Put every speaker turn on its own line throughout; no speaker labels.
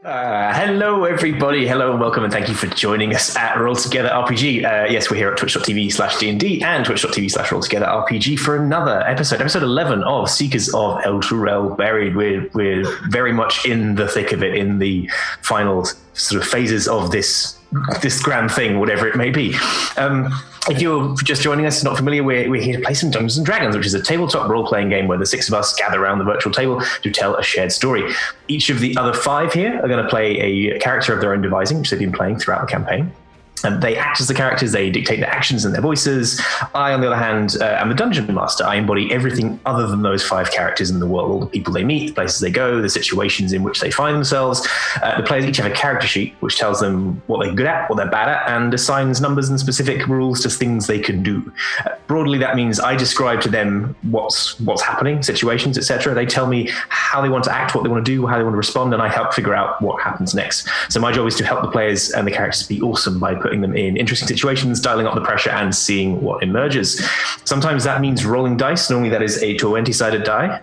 Hello, everybody. Hello and welcome, and thank you for joining us at Roll Together RPG. Yes, we're here at twitch.tv/D&D and twitch.tv/rolltogetherrpg for another episode 11 of Seekers of Elturel Buried. We're very much in the thick of it, in the final sort of phases of this grand thing, whatever it may be. If you're just joining us, not familiar, we're here to play some Dungeons & Dragons, which is a tabletop role-playing game where the six of us gather around the virtual table to tell a shared story. Each of the other five here are going to play a character of their own devising, which they've been playing throughout the campaign. And they act as the characters, they dictate their actions and their voices. I, on the other hand, am the dungeon master. I embody everything other than those five characters in the world, all the people they meet, the places they go, the situations in which they find themselves. The players each have a character sheet, which tells them what they're good at, what they're bad at, and assigns numbers and specific rules to things they can do. Broadly, that means I describe to them what's happening, situations, etc. They tell me how they want to act, what they want to do, how they want to respond, and I help figure out what happens next. So my job is to help the players and the characters be awesome by putting them in interesting situations, dialing up the pressure, and seeing what emerges. Sometimes that means rolling dice. Normally that is a 20-sided die,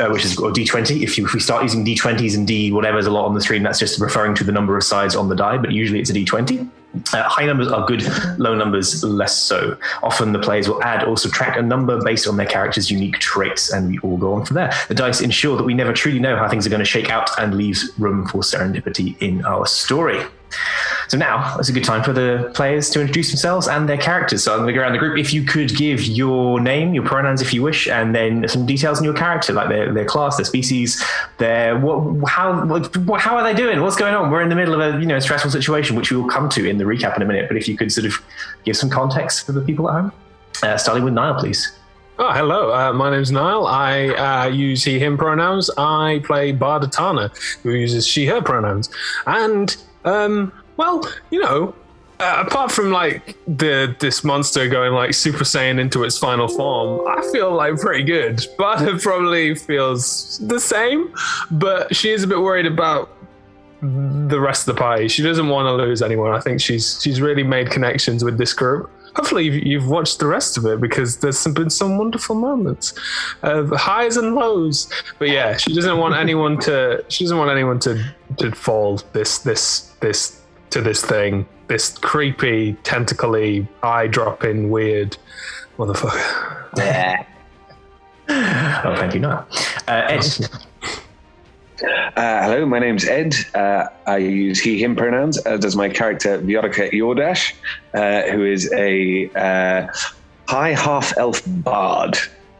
which is or D20. If we start using D20s and D whatever's a lot on the screen, that's just referring to the number of sides on the die, but usually it's a D20. High numbers are good, low numbers less so. Often the players will add or subtract a number based on their character's unique traits, and we all go on from there. The dice ensure that we never truly know how things are going to shake out and leaves room for serendipity in our story. So now it's a good time for the players to introduce themselves and their characters. So I'm going to go around the group. If you could give your name, your pronouns if you wish, and then some details on your character, like their class, their species, how are they doing? What's going on? We're in the middle of a stressful situation, which we will come to in the recap in a minute. But if you could sort of give some context for the people at home, starting with Niall, please.
Oh, hello. My name's Niall. I use he, him pronouns. I play Bardatana, who uses she, her pronouns. And apart from like this monster going like Super Saiyan into its final form, I feel like pretty good. Barda probably feels the same, but she is a bit worried about the rest of the party. She doesn't want to lose anyone. I think she's really made connections with this group. Hopefully you've watched the rest of it, because there's been some wonderful moments of highs and lows. But yeah, she doesn't want anyone to fall this thing, this creepy, tentacly, eye-dropping, weird motherfucker.
Yeah. Oh, thank you, Niall. Ed.
Hello, my name's Ed. I use he, him pronouns, as does my character Viorica Yordash, who is a high half-elf bard,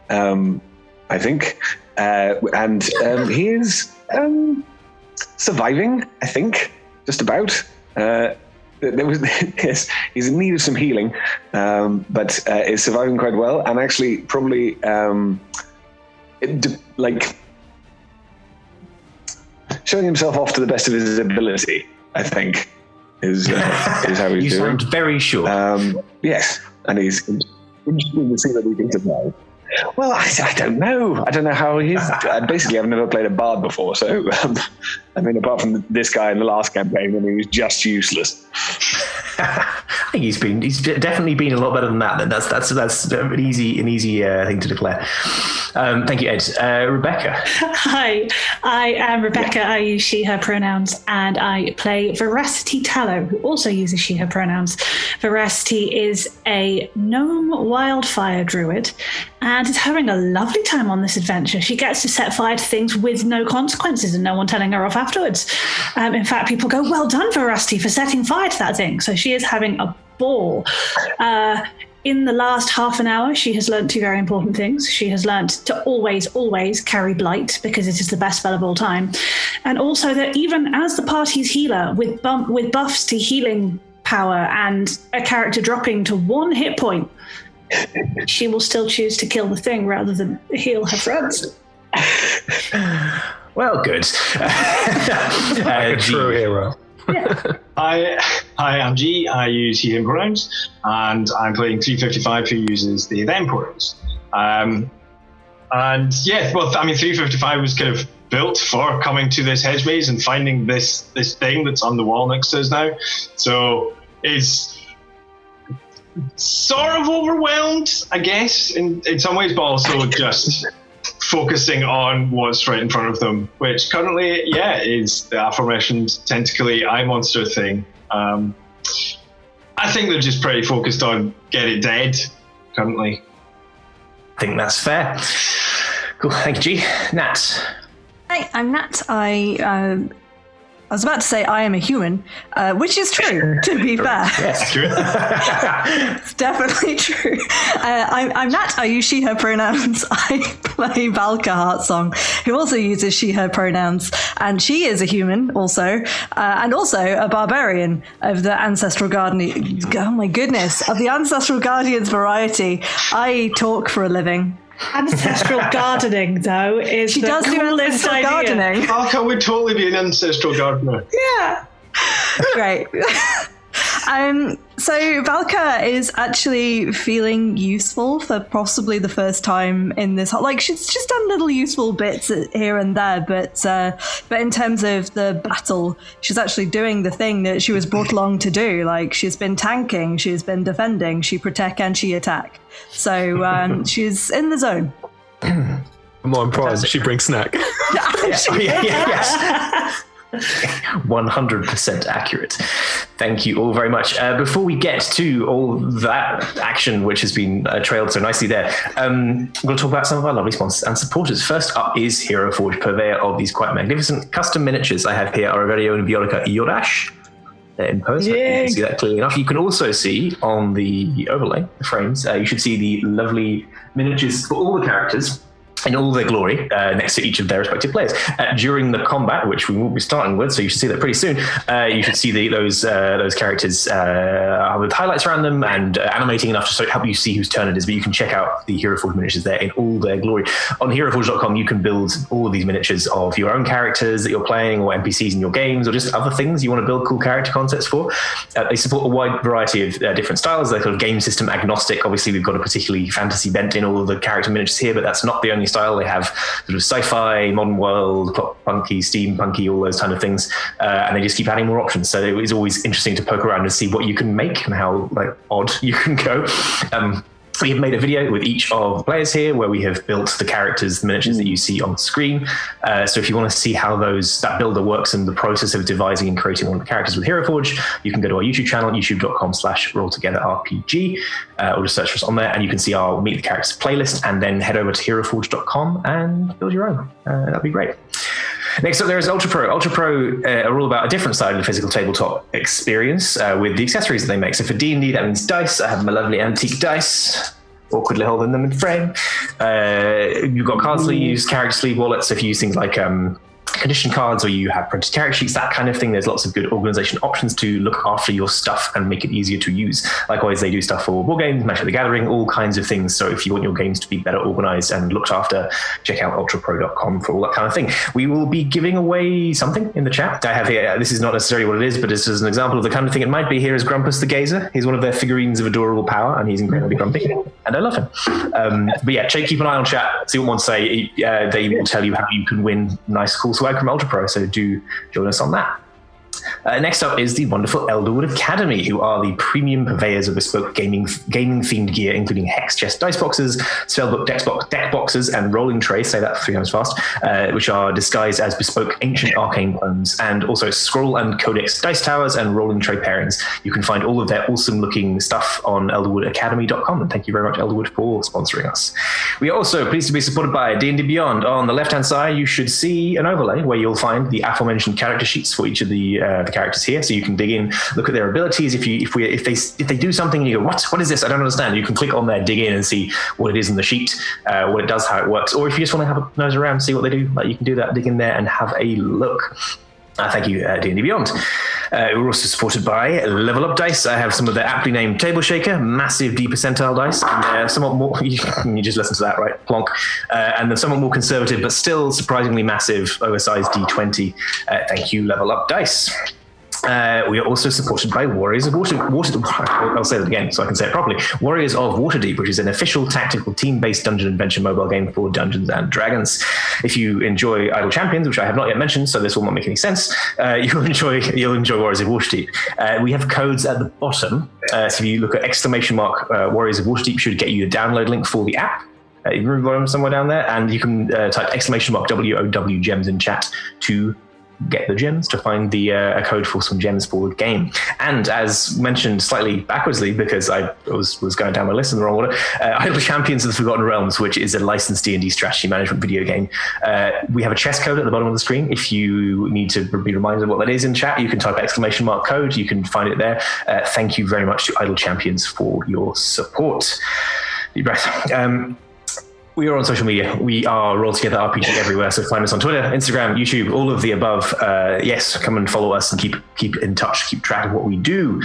I think. And he is surviving, I think, just about. Yes, he's in need of some healing, but is surviving quite well, and actually probably showing himself off to the best of his ability, I think, is how he's doing.
You sound very sure.
Yes, and he's interesting to see that he can survive. Well, I don't know. I don't know how he is. Basically, I've never played a bard before, so apart from this guy in the last campaign, when he was just useless.
I think he's definitely been a lot better than that. That's an easy thing to declare. Thank you, Ed. Rebecca.
Hi, I am Rebecca. I use she, her pronouns, and I play Veracity Tallow, who also uses she, her pronouns. Veracity is a gnome wildfire druid and is having a lovely time on this adventure. She gets to set fire to things with no consequences and no one telling her off afterwards. In fact, people go, well done, Veracity, for setting fire to that thing. So she is having a ball. In the last half an hour, she has learned two very important things. She has learned to always carry Blight, because it is the best spell of all time. And also that even as the party's healer, with buffs to healing power and a character dropping to 1 hit point, she will still choose to kill the thing rather than heal her friends.
Well, good.
Like a true hero.
Yeah.
Hi, I'm G. I use he, him pronouns, and I'm playing 355, who uses they, them pronouns. 355 was kind of built for coming to this hedge maze and finding this thing that's on the wall next to us now. So it's sort of overwhelmed, I guess, in some ways, but also just focusing on what's right in front of them, which currently, is the aforementioned tentacly eye monster thing. I think they're just pretty focused on get it dead currently.
I think that's fair. Cool. Thank you, G. Nat.
Hi, I'm Nat. I was about to say I am a human, which is true, to be fair.
Yes, true.
It's definitely true. I'm Nat. I use she, her pronouns. I play Valka Heartsong, who also uses she, her pronouns. And she is a human also, and also a barbarian of the Ancestral Guardian. Oh my goodness, of the Ancestral Guardians variety. I talk for a living.
Ancestral gardening, though, is
She
the
does do
coolest
ancestral
idea.
gardening.
Valka would totally be an ancestral gardener.
Yeah.
Great. So Valka is actually feeling useful for possibly the first time in this. Like, she's just done little useful bits here and there, but in terms of the battle, she's actually doing the thing that she was brought along to do. Like, she's been tanking, she's been defending, she protect and she attack. So she's in the zone.
I'm on prime. She brings snack.
Yes. 100% accurate. Thank you all very much. Before we get to all that action, which has been trailed so nicely there, we'll talk about some of our lovely sponsors and supporters. First up is Hero Forge, purveyor of these quite magnificent custom miniatures. I have here our very own Viorica Yodash. They're in pose. You can see that clearly enough. You can also see on the overlay, the frames, you should see the lovely miniatures for all the characters in all their glory next to each of their respective players. During the combat, which we will be starting with, so you should see that pretty soon, you should see those characters with highlights around them and animating enough to help you see whose turn it is, but you can check out the Hero Forge miniatures there in all their glory. On heroforge.com, you can build all of these miniatures of your own characters that you're playing, or NPCs in your games, or just other things you want to build cool character concepts for. They support a wide variety of different styles. They're sort of game system agnostic. Obviously, we've got a particularly fantasy bent in all of the character miniatures here, but that's not the only style. They have sort of sci-fi, modern world, punky, steampunky, all those kind of things, and they just keep adding more options. So it is always interesting to poke around and see what you can make and how odd you can go. We have made a video with each of the players here where we have built the characters, the miniatures that you see on screen. So if you want to see how that builder works and the process of devising and creating one of the characters with Hero Forge, you can go to our YouTube channel, youtube.com/rolltogetherrpg, or just search for us on there, and you can see our Meet the Characters playlist, and then head over to heroforge.com and build your own. That'd be great. Next up, there is Ultrapro. Ultrapro are all about a different side of the physical tabletop experience with the accessories that they make. So for D&D, that means dice. I have my lovely antique dice, awkwardly holding them in frame. You've got card sleeves, character sleeve wallets. So if you use things like condition cards, or you have printed character sheets, that kind of thing, there's lots of good organization options to look after your stuff and make it easier to use. Likewise, they do stuff for war games, Magic the Gathering, all kinds of things. So if you want your games to be better organized and looked after, check out ultrapro.com for all that kind of thing. We will be giving away something in the chat. I have here, this is not necessarily what it is, but this is an example of the kind of thing it might be. Here is Grumpus the Gazer. He's one of their figurines of adorable power, and he's incredibly grumpy, and I love him. But yeah, keep an eye on chat, see what one say. They will tell you how you can win nice, cool swag from Ultrapro, so do join us on that. Next up is the wonderful Elderwood Academy, who are the premium purveyors of bespoke gaming-themed gear, including hex chest dice boxes, spellbook deck boxes, and rolling trays, say that 3 times fast, which are disguised as bespoke ancient arcane bones, and also scroll and codex dice towers and rolling tray pairings. You can find all of their awesome-looking stuff on elderwoodacademy.com, and thank you very much, Elderwood, for sponsoring us. We are also pleased to be supported by D&D Beyond. On the left-hand side, you should see an overlay where you'll find the aforementioned character sheets for each of the characters here, so you can dig in, look at their abilities. If they do something and you go, what is this? I don't understand. You can click on there, dig in, and see what it is in the sheet, what it does, how it works. Or if you just want to have a nose around, see what they do, you can do that, dig in there, and have a look. Thank you, D&D Beyond. We're also supported by Level Up Dice. I have some of their aptly named Table Shaker, massive D percentile dice, and somewhat more, you just listen to that, right? Plonk. And then somewhat more conservative, but still surprisingly massive, oversized D20. Thank you, Level Up Dice. We are also supported by Warriors of I'll say that again so I can say it properly. Warriors of Waterdeep, which is an official tactical team-based dungeon adventure mobile game for Dungeons and Dragons. If you enjoy Idle Champions, which I have not yet mentioned, so this will not make any sense, you'll enjoy Warriors of Waterdeep. We have codes at the bottom. So if you look at ! Warriors of Waterdeep, should get you the download link for the app. somewhere down there, and you can type !WOW gems in chat to get the gems, to find the a code for some gems for the game. And as mentioned slightly backwardsly, because I was going down my list in the wrong order, Untitled Champions of the Forgotten Realms, which is a licensed D&D strategy management video game. We have a chess code at the bottom of the screen. If you need to be reminded of what that is in chat, you can type !code. You can find it there. Thank you very much to Untitled Champions for your support. Deep breath. We are on social media. We are Roll Together RPG everywhere. So find us on Twitter, Instagram, YouTube, all of the above. Yes, come and follow us and keep in touch, keep track of what we do.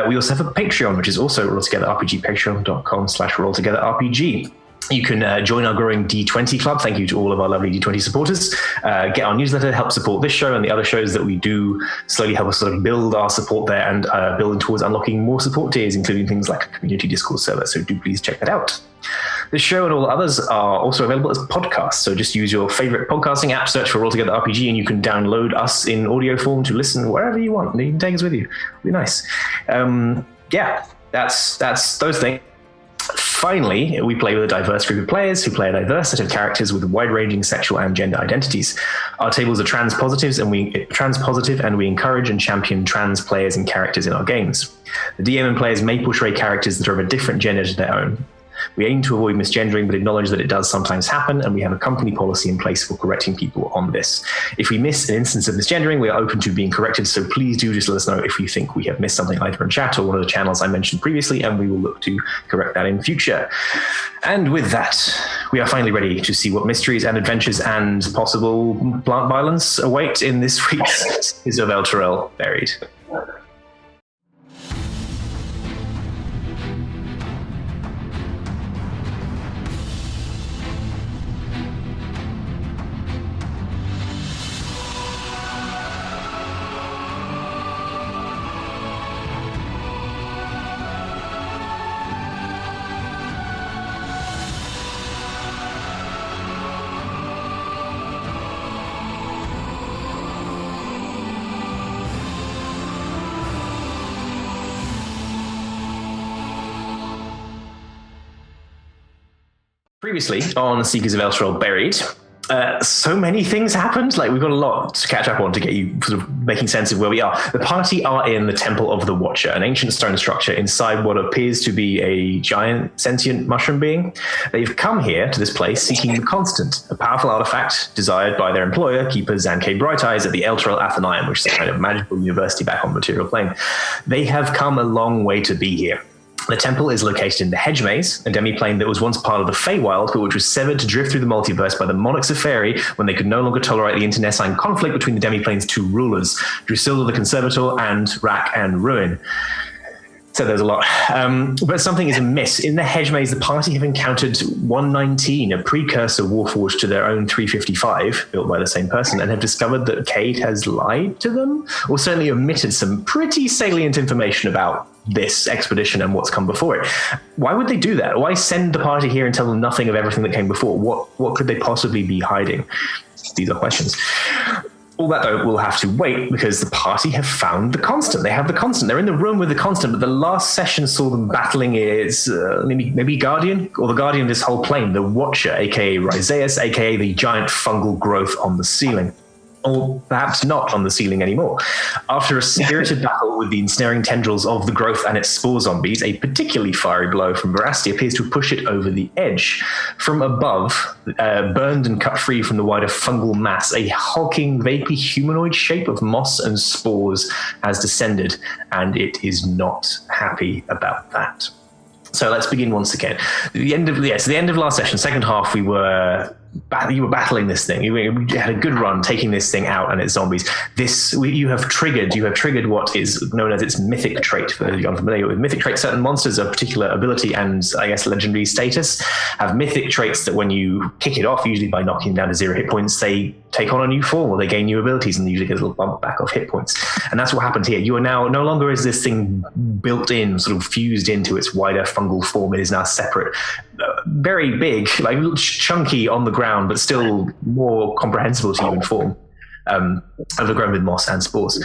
We also have a Patreon, which is also Roll Together RPG, patreon.com/rolltogetherrpg. You can join our growing D20 club. Thank you to all of our lovely D20 supporters. Get our newsletter, help support this show and the other shows that we do, slowly help us sort of build our support there and building towards unlocking more support tiers, including things like a community Discord server. So do please check that out. This show and all others are also available as podcasts. So just use your favorite podcasting app, search for Roll Together RPG, and you can download us in audio form to listen wherever you want. You can take us with you. It'll be nice. That's those things. Finally, we play with a diverse group of players who play a diverse set of characters with wide-ranging sexual and gender identities. Our tables are trans-positive, and we encourage and champion trans players and characters in our games. The DM and players may portray characters that are of a different gender to their own. We aim to avoid misgendering, but acknowledge that it does sometimes happen, and we have a company policy in place for correcting people on this. If we miss an instance of misgendering, we are open to being corrected, so please do just let us know if you think we have missed something either in chat or one of the channels I mentioned previously, and we will look to correct that in future. And with that, we are finally ready to see what mysteries and adventures and possible plant violence await in this week's Seekers of Elturel Buried. Previously on Seekers of Elturel Buried, so many things happened. Like, we've got a lot to catch up on to get you sort of making sense of where we are. The party are in the Temple of the Watcher, an ancient stone structure inside what appears to be a giant sentient mushroom being. They've come here to this place seeking the Constant, a powerful artifact desired by their employer, Keeper Zankei Brighteyes at the Elturel Athenaeum, which is a kind of magical university back on the material plane. They have come a long way to be here. The temple is located in the Hedge Maze, a demiplane that was once part of the Feywild, but which was severed to drift through the multiverse by the monarchs of Faerie when they could no longer tolerate the internecine conflict between the demiplane's two rulers, Drusilda the Conservator and Rack and Ruin. So there's a lot. But something is amiss. In the Hedge Maze, the party have encountered 119, a precursor warforged to their own 355, built by the same person, and have discovered that Cade has lied to them, or certainly omitted some pretty salient information about this expedition and what's come before it. Why would they do that? Why send the party here and tell them nothing of everything that came before? What could they possibly be hiding? These are questions. All that, though, will have to wait because the party have found the Constant. They have the Constant. They're in the room with the Constant, but the last session saw them battling its maybe Guardian, or the Guardian of this whole plane, the Watcher, aka Rhizaeus, aka the giant fungal growth on the ceiling. Or perhaps not on the ceiling anymore. After a spirited battle with the ensnaring tendrils of the growth and its spore zombies, a particularly fiery blow from Veracity appears to push it over the edge. From above, burned and cut free from the wider fungal mass, a hulking, vaguely humanoid shape of moss and spores has descended, and it is not happy about that. So let's begin once again. The end of last session, second half, you were battling this thing. You had a good run taking this thing out and its zombies. You have triggered what is known as its mythic trait. For those of you unfamiliar with mythic traits, certain monsters of particular ability and I guess legendary status have mythic traits that when you kick it off, usually by knocking down to 0 hit points, they take on a new form or they gain new abilities and usually get a little bump back of hit points. And that's what happened here. You are now no longer is this thing built in, sort of fused into its wider fungal form. It is now separate, very big, like chunky on the ground, but still more comprehensible to you in form. Overgrown with moss and spores.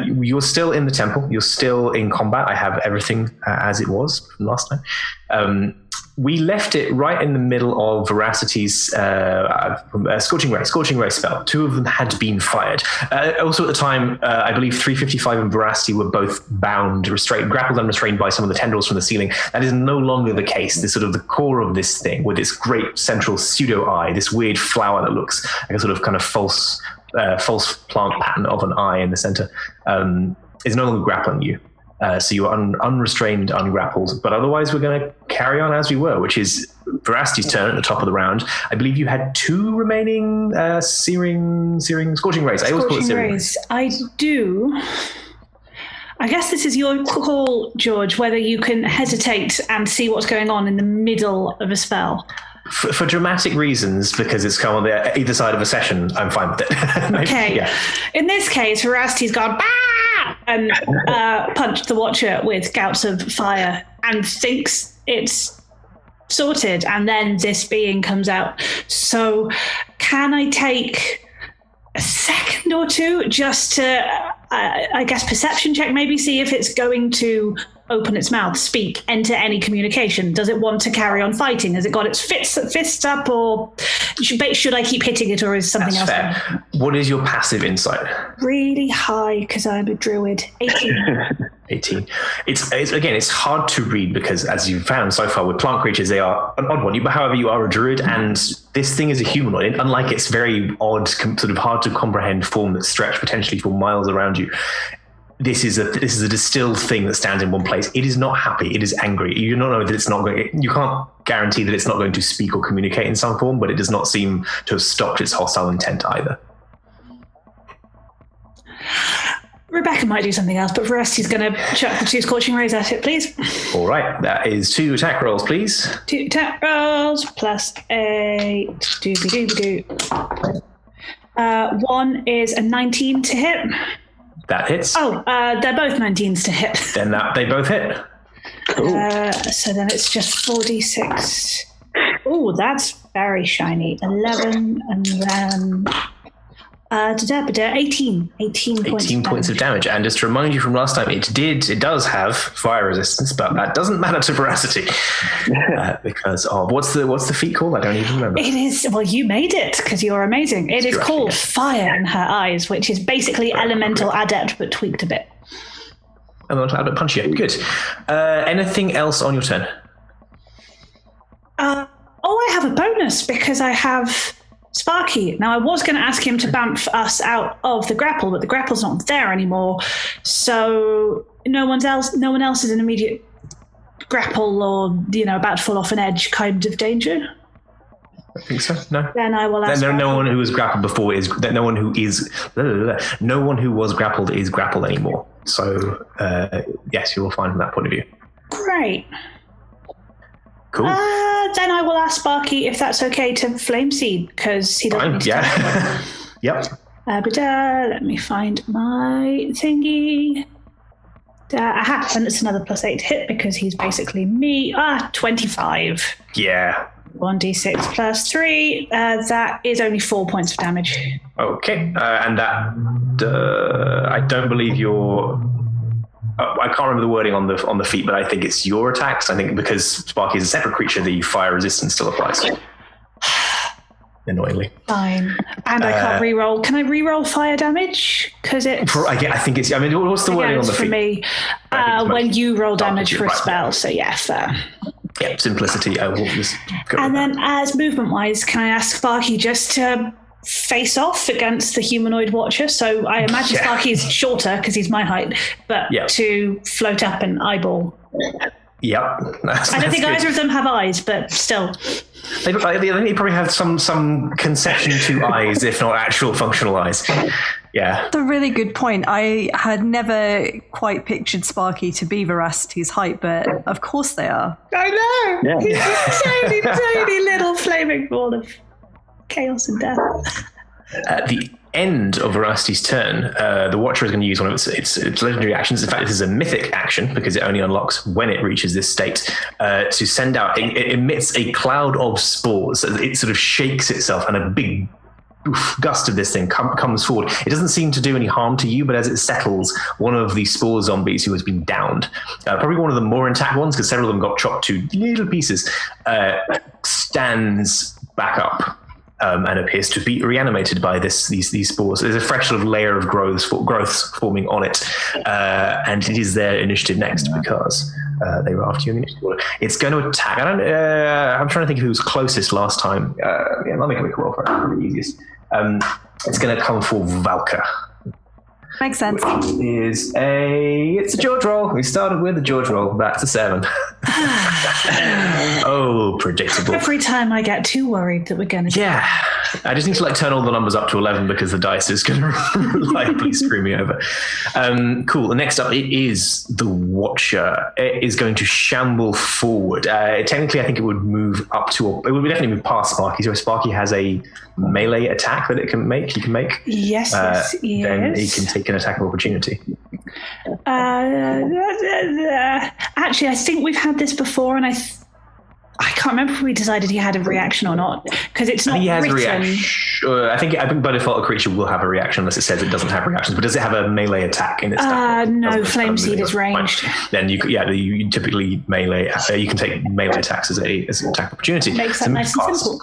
You're still in the temple. You're still in combat. I have everything as it was from last time. we left it right in the middle of Veracity's Scorching Ray spell. 2 of them had been fired. Also at the time, I believe 355 and Veracity were both bound, grappled and restrained by some of the tendrils from the ceiling. That is no longer the case. This sort of the core of this thing with this great central pseudo eye, this weird flower that looks like a sort of kind of false plant pattern of an eye in the center, is no longer grappling you. So you are unrestrained, ungrappled, but otherwise we're going to carry on as we were, which is Veracity's turn at the top of the round. I believe you had 2 remaining searing Scorching Rays. I always call it Searing Rays.
I do. I guess this is your call, George, whether you can hesitate and see what's going on in the middle of a spell.
For dramatic reasons, because it's come on either side of a session, I'm fine with it.
Okay.
Yeah.
In this case, Veracity's gone, bah! And punched the Watcher with gouts of fire and thinks it's sorted. And then this being comes out. So can I take a second or two just to, I guess, perception check, maybe see if it's going to open its mouth, speak, enter any communication? Does it want to carry on fighting? Has it got its fists up, or should I keep hitting it, or is something else?
Fair. What is your passive insight?
Really high, because I'm a druid. 18.
18. It's hard to read because, as you've found so far with plant creatures, they are an odd one. However, you are a druid, and this thing is a humanoid. Unlike its very odd, sort of hard to comprehend form that stretch potentially for miles around you, this is a distilled thing that stands in one place. It is not happy. It is angry. You don't know that it's not going. You can't guarantee that it's not going to speak or communicate in some form, but it does not seem to have stopped its hostile intent either.
Rebecca might do something else, but Veracity's going to chuck the 2 Scorching Rays at it, please.
All right, that is 2 attack rolls, please.
2 attack rolls plus a doobie-doobie-doo. 1 is a 19 to hit.
That hits.
Oh, they're both 19s to hit.
Then they both hit.
Cool.
So then it's just 4d6. Oh, that's very shiny. 11 and then 18 points
of damage. And just to remind you from last time, it does have fire resistance, but that doesn't matter to Veracity because of what's the feat called? I don't even remember.
It is, well, you made it because you're amazing. It is called Fire in Her Eyes, which is basically Elemental Adept but tweaked a bit.
Elemental Adept punch you. Good. Anything else on your turn?
I have a bonus because I have Sparky. Now, I was going to ask him to bounce us out of the grapple, but the grapple's not there anymore. So no one else is in immediate grapple or, about to fall off an edge kind of danger.
I think so. No.
Then I will ask.
No one who was grappled before is. No one who was grappled is grappled anymore. So yes, you will find from that point of view.
Great.
Cool.
Then I will ask Sparky if that's okay to flame seed because he doesn't.
Fine. Yeah. Yep.
Let me find my thingy. And it's another +8 hit because he's basically me. 25.
Yeah.
1d6 plus 3. That is only 4 points of damage.
Okay. And that I don't believe you're. I can't remember the wording on the feat, but I think it's your attacks. I think because Sparky is a separate creature, the fire resistance still applies. Annoyingly.
Fine. And I can't reroll. Can I reroll fire damage? Because it.
I think it's. I mean, what's the wording on the feat?
For me, when you roll damage for a spell. So yeah, fair.
Yeah, simplicity. I will just go.
And then, as movement-wise, can I ask Sparky just to face off against the humanoid Watcher? So I imagine Sparky's shorter because he's my height, but to float up and eyeball.
Yep.
I don't think either of them have eyes, but still.
They probably have some concession to eyes, if not actual functional eyes. Yeah.
That's a really good point. I had never quite pictured Sparky to be Veracity's height, but of course they are.
I know. Yeah. He's a tiny little flaming ball of chaos and death.
At the end of Veracity's turn, the Watcher is going to use one of its legendary actions. In fact, this is a mythic action because it only unlocks when it reaches this state, to send out. It emits a cloud of spores. It sort of shakes itself, and a big gust of this thing comes forward. It doesn't seem to do any harm to you, but as it settles, one of the spore zombies who has been downed, probably one of the more intact ones, because several of them got chopped to little pieces, stands back up. And appears to be reanimated by these spores. There's a fresh sort of layer of growths forming on it, and it is their initiative next because they were after you in the initiative order. It's going to attack. I'm trying to think of who was closest last time. Let me make a roll for it. Probably easiest. It's going to come for Valka.
Makes sense.
It's a George roll. We started with a George roll. That's a 7. Oh, predictable.
Every time I get too worried that we're going to...
Yeah. I just need to turn all the numbers up to 11 because the dice is going to reliably screw me over. Cool. Next up, it is the Watcher. It is going to shamble forward. Technically, I think it would move up to... It would definitely move past Sparky. So Sparky has a melee attack that it can make. He can make.
Yes.
Then he can take an attack of opportunity.
Actually, I think we've had this before, and I can't remember if we decided he had a reaction or not, because it's not written.
A reaction. I think by default a creature will have a reaction unless it says it doesn't have reactions. But does it have a melee attack in its stuff?
No, Flame Seed is ranged.
Then you typically melee. You can take melee attacks as an attack opportunity.
Makes that nice and simple.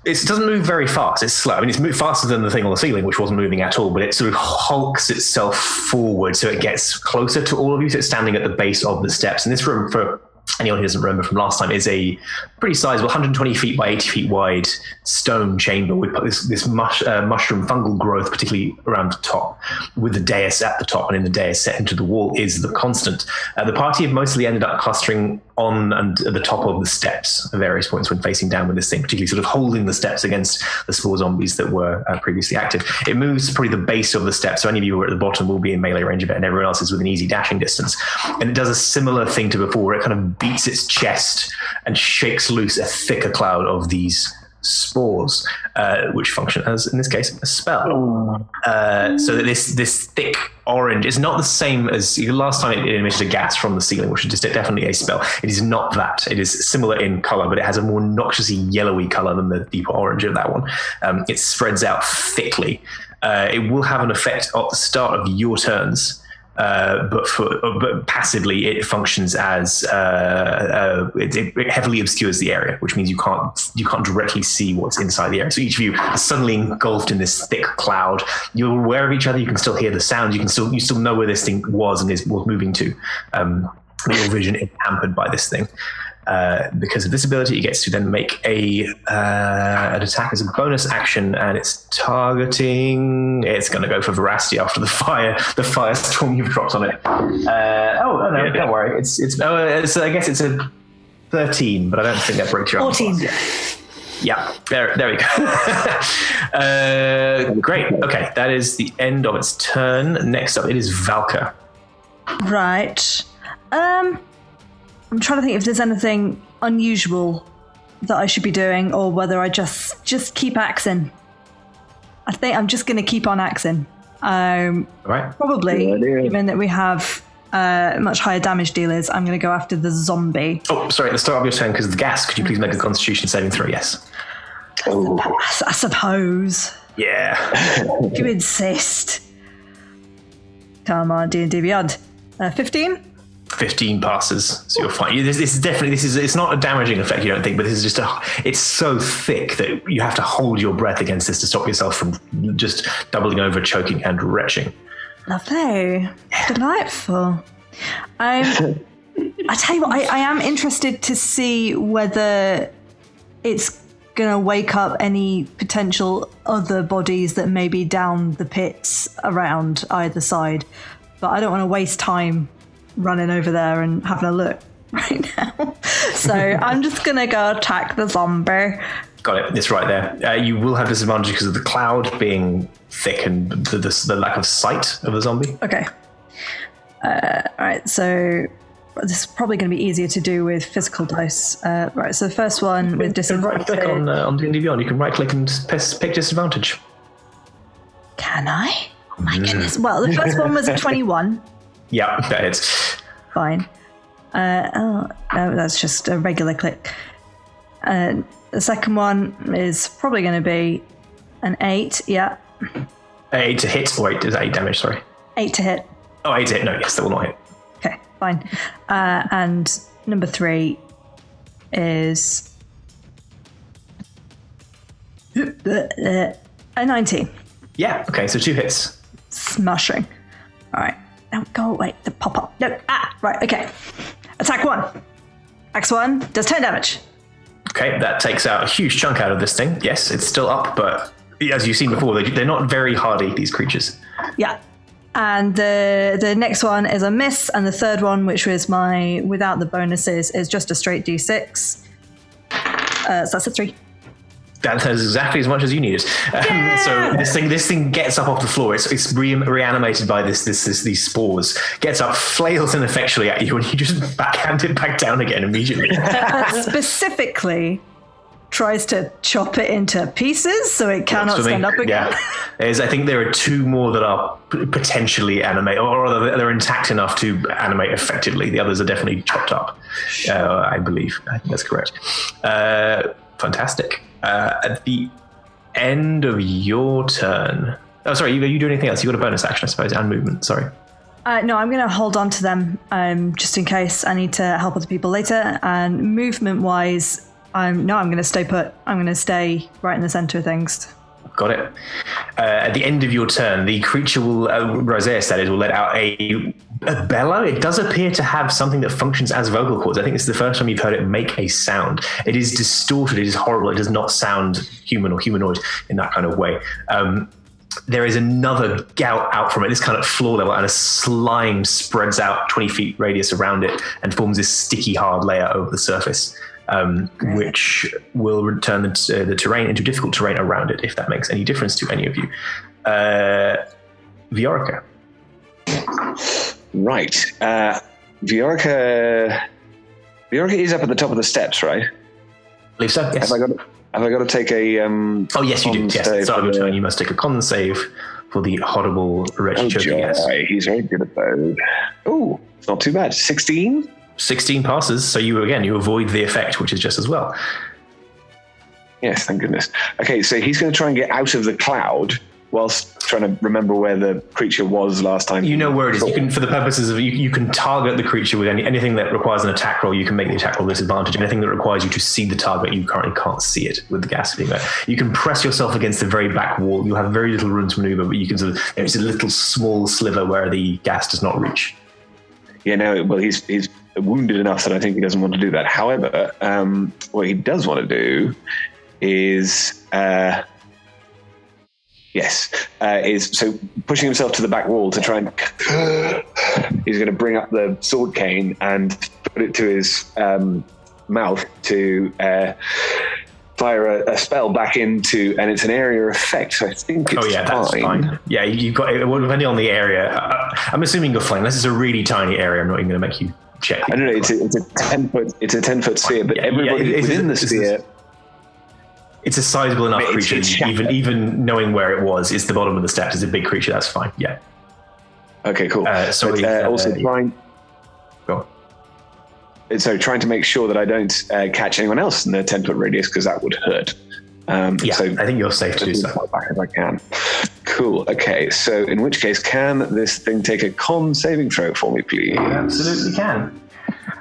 It doesn't move very fast. It's slow. I mean, it's moved faster than the thing on the ceiling, which wasn't moving at all, but it sort of hulks itself forward so it gets closer to all of you. So it's standing at the base of the steps. And this room, for anyone who doesn't remember from last time, is a pretty sizable 120 feet by 80 feet wide stone chamber with this mushroom fungal growth, particularly around the top, with the dais at the top, and in the dais set into the wall is the constant. The party have mostly ended up clustering on and at the top of the steps at various points when facing down with this thing, particularly sort of holding the steps against the spore zombies that were previously active. It moves probably the base of the steps, so any of you who are at the bottom will be in melee range of it, and everyone else is within easy dashing distance. And it does a similar thing to before, where it kind of beats its chest and shakes loose a thicker cloud of these spores, which function as, in this case, a spell. So that this thick orange is not the same as last time. It emitted a gas from the ceiling, which is just definitely a spell. It is not that. It is similar in color, but it has a more noxiously yellowy color than the deeper orange of that one. It spreads out thickly. It will have an effect at the start of your turns. But passively, it functions as it heavily obscures the area, which means you can't directly see what's inside the area. So each of you are suddenly engulfed in this thick cloud. You're aware of each other. You can still hear the sound. You still know where this thing was and was moving to. Your vision is hampered by this thing. Because of this ability, it gets to then make an attack as a bonus action, and it's targeting. It's going to go for Veracity after the firestorm you've dropped on it. Don't worry. I guess it's a 13, but I don't think that breaks your arm.
14.
Yeah, there we go. Great. Okay, that is the end of its turn. Next up, it is Valka.
Right. I'm trying to think if there's anything unusual that I should be doing, or whether I just keep axing. I think I'm just going to keep on axing.
Right.
Probably, given that we have much higher damage dealers, I'm going to go after the zombie.
Oh, sorry, at the start of your turn, because of the gas, could you please make a Constitution saving throw? Yes.
I suppose.
Yeah.
If you insist. Come on, D&D Beyond. 15?
15 passes, so you're fine. This is definitely, it's not a damaging effect, you don't think, but this is just it's so thick that you have to hold your breath against this to stop yourself from just doubling over, choking and retching.
Lovely. Delightful. I tell you what, I am interested to see whether it's going to wake up any potential other bodies that may be down the pits around either side, but I don't want to waste time running over there and having a look right now. So I'm just going to go attack the zombie.
Got it. It's right there. You will have disadvantage because of the cloud being thick and the lack of sight of the zombie.
Okay. All right. So this is probably going to be easier to do with physical dice. Right. So the first one with disadvantage.
Right click on D&D Beyond. You can right click and pick disadvantage.
Can I? Oh my goodness. Well, the first one was a 21.
Yeah, that hits.
Fine. No, that's just a regular click. The second one is probably going to be an 8. Yeah.
8 to hit. Wait, is that 8 damage? Sorry.
8 to hit.
Oh, 8 to hit. No, yes, that will not hit.
Okay, fine. And number 3 is a 19.
Yeah. Okay, so 2 hits.
Smashing. All right. Now go away. The pop up. No. Right. Okay. Attack 1. Axe 1 does 10 damage.
Okay, that takes out a huge chunk out of this thing. Yes, it's still up, but as you've seen before, they're not very hardy, these creatures.
Yeah. And the next one is a miss, and the third one, which was my without the bonuses, is just a straight D6. So that's a 3.
That has exactly as much as you needed. So this thing gets up off the floor. It's reanimated by these spores. Gets up, flails ineffectually at you, and you just backhand it back down again immediately.
Specifically, tries to chop it into pieces so it cannot stand up again.
Yeah. I think there are 2 more that are potentially animate, or rather they're intact enough to animate effectively. The others are definitely chopped up, I believe. I think that's correct. Fantastic. At the end of your turn... Oh, sorry, you do anything else? You got a bonus action, I suppose, and movement, sorry.
No, I'm going to hold on to them just in case I need to help other people later. And movement-wise, I'm going to stay put. I'm going to stay right in the center of things.
Got it. At the end of your turn, the creature will, Roseus that is, will let out a bellow. It does appear to have something that functions as vocal cords. I think this is the first time you've heard it make a sound. It is distorted. It is horrible. It does not sound human or humanoid in that kind of way. There is another gout out from it, this kind of floor level, and a slime spreads out 20 feet radius around it and forms this sticky, hard layer over the surface. Which will return the terrain into difficult terrain around it, if that makes any difference to any of you. Viorica.
Right. Viorica is up at the top of the steps, right?
I believe so, yes.
Have I got to take a...
oh, yes, you do. Yes, at the start of your turn, you must take a con save for the horrible wretched choking gas.
He's very good at those. Oh, it's not too bad. 16?
16 passes, so you avoid the effect, which is just as well.
Yes, thank goodness. Okay, so he's going to try and get out of the cloud whilst trying to remember where the creature was last time.
You know where it is. You can, for the purposes of you can target the creature with anything that requires an attack roll. You can make the attack roll disadvantage. Anything that requires you to see the target, you currently can't see it with the gas being there. You can press yourself against the very back wall. You'll have very little room to maneuver, but you can there's a little small sliver where the gas does not reach.
Yeah, no. Well, he's wounded enough that I think he doesn't want to do that. However, what he does want to do is so pushing himself to the back wall to try and he's going to bring up the sword cane and put it to his mouth to fire a spell back into, and it's an area effect, so I think it's
that's fine. Yeah, you've got it, depending on the area. I'm assuming you're flying. This is a really tiny area. I'm not even going to make you check.
I don't know. It's a 10-foot sphere, but everybody within the sphere.
It's a sizable enough creature. Even knowing where it was, it's the bottom of the steps. It's a big creature. That's fine. Yeah.
Okay. Cool. Also trying. Go on. So trying to make sure that I don't catch anyone else in the 10-foot radius, because that would hurt.
So I think you're safe to do so.
Back if I can. Cool. Okay. So in which case, can this thing take a con saving throw for me, please?
You absolutely can.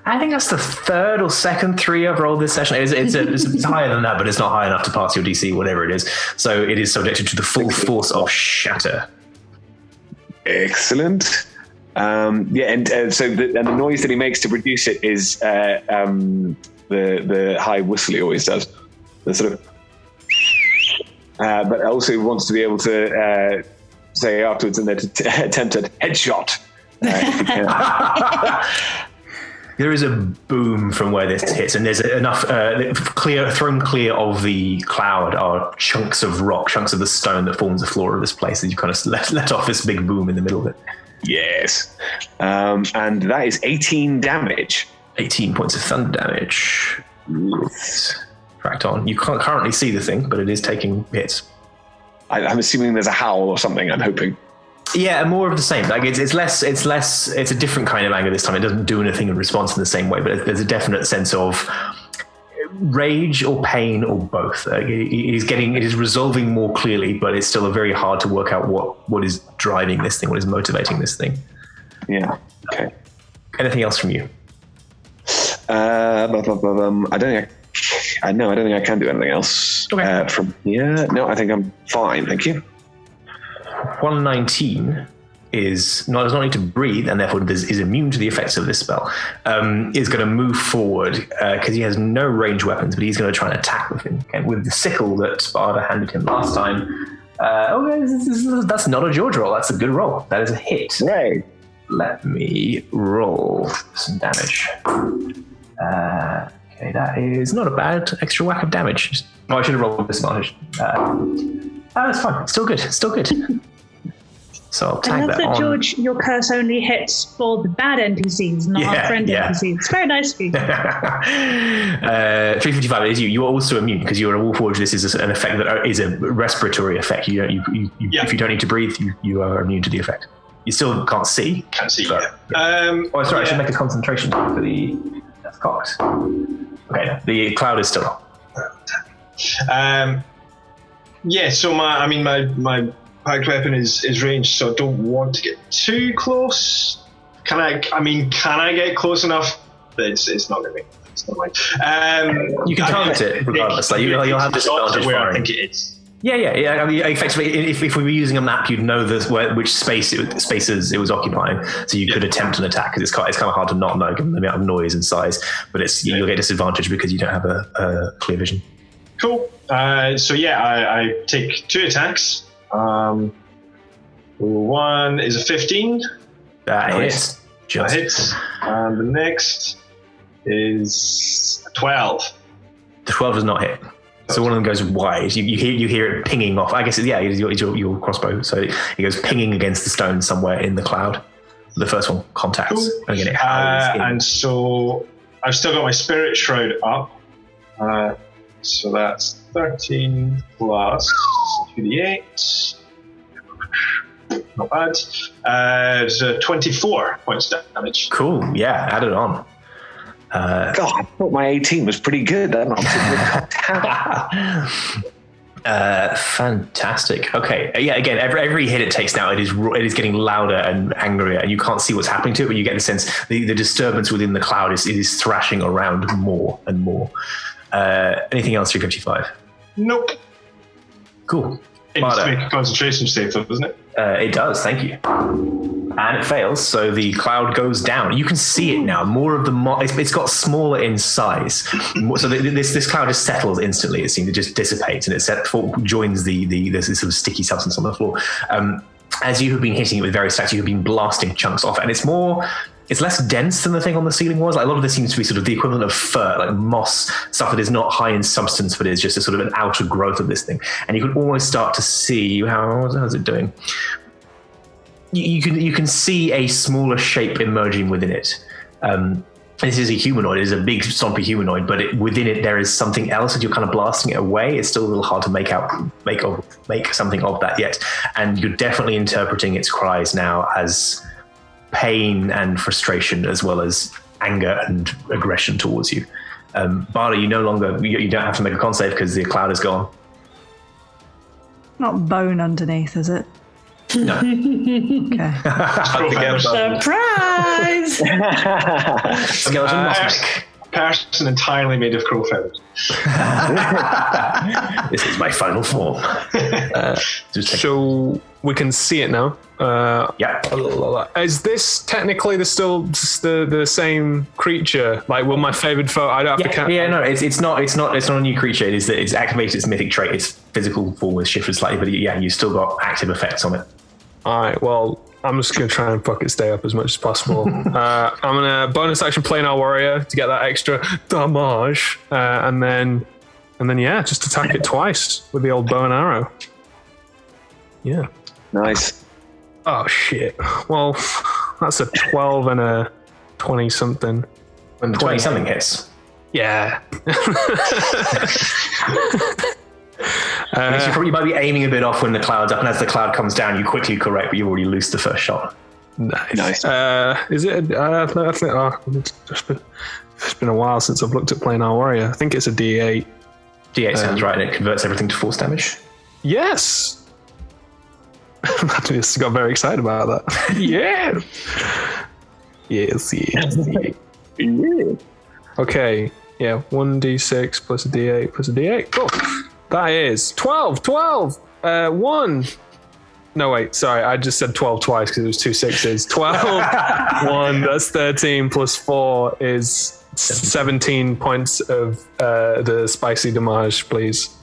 I think that's the third or second 3 I've rolled this session. It's higher than that, but it's not high enough to pass your DC, whatever it is. So it is subjected to the full force of Shatter.
Excellent. So the noise that he makes to produce it is the high whistle he always does. The sort of, but also wants to be able to say afterwards in their attempted headshot. If he can.
There is a boom from where this hits, and there's enough thrown clear of the cloud are chunks of rock, chunks of the stone that forms the floor of this place, and you kind of let off this big boom in the middle of it.
Yes. And that is 18 damage.
18 points of thunder damage. Cracked on. You can't currently see the thing, but it is taking hits.
I'm assuming there's a howl or something, I'm hoping.
Yeah, more of the same. Like it's a different kind of anger this time. It doesn't do anything in response in the same way, but there's a definite sense of rage or pain or both. It is resolving more clearly, but it's still very hard to work out what is driving this thing, what is motivating this thing.
Yeah. Okay.
Anything else from you?
I don't think I don't think I can do anything else from here. No, I think I'm fine. Thank you.
119 does not need to breathe, and therefore is immune to the effects of this spell. Is going to move forward because he has no ranged weapons, but he's going to try and attack with him. Okay, with the sickle that Sparta handed him last time. That's not a George roll. That's a good roll. That is a hit.
Right.
Let me roll some damage. Okay, that is not a bad extra whack of damage. Oh, I should have rolled with disadvantage. That's fine. Still good. So I'll tag that on.
George, your curse only hits for the bad NPCs, not our friend NPCs. It's very nice of you.
355 is you. You are also immune because you are a Warforged. This is an effect that is a respiratory effect. If you don't need to breathe, you are immune to the effect. You still can't see.
Can't see.
But, I should make a concentration check for the. That's cocked. Okay, the cloud is still on.
So my packed weapon is ranged, so I don't want to get too close. Can I get close enough? But it's not going to be. It's not mine.
You can target it regardless. Like you'll have disadvantage
where
firing.
I think it is.
Yeah. I mean, effectively, if we were using a map, you'd know which spaces it was occupying, so you could attempt an attack because it's kind of hard to not know given the amount of noise and size. But you'll get disadvantage because you don't have a clear vision.
Cool. I take 2 attacks. One is a 15.
That hits.
That hits. And the next is a 12.
The 12 does not hit. So one of them goes wide. You hear it pinging off. I guess it's your crossbow. So it goes pinging against the stone somewhere in the cloud. The first one contacts.
Cool.
And again, it howls in.
And so I've still got my spirit shroud up. So that's 13 plus 2d8. Not bad. It's 24 points damage.
Cool. Yeah, add it on.
God, I thought my 18 was pretty good. I'm not
fantastic. Okay. Yeah. Again, every hit it takes now, it is getting louder and angrier, and you can't see what's happening to it, but you get the sense the disturbance within the cloud is thrashing around more and more. Anything else? 355.
Nope.
Cool.
It needs to make a concentration save, doesn't it?
It does. Thank you. And it fails, so the cloud goes down. You can see it now. More of the it's got smaller in size. So this cloud just settles instantly. It seems to just dissipates, and it joins this sort of sticky substance on the floor. As you have been hitting it with various attacks, you have been blasting chunks off, and it's less dense than the thing on the ceiling was. Like, a lot of this seems to be sort of the equivalent of fur, like moss, stuff that is not high in substance, but is just a sort of an outer growth of this thing. And you can almost start to see how's it doing. You can see a smaller shape emerging within it. This is a humanoid. It is a big, stompy humanoid, but within it there is something else, and you're kind of blasting it away. It's still a little hard to make something of that yet. And you're definitely interpreting its cries now as pain and frustration, as well as anger and aggression towards you. Barda, you don't have to make a con save because the cloud is gone.
Not bone underneath, is it?
No.
Okay.
Surprise!
Skeleton muscle.
Person entirely made of crow feathers.
This is my final form.
So we can see it now.
Yeah.
Is this technically still the same creature? Like, will my favored foe? I don't have to count.
Yeah, no, it's not a new creature. It's activated its mythic trait. Its physical form is shifted slightly, but you still got active effects on it.
All right. Well, I'm just gonna try and fuck it stay up as much as possible. I'm gonna bonus action Planar Warrior to get that extra damage, and then just attack it twice with the old bow and arrow. Yeah.
Nice.
Oh shit. Well, that's a 12 and a 20 something.
When the 20 something hits.
Yeah.
You might be aiming a bit off when the cloud's up, and as the cloud comes down, you quickly correct, but you've already loosed the first shot.
Nice. Is it? I think. It's been a while since I've looked at Planar Warrior. I think it's a D8.
D8 sounds right, and it converts everything to force damage.
Yes! I just got very excited about that. Yeah! Yes. Okay, yeah, 1d6 plus a d8 plus a d8. Cool. That is 12. 1. No, wait, sorry, I just said 12 twice because it was 2 6s. 12, 1, that's 13 plus 4 is 17 points of the spicy damage, please.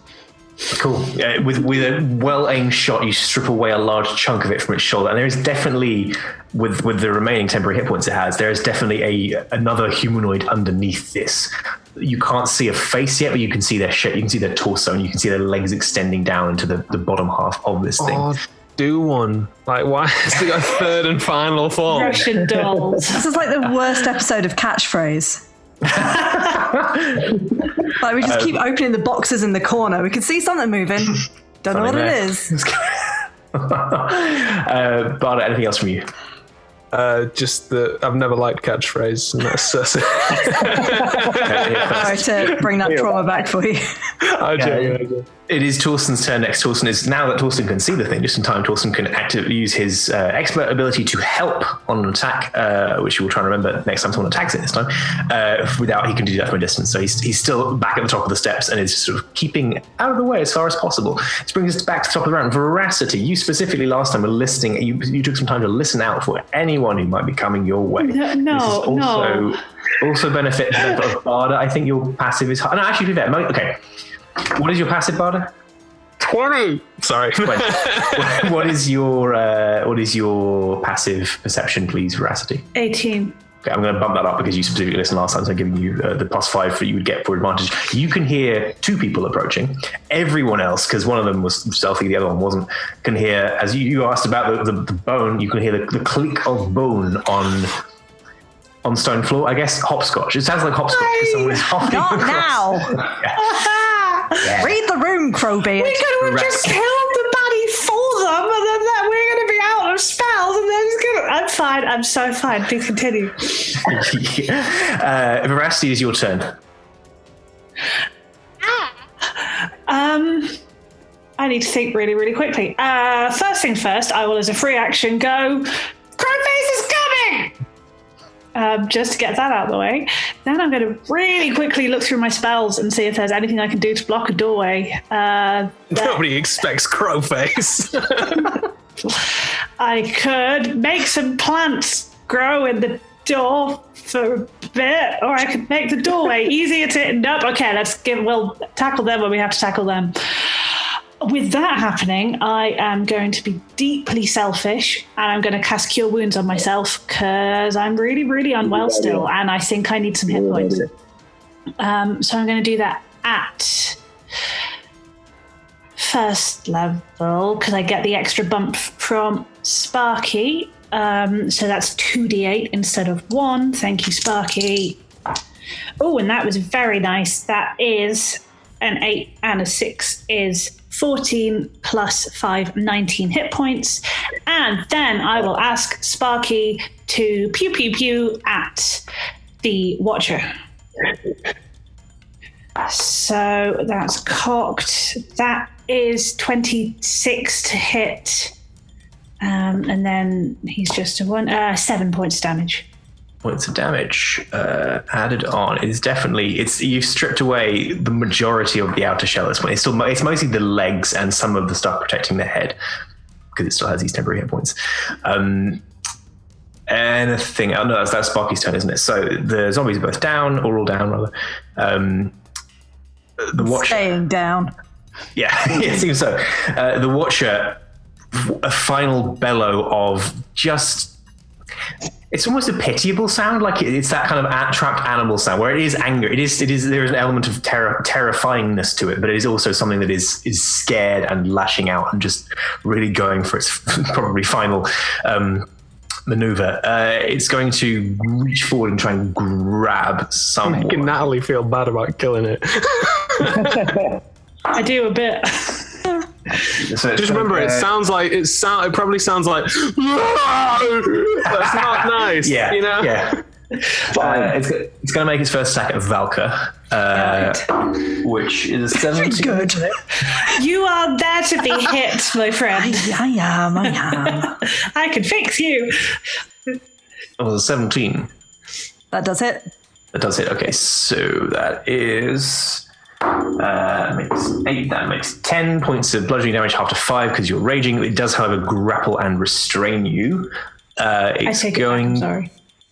Cool. With a well-aimed shot, you strip away a large chunk of it from its shoulder, and there is definitely, with the remaining temporary hit points it has, there is definitely another humanoid underneath this. You can't see a face yet, but you can see their shape, you can see their torso, and you can see their legs extending down into the bottom half of this thing.
Oh, do one. Like, why is it a third and final form?
Russian dolls.
This is like the worst episode of Catchphrase. Like we just keep opening the boxes in the corner. We can see something moving. Don't know what it is.
Barda, anything else from you?
Just that I've never liked Catchphrase, and that's
Sorry to bring that trauma back for you.
It is Torsten's turn next. Torsten is, now that Torsten can see the thing, just in time, Torsten can use his expert ability to help on an attack, which he will try and remember next time someone attacks it this time. He can do that from a distance. So he's still back at the top of the steps and is sort of keeping out of the way as far as possible. This brings us back to the top of the round. Veracity, you specifically last time were listening. You took some time to listen out for anyone who might be coming your way.
No.
Also benefit of Barda. I think your passive is high. No, actually, do that. Okay. What is your passive, Barda?
20. Sorry.
What is your passive perception, please, Veracity?
18.
Okay, I'm going to bump that up because you specifically listened last time, so I'm giving you the +5 for you would get for advantage. You can hear 2 people approaching. Everyone else, because one of them was stealthy, the other one wasn't, can hear, as you asked about the bone, you can hear the click of bone on stone floor. I guess hopscotch. It sounds like hopscotch because someone is hopping
Not
across.
now.
Yeah.
Read the room, Crowbeard.
We could have just killed the baddie for them, and then we're going to be out of spells, and they're just going to... I'm fine. I'm so fine. Please continue.
Veracity, is your turn.
I need to think really, really quickly. First thing first, I will, as a free action, go... Crowface is coming! Just to get that out of the way. Then I'm going to really quickly look through my spells and see if there's anything I can do to block a doorway.
Nobody expects Crowface.
I could make some plants grow in the door for a bit, or I could make the doorway easier to... Nope, okay, we'll tackle them when we have to tackle them. With that happening, I am going to be deeply selfish, and I'm going to cast Cure Wounds on myself because I'm really, really unwell still, and I think I need some hit points. So I'm going to do that at first level because I get the extra bump from Sparky. So that's 2d8 instead of 1. Thank you, Sparky. Oh, and that was very nice. That is an 8 and a 6 is 14 plus 5, 19 hit points. And then I will ask Sparky to pew pew pew at the Watcher. So that's cocked. That is 26 to hit. And then he's just a 7 points damage.
Points of damage added on. It's definitely you've stripped away the majority of the outer shell at this point. It's mostly the legs and some of the stuff protecting the head because it still has these temporary hit points. Anything? Oh no, that's Sparky's turn, isn't it? So the zombies are both down, or all down rather. The Watcher
staying down.
Yeah, it seems so. The Watcher, a final bellow of just. It's almost a pitiable sound, like it's that kind of trapped animal sound where it is anger. It is. There is an element of terrifyingness to it, but it is also something that is scared and lashing out and just really going for its probably final maneuver. It's going to reach forward and try and grab someone.
Making Natalie feel bad about killing it.
I do a bit.
So
just remember, it probably sounds like that's not nice.
Yeah,
you know.
Yeah. It's going to make its first attack at Valka, which is a 17.
Good.
You are there to be hit, my friend.
I am.
I can fix you.
It was a 17.
That does hit.
That does hit. Okay, so that is makes 8. That makes 10 points of bludgeoning damage after 5 because you're raging. It does, however, grapple and restrain you. It's going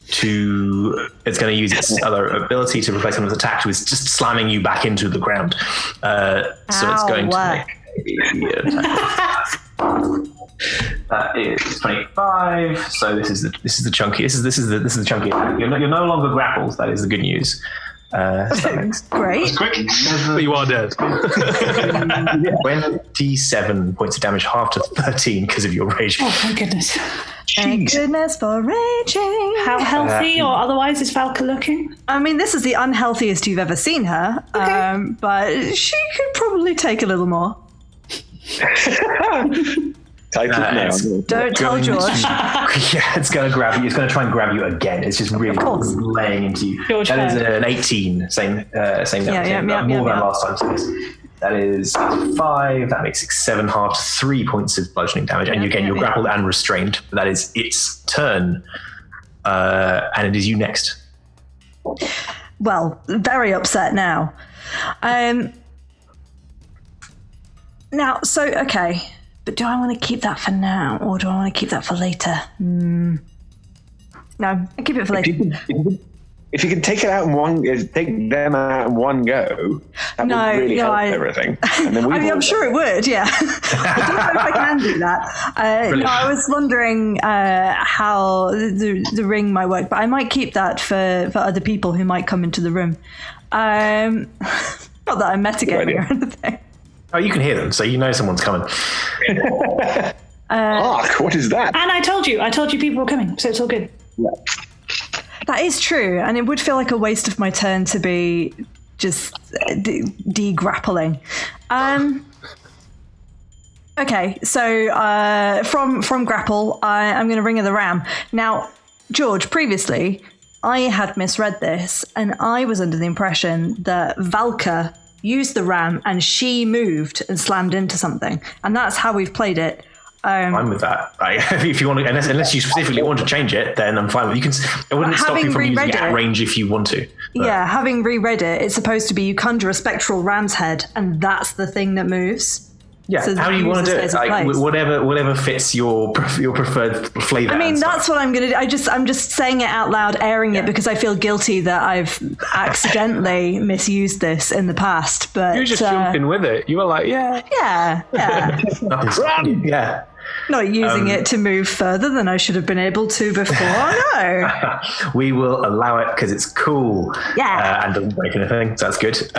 it's going to use its other ability to replace someone's attack, which is just slamming you back into the ground. So it's going to make that is 25. So this is the chunky. This is the chunky attack. You're no longer grappled. That is the good news.
Great.
That's quick.
But you are dead.
27 points of damage, half to 13 because of your rage.
Oh my goodness.
Thank goodness for raging.
How healthy or otherwise is Valka looking?
I mean, this is the unhealthiest you've ever seen her, but she could probably take a little more. Don't tell George.
Yeah, it's going to grab you. It's going to try and grab you again. It's just really laying into you.
George
that is an 18. Same damage. More than last time. So that is 5. That makes 6, 7, half, 3 points of bludgeoning damage. And you're grappled and restrained. That is its turn. And it is you next.
Well, very upset now. Okay. But do I want to keep that for now, or do I want to keep that for later? No, I keep it for later.
If you can take them out in one go, that would really help everything. And then
I'm sure it would. Yeah, I don't know if I can do that. No, I was wondering how the ring might work, but I might keep that for other people who might come into the room. Not that I'm metagaming or anything.
Oh, you can hear them, so you know someone's coming.
Ark, what is that?
And I told you people were coming, so it's all good.
Yeah.
That is true, and it would feel like a waste of my turn to be just de-grappling. Okay, so from grapple, I'm going to Ring of the Ram. Now, George, previously, I had misread this, and I was under the impression that Valka used the ram and she moved and slammed into something, and that's how we've played it.
I'm with that. If you want to, unless you specifically want to change it, then I'm fine with it. I wouldn't stop you from using it at range if you want to. But.
Yeah, having reread it, it's supposed to be you conjure a spectral ram's head, and that's the thing that moves.
Yeah, so how do you want to do it? Like, whatever fits your preferred flavor.
I mean, that's what I'm going to do. I'm just saying it out loud, airing it, because I feel guilty that I've accidentally misused this in the past. But
you just jumped in with it. You were like,
yeah.
Nothing's wrong. Yeah.
Not using it to move further than I should have been able to before. No.
We will allow it because it's cool.
Yeah.
And doesn't break anything, so that's good.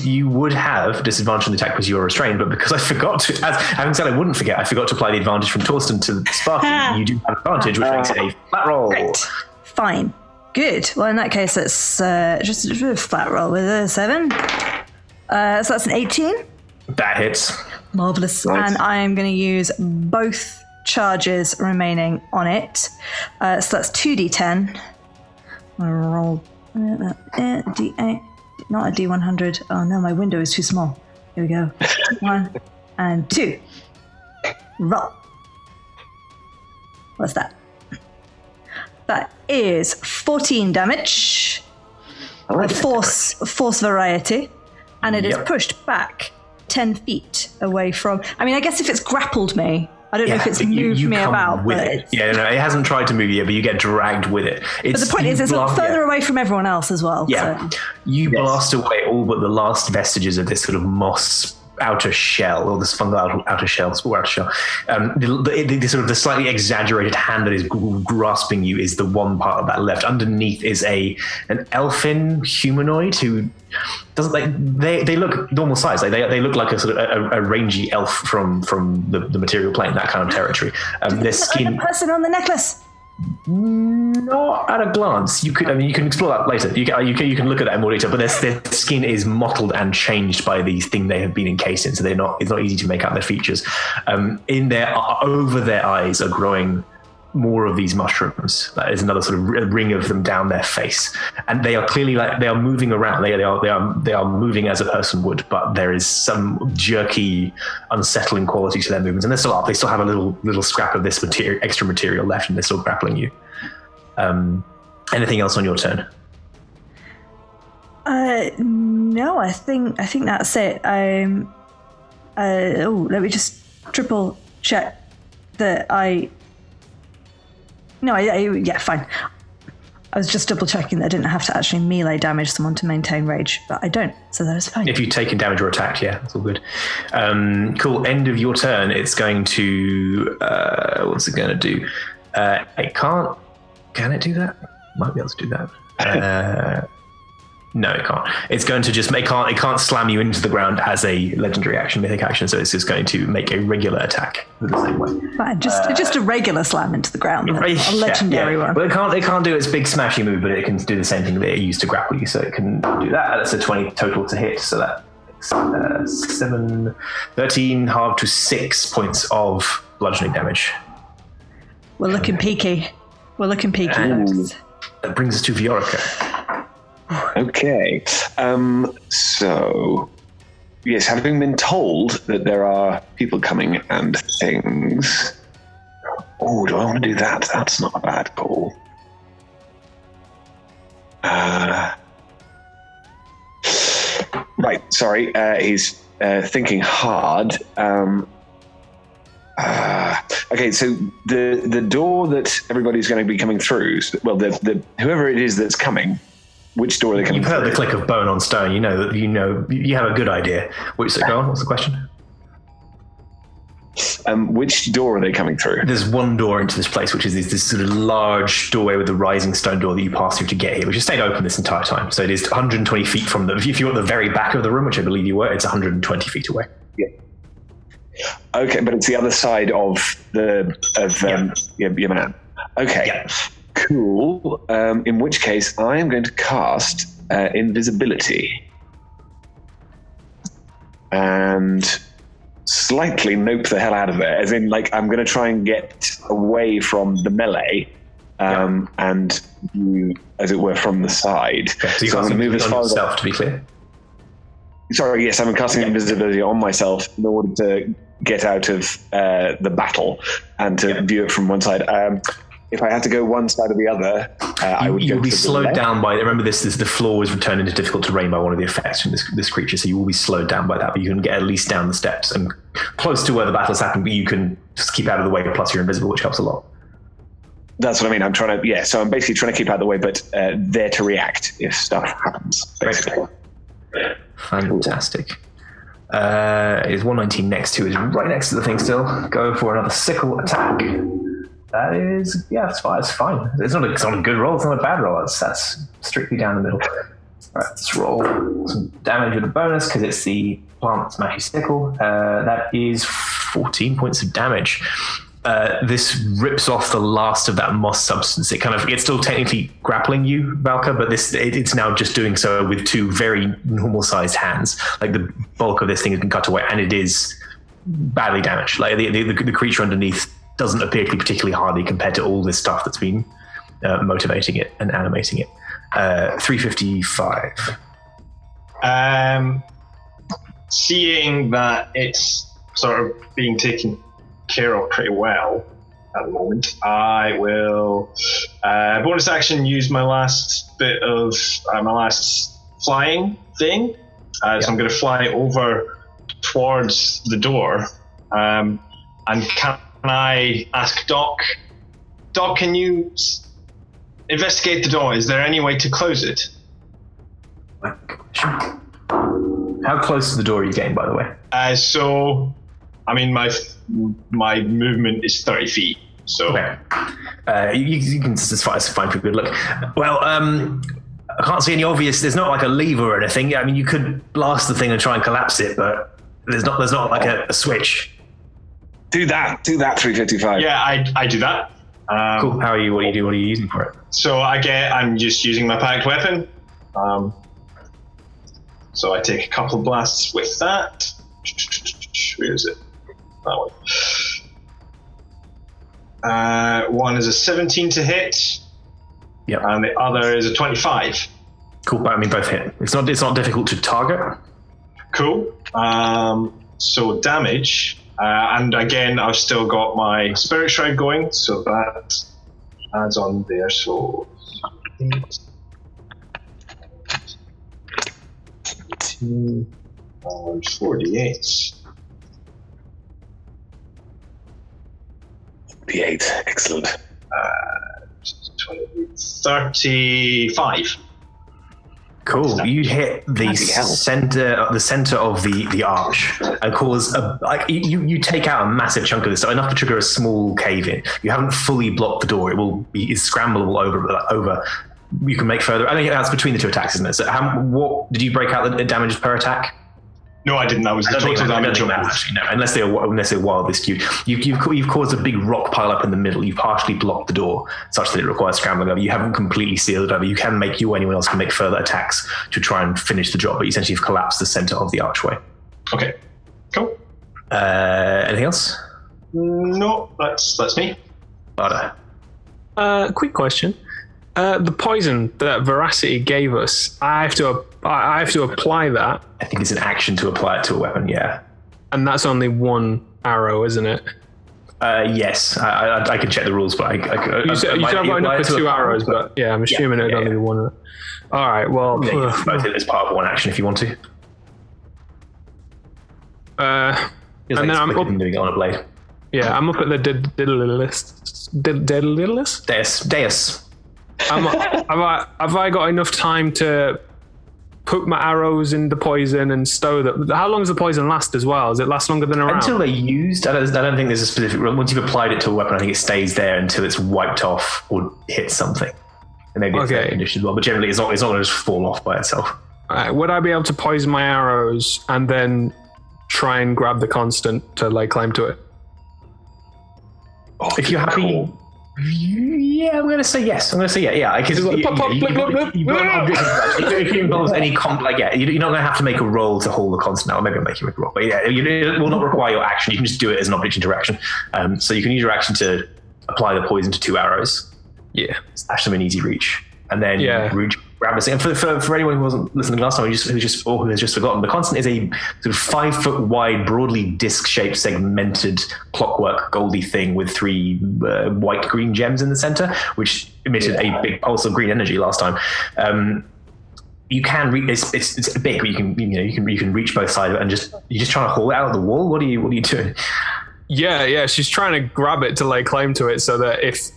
You would have disadvantage on the attack because you're restrained, but because I forgot to, having said I wouldn't forget, I forgot to apply the advantage from Torsten to Sparky. You do have advantage, which makes it a flat roll.
Great. Fine. Good. Well, in that case, it's just a flat roll with a 7. So that's an 18.
That hits.
Marvelous. Nice. And I am going to use both charges remaining on it. So that's 2d10. I'm going to roll d8, not a d100. Oh no, my window is too small. Here we go. 1 and 2. Roll. What's that? That is 14 damage. Force variety. And it is pushed back 10 feet away from... I mean, I guess if it's grappled me, I don't know if it's moved me about.
With it. Yeah, no, it hasn't tried to move you, but you get dragged with it.
But the point is, it's further away from everyone else as well.
Yeah, so. You blast away all but the last vestiges of this sort of moss outer shell, or this fungal outer shell, spore outer shell. The sort of the slightly exaggerated hand that is grasping you is the one part of that left. Underneath is an elfin humanoid who doesn't they look normal size. They look like a sort of a rangy elf from the material plane, that kind of territory. Their skin.
The person on the necklace.
Not at a glance. You can explore that later. You can look at that in more detail. But their skin is mottled and changed by these things they have been encased in, so it's not easy to make out their features. Over their eyes are growing more of these mushrooms. There's another sort of ring of them down their face, and they are clearly they are moving around. They are moving as a person would, but there is some jerky, unsettling quality to their movements, and they're still up. They still have a little scrap of this extra material left, and they're still grappling you. Anything else on your turn?
No, I think that's it. Let me just triple check that yeah, fine. I was just double checking that I didn't have to actually melee damage someone to maintain rage, but I don't, so that is fine.
If you've taken damage or attacked, yeah, that's all good. Cool. End of your turn. It's going to what's it going to do? It can't. Can it do that? Might be able to do that. No, it can't. It's going to just it can't slam you into the ground as a legendary action, mythic action. So it's just going to make a regular attack the same way.
Fine, just a regular slam into the ground. Then. A legendary one.
Well, it can't do its big smashy move, but it can do the same thing that it used to grapple you. So it can do that. That's a 20 total to hit. So that's 13 halved to 6 points of bludgeoning damage.
We're looking peaky. Folks.
That brings us to Viorica.
Okay. So, yes, having been told that there are people coming and things. Oh, do I want to do that? That's not a bad call. Right, sorry. He's thinking hard. Okay, so the door that everybody's going to be coming through, well, the whoever it is that's coming, which door are they coming
You've heard
through?
the click of bone on stone. You know you have a good idea. Go on. What's the question?
Which door are they coming through?
There's one door into this place, which is this sort of large doorway with the rising stone door that you pass through to get here, which has stayed open this entire time. So it is 120 feet from if you're at the very back of the room, which I believe you were, it's 120 feet away.
Yeah. Okay, but it's the other side of your man. Okay,
yeah.
Cool. In which case, I am going to cast invisibility and slightly nope the hell out of it. As in, I'm going to try and get away from the melee, and you, as it were, from the side.
Okay, so I'm going to move as far as yourself, to be clear.
Sorry, yes, I'm casting invisibility on myself in order to get out of the battle and to view it from one side. If I had to go one side or the other, I would.
You'll be slowed down by. Remember, the floor was returned into difficult terrain by one of the effects from this creature, so you will be slowed down by that. But you can get at least down the steps and close to where the battle's happened. But you can just keep out of the way. Plus, you're invisible, which helps a lot.
That's what I mean. I'm trying to. So I'm basically trying to keep out of the way, but there to react if stuff happens. Basically.
Fantastic. It is 119 next to it, right next to the thing still. Go for another sickle attack. That is, it's fine. It's fine. It's not a good roll. It's not a bad roll. That's strictly down the middle. All right, let's roll some damage with a bonus because it's the plant smashy sickle. That is 14 points of damage. This rips off the last of that moss substance. It's still technically grappling you, Valka, but it's now just doing so with two very normal sized hands. The bulk of this thing has been cut away, and it is badly damaged. The creature underneath doesn't appear to be particularly hardy compared to all this stuff that's been motivating it and animating it. 355.
Seeing that it's sort of being taken care of pretty well at the moment, I will bonus action use my last bit of my last flying thing. So I'm going to fly over towards the door, and can I ask Doc, can you investigate the door? Is there any way to close it?
How close to the door are you getting, by the way?
My movement is 30 feet. So
okay. You can it's fine for a good look. Well, I can't see any obvious. There's not a lever or anything. I mean, you could blast the thing and try and collapse it, but there's not a switch.
Do that 355.
Yeah, I do that.
Cool. How are you? What do you do? What are you using for it?
So I'm just using my packed weapon. So I take a couple of blasts with that. Where is it? That one. One is a 17 to hit.
Yep.
And the other is a 25.
Cool, but I mean both hit. It's not difficult to target.
Cool. So damage. And again, I've still got my Spirit Shroud going, so that adds on there. So 48.
D8, excellent.
35.
Cool. You hit the center of the arch and cause you take out a massive chunk of this, so enough to trigger a small cave in. You haven't fully blocked the door. It's scramblable over. You can make further. I think that's between the two attacks, isn't it? So what did you break out the damage per attack?
No, I didn't. That was the total damage.
No, unless they're wildest. You've caused a big rock pile up in the middle. You've partially blocked the door such that it requires scrambling over. You haven't completely sealed it over. You or anyone else can make further attacks to try and finish the job, but essentially you've collapsed the center of the archway.
Okay, cool.
Anything else?
No, that's me.
Barda.
Quick question. The poison that Veracity gave us, I have to apply that.
I think it's an action to apply it to a weapon, yeah.
And that's only one arrow, isn't it?
Yes, I can check the rules, but
you said I've got enough for 2 arrows, but yeah, I'm assuming it'd only be one. All right, well,
you can both hit as part of one action if you want to.
And then I'm up
doing it on a blade.
Yeah, I'm up at the Daedalus.
Deus.
Have I got enough time to put my arrows in the poison and stow them? How long does the poison last as well? Does it last longer than a round?
Until they're used. I don't think there's a specific rule. Once you've applied it to a weapon, I think it stays there until it's wiped off or hits something. And maybe it's condition as well, but generally it's not going to just fall off by itself.
Would I be able to poison my arrows and then try and grab the constant to lay claim to it?
If you're happy... Cool. Yeah, I'm going to say yes. I'm going to say yeah. Because if it involves any you're not going to have to make a roll to hold the constant. Now, maybe I'll make you make a roll, but yeah, it will not require your action. You can just do it as an object interaction. So you can use your action to apply the poison to 2 arrows.
Yeah,
stash them in easy reach, and then grab a thing. And for anyone who wasn't listening last time, who has just forgotten, the constant is a sort of 5 foot wide, broadly disc-shaped, segmented clockwork goldy thing with 3 white-green gems in the center, which emitted a big pulse of green energy last time. You can reach. It's big, but you can reach both sides of it, and you're just trying to haul it out of the wall. What are you doing?
Yeah. She's trying to grab it to lay claim to it, so that if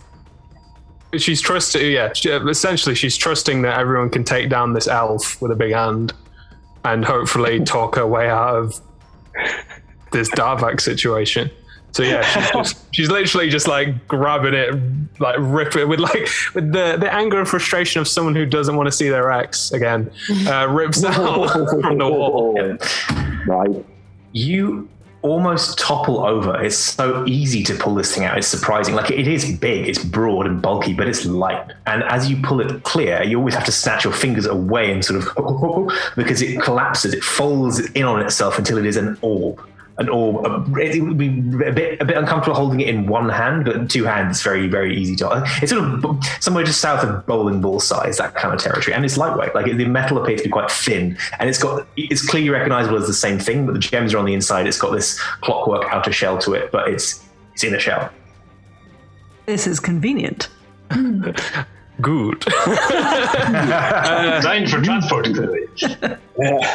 she's trusting, essentially she's trusting that everyone can take down this elf with a big hand, and hopefully talk her way out of this Darvax situation. So yeah, she's literally just like grabbing it, like rip it with the anger and frustration of someone who doesn't want to see their ex again. Rips out from the wall.
Right.
You almost topple over. It's so easy to pull this thing out. It's surprising. Like, it is big, it's broad and bulky, but it's light. And as you pull it clear, you always have to snatch your fingers away and sort of because it collapses. It folds in on itself until it is an orb. It would be a bit uncomfortable holding it in one hand, but in 2 hands, it's very, very easy to. It's sort of somewhere just south of bowling ball size, that kind of territory, and it's lightweight. Like, the metal appears to be quite thin, and it's clearly recognizable as the same thing, but the gems are on the inside. It's got this clockwork outer shell to it, but it's in a shell.
This is convenient.
Good.
Designed for transport, clearly.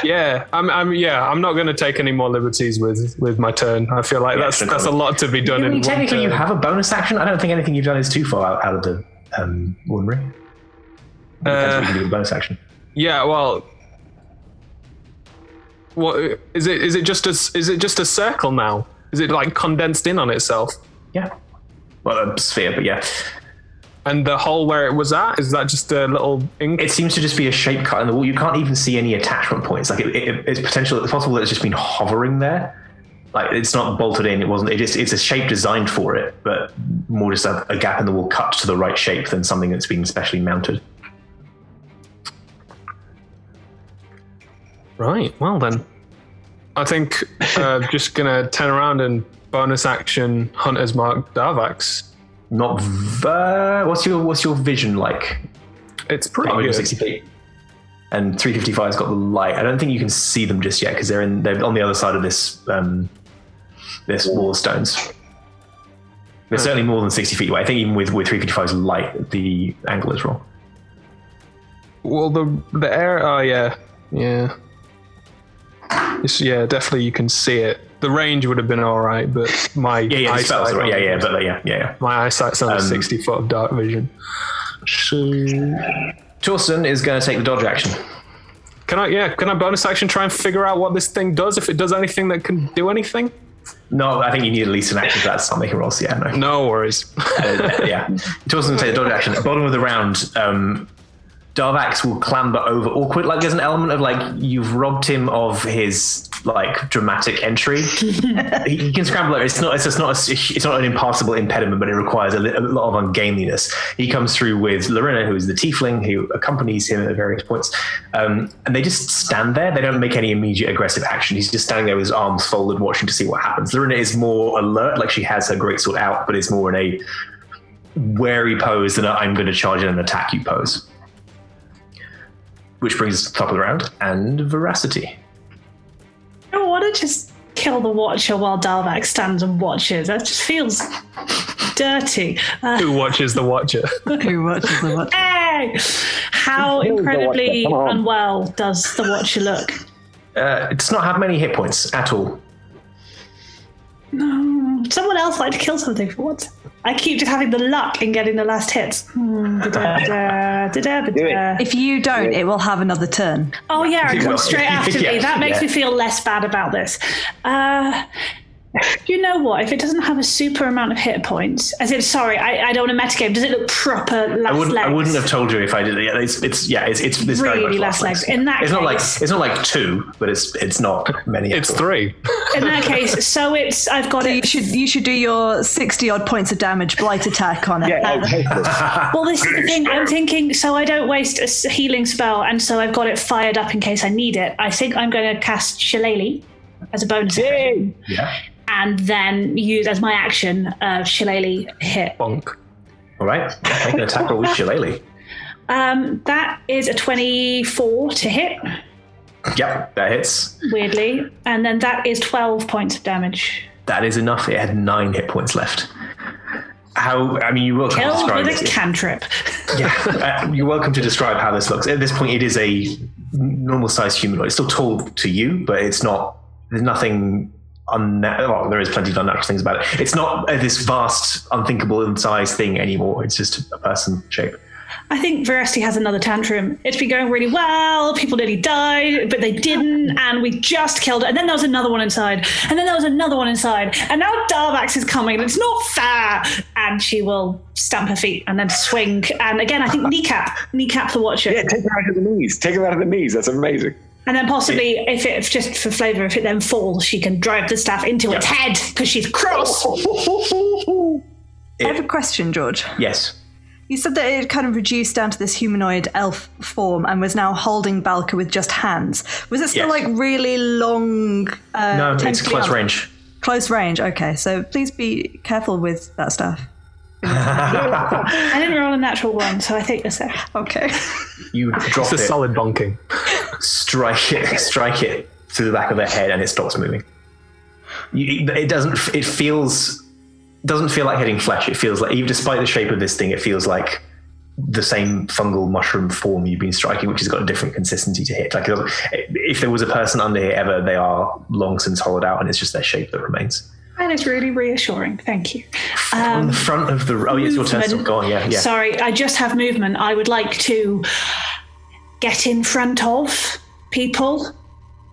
Yeah, I'm not going to take any more liberties with my turn. I feel like that's a lot to be done.
Technically, you have a bonus action. I don't think anything you've done is too far out of the ordinary. Depends what you can do with a bonus action.
Yeah, well, what is it? Is it just a circle now? Is it like condensed in on itself?
Yeah. Well, a sphere, but yeah.
And the hole where it was at, is that just a little ink? It
seems to just be a shape cut in the wall. You can't even see any attachment points. Like, it's possible that it's just been hovering there. Like, it's not bolted in. It's a shape designed for it, but more just a gap in the wall cut to the right shape than something that's been specially mounted.
Right. Well then, I think just gonna turn around and bonus action Hunter's Mark Darvax.
Not what's your vision like?
It's pretty
Can't
good.
60 feet. And 355's got the light. I don't think you can see them just yet because they're on the other side of this wall of stones. They're certainly more than 60 feet away. I think even with 355's light, the angle is wrong.
Well, the air. Oh yeah. Yeah, definitely you can see it. The range would have been all right, but my eyesight. My eyesight's only 60 foot of dark vision. So,
Torsten is going to take the dodge action.
Can I bonus action try and figure out what this thing does? If it does anything that can do anything?
No, I think you need at least an action for that to start making rolls. Yeah, no.
No worries.
Torsten will take the dodge action. At the bottom of the round, Darvax will clamber over awkward. Like there's an element of like you've robbed him of his like dramatic entry. He can scramble over. It's not an impassable impediment, but it requires a lot of ungainliness. He comes through with Lorena, who is the tiefling who accompanies him at various points, and they just stand there. They don't make any immediate aggressive action. He's just standing there with his arms folded, watching to see what happens. Lorena is more alert, like she has her greatsword out, but it's more in a wary pose than I'm going to charge in and attack you pose. Which brings us to the top of the round, and Veracity.
I don't want to just kill the Watcher while Darvax stands and watches. That just feels dirty.
Who watches the Watcher?
Who watches the Watcher?
Hey! How incredibly unwell does the Watcher look?
It does not have many hit points at all.
No, someone else like to kill something for once. I keep just having the luck in getting the last hits.
If you don't, it will have another turn.
Oh yeah, it
Well,
comes straight after me.
yes,
That makes
yeah.
me feel less bad about this. You know what? If it doesn't have a super amount of hit points, I don't want to metagame. Does it look proper last legs?
I wouldn't have told you if I did it. Yeah, it's very
Really
much
last legs. In that
it's
case,
not like 2, but it's not many.
It's
at all.
3.
in that case, so I've got
So
it.
you should do your 60 odd points of damage blight attack on it.
Yeah, okay.
Well, this is the thing. I'm thinking, so I don't waste a healing spell, and so I've got it fired up in case I need it. I think I'm going to cast Shillelagh as a bonus action,
Yeah.
and then use as my action Shillelagh hit.
Bonk.
All right. Make an attack roll with Shillelagh.
That is a 24 to hit,
Yep, that hits.
weirdly, and then that is 12 points of damage.
That is enough. It had 9 hit points left. You're welcome to
Killed
describe
with a
it.
cantrip.
You're welcome to describe how this looks. At this point, it is a normal-sized humanoid. It's still tall to you, but it's not. There's nothing. There is plenty of unnatural things about it. It's not this vast, unthinkable in size thing anymore. It's just a person shape.
I think Veracity has another tantrum. It's been going really well. People nearly died, but they didn't, and we just killed it. And then there was another one inside, and then there was another one inside, and now Darvax is coming, and it's not fair. And she will stamp her feet and then swing. And again, I think kneecap the Watcher.
Yeah, take her out of the knees. Take her out of the knees. That's amazing.
And then possibly, if just for flavour, if it then falls, she can drive the staff into its head because she's cross.
I have a question, George.
Yes.
You said that it kind of reduced down to this humanoid elf form and was now holding Balka with just hands. Was it still
Yes.
like really long?
No, it's
tentacly
close
arms?
range.
Close range. Okay, so please be careful with that stuff.
I didn't roll a natural one, so I think you're safe.
Okay.
You drop
It's a
it,
solid bonking.
strike it through the back of their head, and it stops moving. It doesn't. It doesn't feel like hitting flesh. It feels like, even despite the shape of this thing, it feels like the same fungal mushroom form you've been striking, which has got a different consistency to hit. Like if there was a person under here ever, they are long since hollowed out, and it's just their shape that remains.
That is really reassuring. Thank you.
On the front of the... Oh, yes, your turn.
Movement.
Go on, yeah.
Sorry, I just have movement. I would like to get in front of people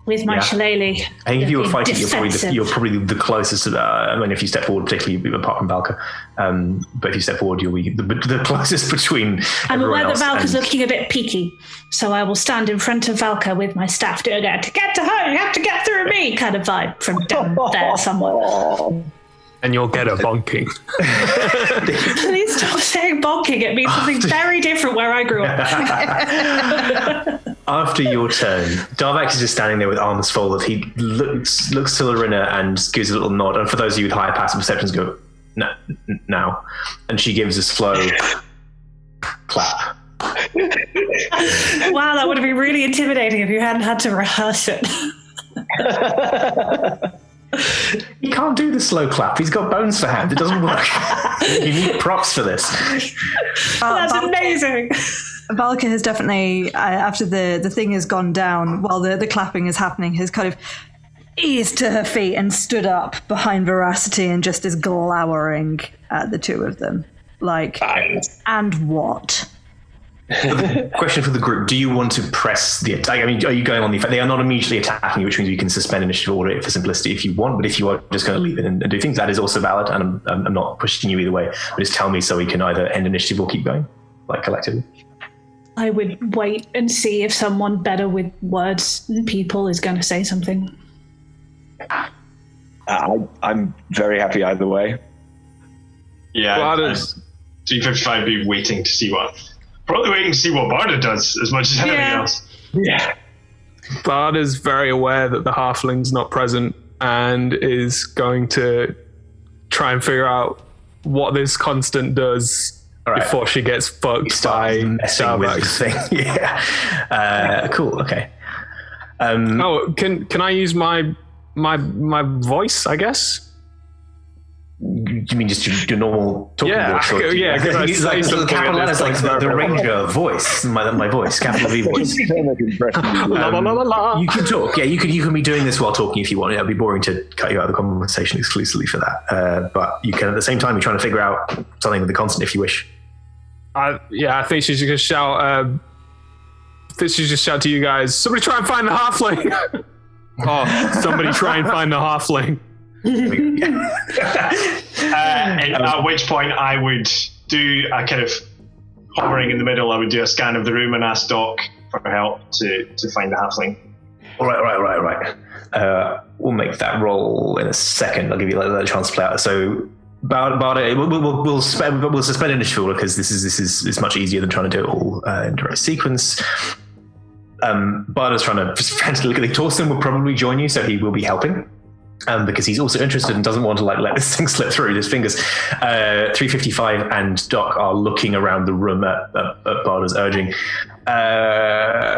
with my
Yeah.
shillelagh.
I think if you were
Be
fighting,
defensive.
you're probably the closest to that. If you step forward, particularly apart from Valka. But if you step forward, you'll be the closest between
I'm
everyone
aware that
else.
Valka's
and-
looking a bit peaky, so I will stand in front of Valka with my staff doing it. To get to her, you have to get through me kind of vibe from down there somewhere.
And you'll get a bonking.
Please stop saying bonking. It means something very different where I grew up.
After your turn, Darvax is just standing there with arms folded. He looks to Lorena and gives a little nod. And for those of you with higher passive perceptions, go, now. And she gives a slow clap.
Wow, that would have been really intimidating if you hadn't had to rehearse it.
He can't do the slow clap. He's got bones for hands. It doesn't work. You need props for this.
That's amazing.
Valka has definitely, after the thing has gone down, while the clapping is happening, has kind of eased to her feet and stood up behind Veracity and just is glowering at the two of them. Like, and what?
Question for the group: do you want to press the attack? I mean, are you going on the? They are not immediately attacking you, which means you can suspend initiative order for simplicity if you want. But if you are just going to leave it and do things, that is also valid, and I'm not pushing you either way. But just tell me so we can either end initiative or keep going, like collectively.
I would wait and see if someone better with words than people is going to say something.
I'm very happy either way.
Yeah,
Barda's
355 be waiting to see what. Probably waiting to see what Barda does as much as anything else.
Yeah.
Barda's very aware that the halfling's not present and is going to try and figure out what this constant does before she gets fucked by Darvax.
Yeah. Cool. Okay.
Can I use my voice, I guess?
You mean just your normal talking voice?
Because
like the capital letters, like the ranger voice, my voice, capital V voice. You can talk. Yeah, you can be doing this while talking if you want. It'd be boring to cut you out of the conversation exclusively for that. But you can at the same time be trying to figure out something with the constant if you wish.
I think she should just shout. To you guys. Somebody try and find the halfling. Somebody try and find the halfling.
At which point I would do a kind of hovering in the middle. I would do a scan of the room and ask Doc for help to find the halfling.
All right. We'll make that roll in a second. I'll give you a chance to play out. So, Barda, we'll suspend initiative order because this is much easier than trying to do it all in direct sequence. Barda's trying to just frantically look at the Torsten will probably join you, so he will be helping. Because he's also interested and doesn't want to let this thing slip through his fingers. 355 and Doc are looking around the room at Barda's urging.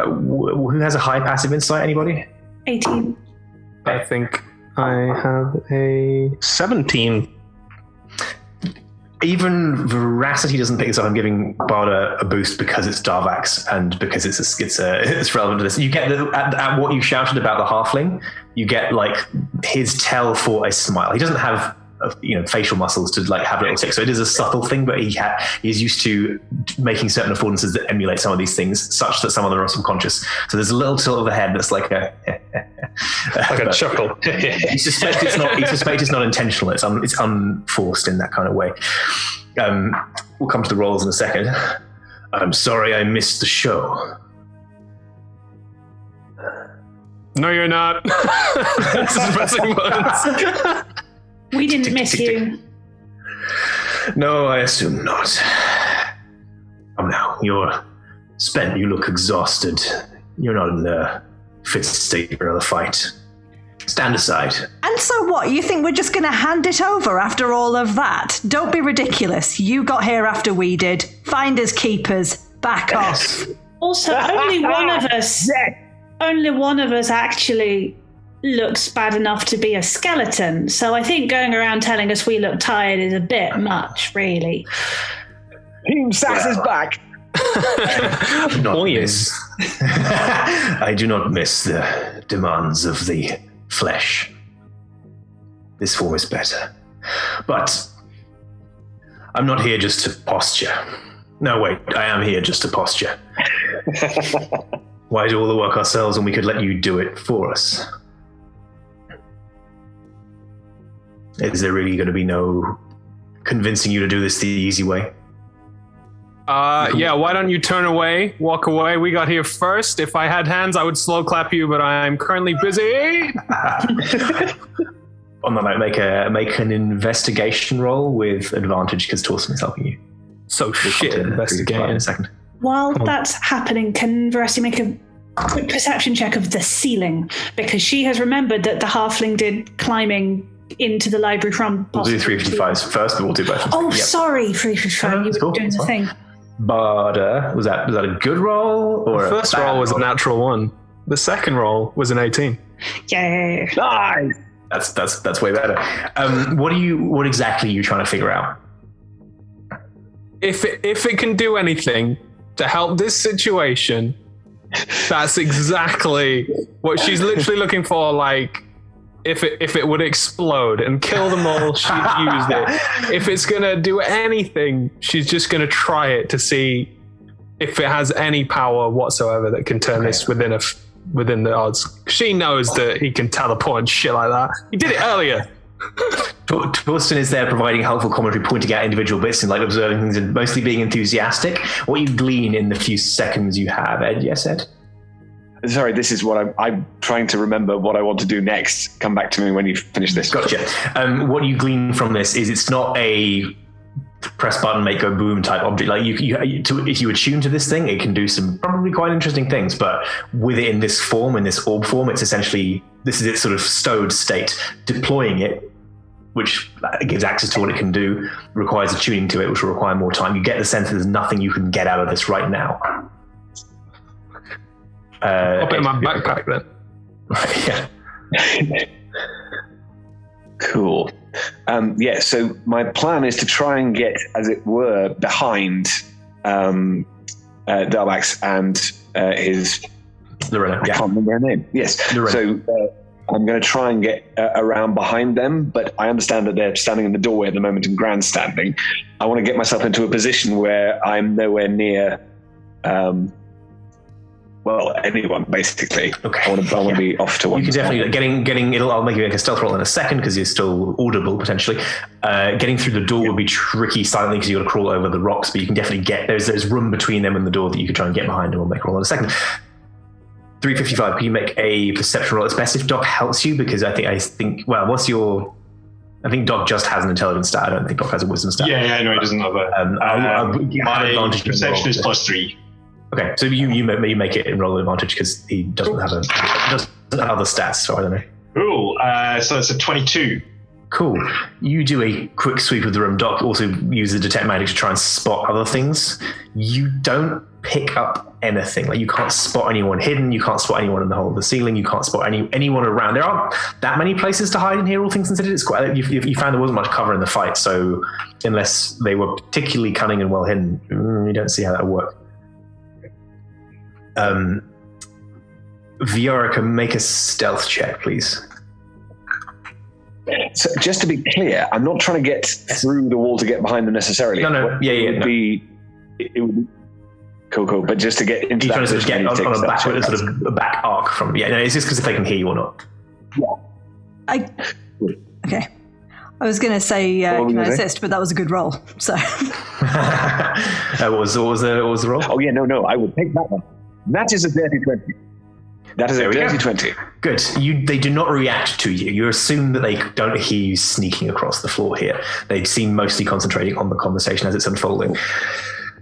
Who has a high passive insight? Anybody?
18.
I think I have a 17.
Even Veracity doesn't pick this up. I'm giving Barda a boost because it's Darvax and because it's relevant to this. You get at what you shouted about the halfling. You get like his tell for a smile. He doesn't have facial muscles to like have a little tick, so it is a subtle thing. But he's used to making certain affordances that emulate some of these things, such that some of them are subconscious. So there's a little tilt of the head that's like a
chuckle.
He suspects it's not intentional. It's unforced in that kind of way. We'll come to the roles in a second. I'm sorry I missed the show.
No, you're not.
We didn't miss you.
No, I assume not. Come now, you're spent. You look exhausted. You're not in the fit state for the fight. Stand aside.
And so what? You think we're just going to hand it over after all of that? Don't be ridiculous. You got here after we did. Finders keepers. Back off.
Also, only one of us. Only one of us actually looks bad enough to be a skeleton. So I think going around telling us we look tired is a bit much, really.
Team Sass is back.
Yes. I do not miss the demands of the flesh. This form is better. But I'm not here just to posture. No, wait, I am here just to posture. Why do all the work ourselves when we could let you do it for us? Is there really going to be no convincing you to do this the easy way?
Yeah, why don't you turn away, walk away? We got here first. If I had hands, I would slow clap you, but I'm currently busy.
On that note, make an investigation roll with advantage because Torsten is helping you.
So shit, investigate
in a second.
While that's happening, can Veracity make a quick perception check of the ceiling? Because she has remembered that the halfling did climbing into the library from.
We'll do 355s first, but we'll do both.
Oh, sorry, 355. You were doing the thing.
But was that a good roll or
The first roll was a natural 1. The second roll was an 18.
Yeah.
Nice.
That's way better. What exactly are you trying to figure out?
If it can do anything to help this situation, that's exactly what she's literally looking for. Like, if it would explode and kill them all, she'd use it. If it's gonna do anything, she's just gonna try it to see if it has any power whatsoever that can turn this within the odds. She knows that he can teleport and shit like that. He did it earlier.
Torsten is there providing helpful commentary, pointing out individual bits and like observing things and mostly being enthusiastic. What you glean in the few seconds you have, Ed? Yes, Ed?
Sorry, this is what I'm trying to remember what I want to do next. Come back to me when you finish this.
Gotcha. What you glean from this is it's not a press button, make go boom type object. Like if you attune to this thing, it can do some probably quite interesting things. But with it in this form, in this orb form, it's essentially this is its sort of stowed state. Deploying it, which gives access to what it can do, requires attuning to it, which will require more time. You get the sense that there's nothing you can get out of this right now.
I'll put it in my backpack then.
Yeah.
Cool. So my plan is to try and get, as it were, behind Darvax and his...
Lorena,
I can't remember her name. Yes.
Lorena.
So I'm going to try and get around behind them, but I understand that they're standing in the doorway at the moment and grandstanding. I want to get myself into a position where I'm nowhere near... anyone basically.
Okay.
I want to be off to one.
You can definitely getting. I'll make you make a stealth roll in a second because you're still audible potentially. Getting through the door would be tricky silently because you got to crawl over the rocks, but you can definitely get. There's room between them and the door that you could try and get behind, and we'll make a roll in a second. 355. Can you make a perception roll? It's best if Doc helps you because I think. Well, what's your? I think Doc just has an intelligence stat. I don't think Doc has a wisdom stat.
Yeah, no, he doesn't have a. My perception is +3.
Okay, so you make it in roll advantage because he doesn't have other stats, so I don't know.
Cool. So it's a 22.
Cool. You do a quick sweep of the room. Doc also uses the detect magic to try and spot other things. You don't pick up anything. Like you can't spot anyone hidden. You can't spot anyone in the hole of the ceiling. You can't spot anyone around. There aren't that many places to hide in here. All things considered, it's quite. You found there wasn't much cover in the fight, so unless they were particularly cunning and well hidden, you don't see how that would work. Viorica, make a stealth check, please.
So just to be clear, I'm not trying to get through the wall to get behind them necessarily.
No.
It would be cool. But just to get into that
position,
position,
get on a back, sort of a back arc from. Yeah, no, it's just because if they can hear you or not.
Yeah.
Okay. I was going to say can I assist, but that was a good roll. So.
What was the roll?
Oh yeah, no, I would take that one. That is a dirty 20. That is a dirty 20.
Good. They do not react to you. You assume that they don't hear you sneaking across the floor here. They seem mostly concentrating on the conversation as it's unfolding.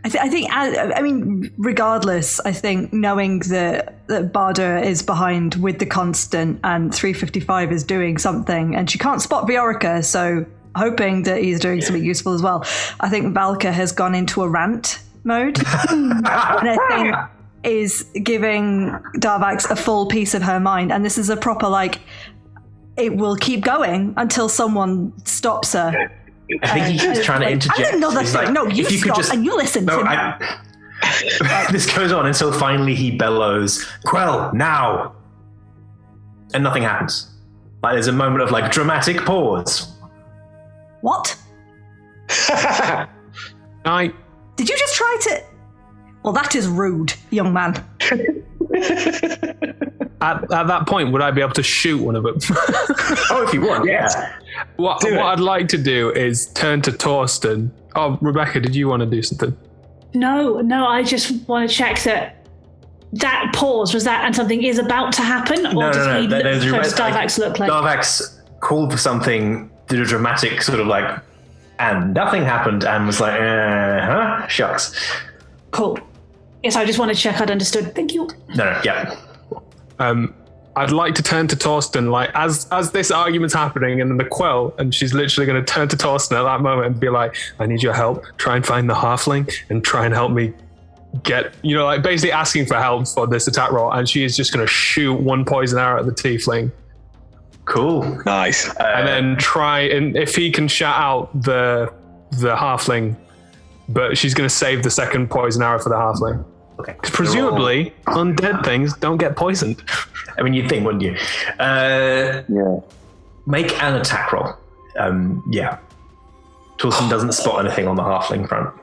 I think, regardless, I think knowing that Barda is behind with the constant and 355 is doing something, and she can't spot Viorica, so hoping that he's doing something useful as well. I think Valka has gone into a rant mode, and I think is giving Darvax a full piece of her mind, and this is a proper it will keep going until someone stops her.
I think he's trying to interject.
Another thing.
Like,
no, you stop and you listen to me.
This goes on until finally he bellows, "Quell, now!" And nothing happens. There's a moment of dramatic pause.
What? Did you just try to... Well, that is rude, young man.
At that point, would I be able to shoot one of them?
Oh, if you want, yeah.
What I'd like to do is turn to Torsten. Oh, Rebecca, did you want to do something?
No, I just want to check that pause, was that and something is about to happen? Or does Darvax look like...
Darvax called for something, did a dramatic sort of and nothing happened, and was like, shucks.
Cool. Yes, I just want to check I'd understood. Thank you.
No, yeah.
I'd like to turn to Torsten, like as this argument's happening, and then the quell, and she's literally going to turn to Torsten at that moment and be like, I need your help. Try and find the halfling and try and help me get, like basically asking for help for this attack roll. And she is just going to shoot one poison arrow at the tiefling.
Cool.
Nice.
And then try, and if he can shout out the halfling, but she's going to save the second poison arrow for the halfling.
Okay.
Because presumably, undead things don't get poisoned.
I mean, you'd think, wouldn't you?
Yeah.
Make an attack roll. Yeah. Torsten doesn't spot anything on the halfling front.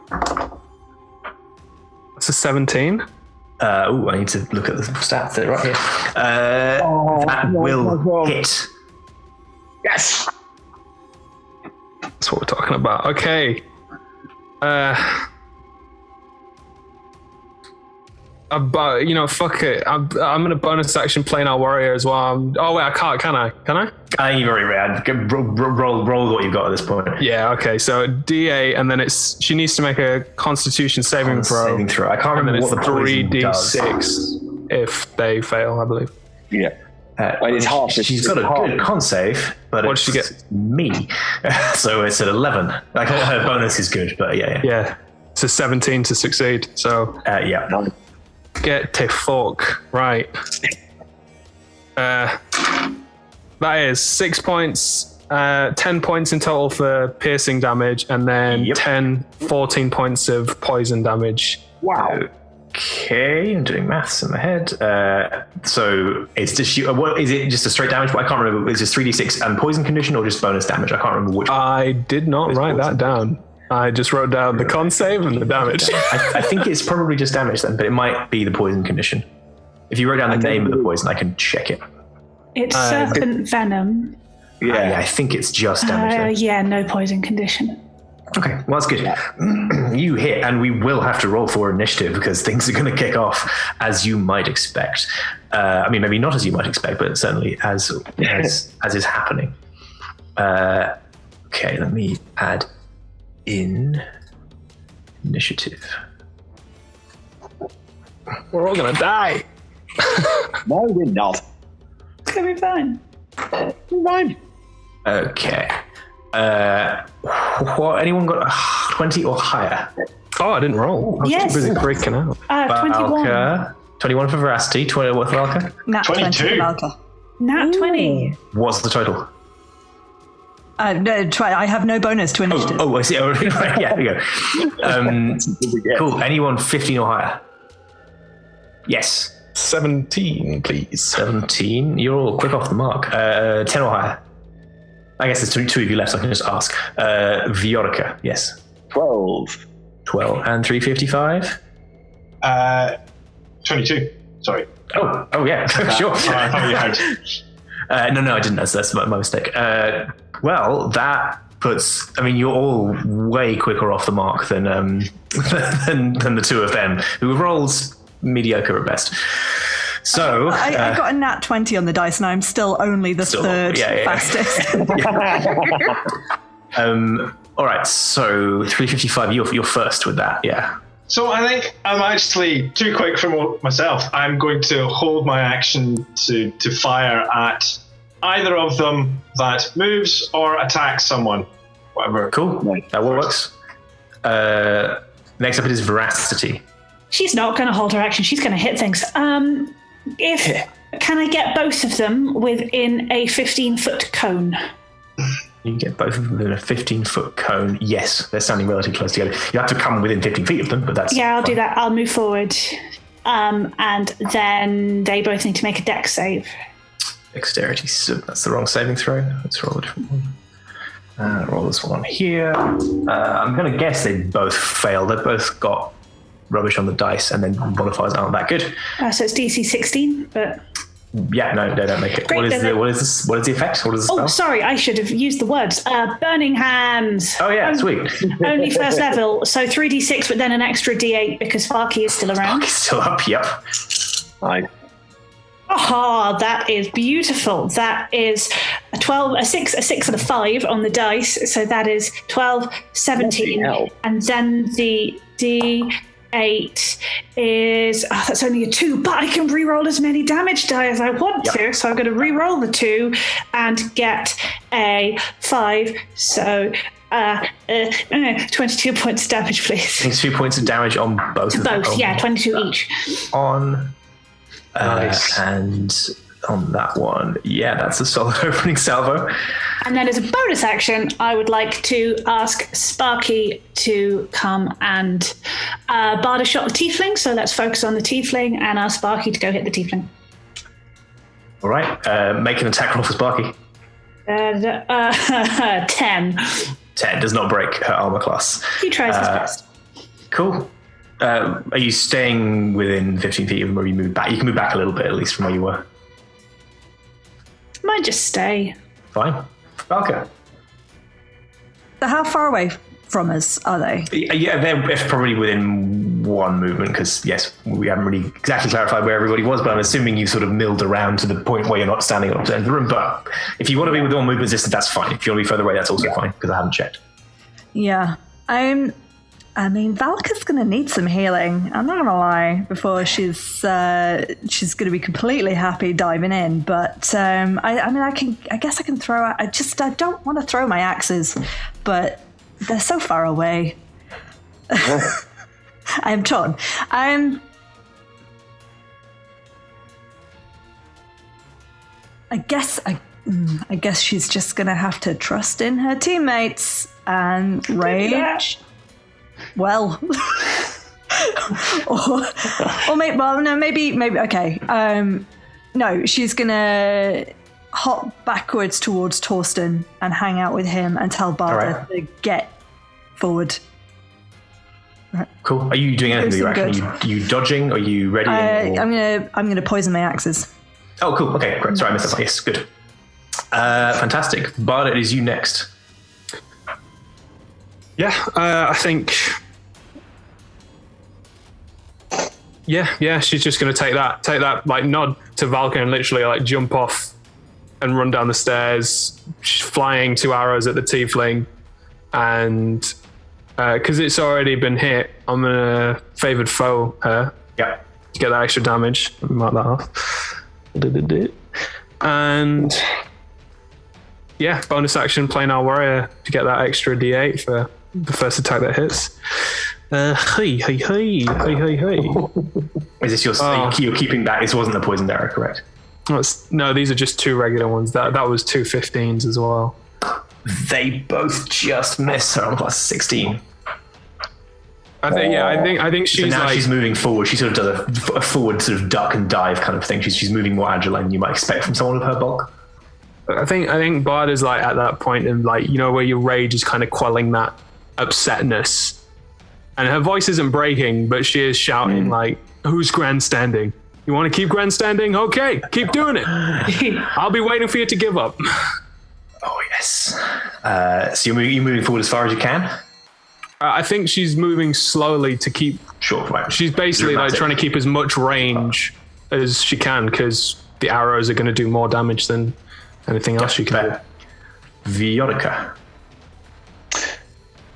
That's a 17.
I need to look at the stats. They're right here. That will hit.
Yes.
That's what we're talking about. Okay. But fuck it. I'm gonna bonus action playing our warrior as well. Oh wait, I can't. Can I?
You've already read. Roll what you've got at this point.
Yeah. Okay. So D8, and then she needs to make a Constitution saving throw.
I can't remember what the poison
3d6 if they fail, I believe.
Yeah. It's half.
She's got a good con save, but
what did she get?
Me. So it's at 11. Like her bonus is good, but yeah.
Yeah. It's a 17 to succeed. So
yeah.
Get to fuck. Right. That is 6 points, 10 points in total for piercing damage, and then 14 points of poison damage.
Wow.
Okay, I'm doing maths in my head. So it's just what is it? Just a straight damage? I can't remember. Is it 3d6 and poison condition, or just bonus damage? I can't remember which.
I did not write that down. I just wrote down the con save and the damage.
I think it's probably just damage then, but it might be the poison condition. If you wrote down the name of the poison, I can check it.
It's serpent venom.
Yeah, I think it's just damage.
Yeah, no poison condition.
Okay, well that's good. You hit, and we will have to roll for initiative because things are going to kick off as you might expect. I mean, maybe not as you might expect, but certainly as is happening. Okay, let me add in initiative.
We're all gonna die.
No, we're not.
It's gonna be fine.
Fine.
Okay. Anyone got 20 or higher?
Oh, I didn't roll. I was
Yes.
too busy freaking out.
21.
Valka, 21 for Veracity. 20 what for Valka?
Nat 20 for
22.
Valka.
Nat 20.
What's the total?
No, I have no bonus to initiative.
Oh, I see. Oh, right, yeah, there you go. Cool. Anyone 15 or higher? Yes.
17, please.
17. You're all quick off the mark. 10 or higher. I guess there's two of you left, so I can just ask. Viorica, yes.
12.
12. And 355?
22. Sorry.
Oh yeah, sure.
I thought you had.
No, I didn't. That's my mistake. Well, that puts. I mean, you're all way quicker off the mark than the two of them, who have rolled mediocre at best. So
I got a nat 20 on the dice, and I'm still only the third fastest.
All right. So 355. You're first with that. Yeah.
So I think I'm actually too quick for myself. I'm going to hold my action to fire at either of them that moves or attacks someone. Whatever.
Cool. That works. Next up it is Veracity.
She's not going to hold her action. She's going to hit things. Can I get both of them within a 15-foot cone?
You can get both of them within a 15-foot cone. Yes, they're standing relatively close together. You have to come within 15 feet of them, but that's
Yeah, I'll
fine.
do that. I'll move forward. And then they both need to make a dex save.
Dexterity. So that's the wrong saving throw. Let's roll a different one. Roll this one here. I'm going to guess they both failed. They both got rubbish on the dice, and then modifiers aren't that good.
So it's DC 16, but...
Yeah, no, they don't make it.
Great,
What is the effect? What is the spell?
Oh, sorry, I should have used the words. Burning Hands.
Oh, yeah, sweet.
Only first level, so 3d6, but then an extra d8 because Farky is still around.
He's still up, yep.
Nice.
Oh, that is beautiful. That is a 12, a 6 and a 5 on the dice. So that is 12, 17.
Bloody hell.
And then the d8 8 is... Oh, that's only a 2, but I can re-roll as many damage die as I want to. So I'm going to re-roll the 2 and get a 5. So 22 points of damage, please.
22 points of damage on both of them.
Both, yeah, 22 each.
On...
Nice.
And on that one, yeah, that's a solid opening salvo.
And then as a bonus action, I would like to ask Sparky to come and bard a shot the tiefling. So let's focus on the tiefling and ask Sparky to go hit the tiefling.
All right, make an attack roll for Sparky.
10.
10 does not break her armor class.
He tries his best.
Cool. Are you staying within 15 feet of him, or you move back? You can move back a little bit, at least from where you were.
Might just stay.
Fine. Falca.
So how far away from us are they?
Yeah, they're probably within one movement, because, yes, we haven't really exactly clarified where everybody was, but I'm assuming you sort of milled around to the point where you're not standing up to end the room. But if you want to be within one movement distance, that's fine. If you want to be further away, that's also fine, because I haven't checked.
Yeah. I mean, Valka's going to need some healing. I'm not going to lie. Before she's going to be completely happy diving in. But I guess I can throw out. I don't want to throw my axes, but they're so far away. I am torn. I guess she's just going to have to trust in her teammates and rage. Well, or maybe, okay. No, she's gonna hop backwards towards Torsten and hang out with him and tell Barda to get forward. Right.
Cool. Are you doing anything with your action? Are you dodging? Are you ready?
I'm gonna poison my axes.
Oh, cool. Okay, great. Sorry, I missed that. Yes, good. Fantastic. Barda, it is you next.
Yeah, I think. Yeah, she's just gonna take that like nod to Valka and literally like jump off and run down the stairs. She's flying 2 arrows at the tiefling, and because it's already been hit, I'm gonna favored foe her.
Yeah.
To get that extra damage. Mark that off. And yeah, bonus action, planar warrior to get that extra D8 for the first attack that hits. Hey.
Is this you're keeping that? This wasn't a poisoned arrow, correct?
No, these are just 2 regular ones. That was 2 15s as well.
They both just miss her on plus 16.
I think she's
so now
like,
she's moving forward. She sort of does a forward sort of duck and dive kind of thing. She's moving more agile than you might expect from someone of her bulk.
I think Bard is like at that point in like, you know, where your rage is kind of quelling that upsetness, and her voice isn't breaking, but she is shouting like, "Who's grandstanding? You want to keep grandstanding? Okay, keep doing it. I'll be waiting for you to give up."
Oh yes. So you're moving forward as far as you can.
I think she's moving slowly to keep.
Sure. Right.
She's basically like trying to keep as much range as she can, because the arrows are going to do more damage than anything else you can do.
Veracity.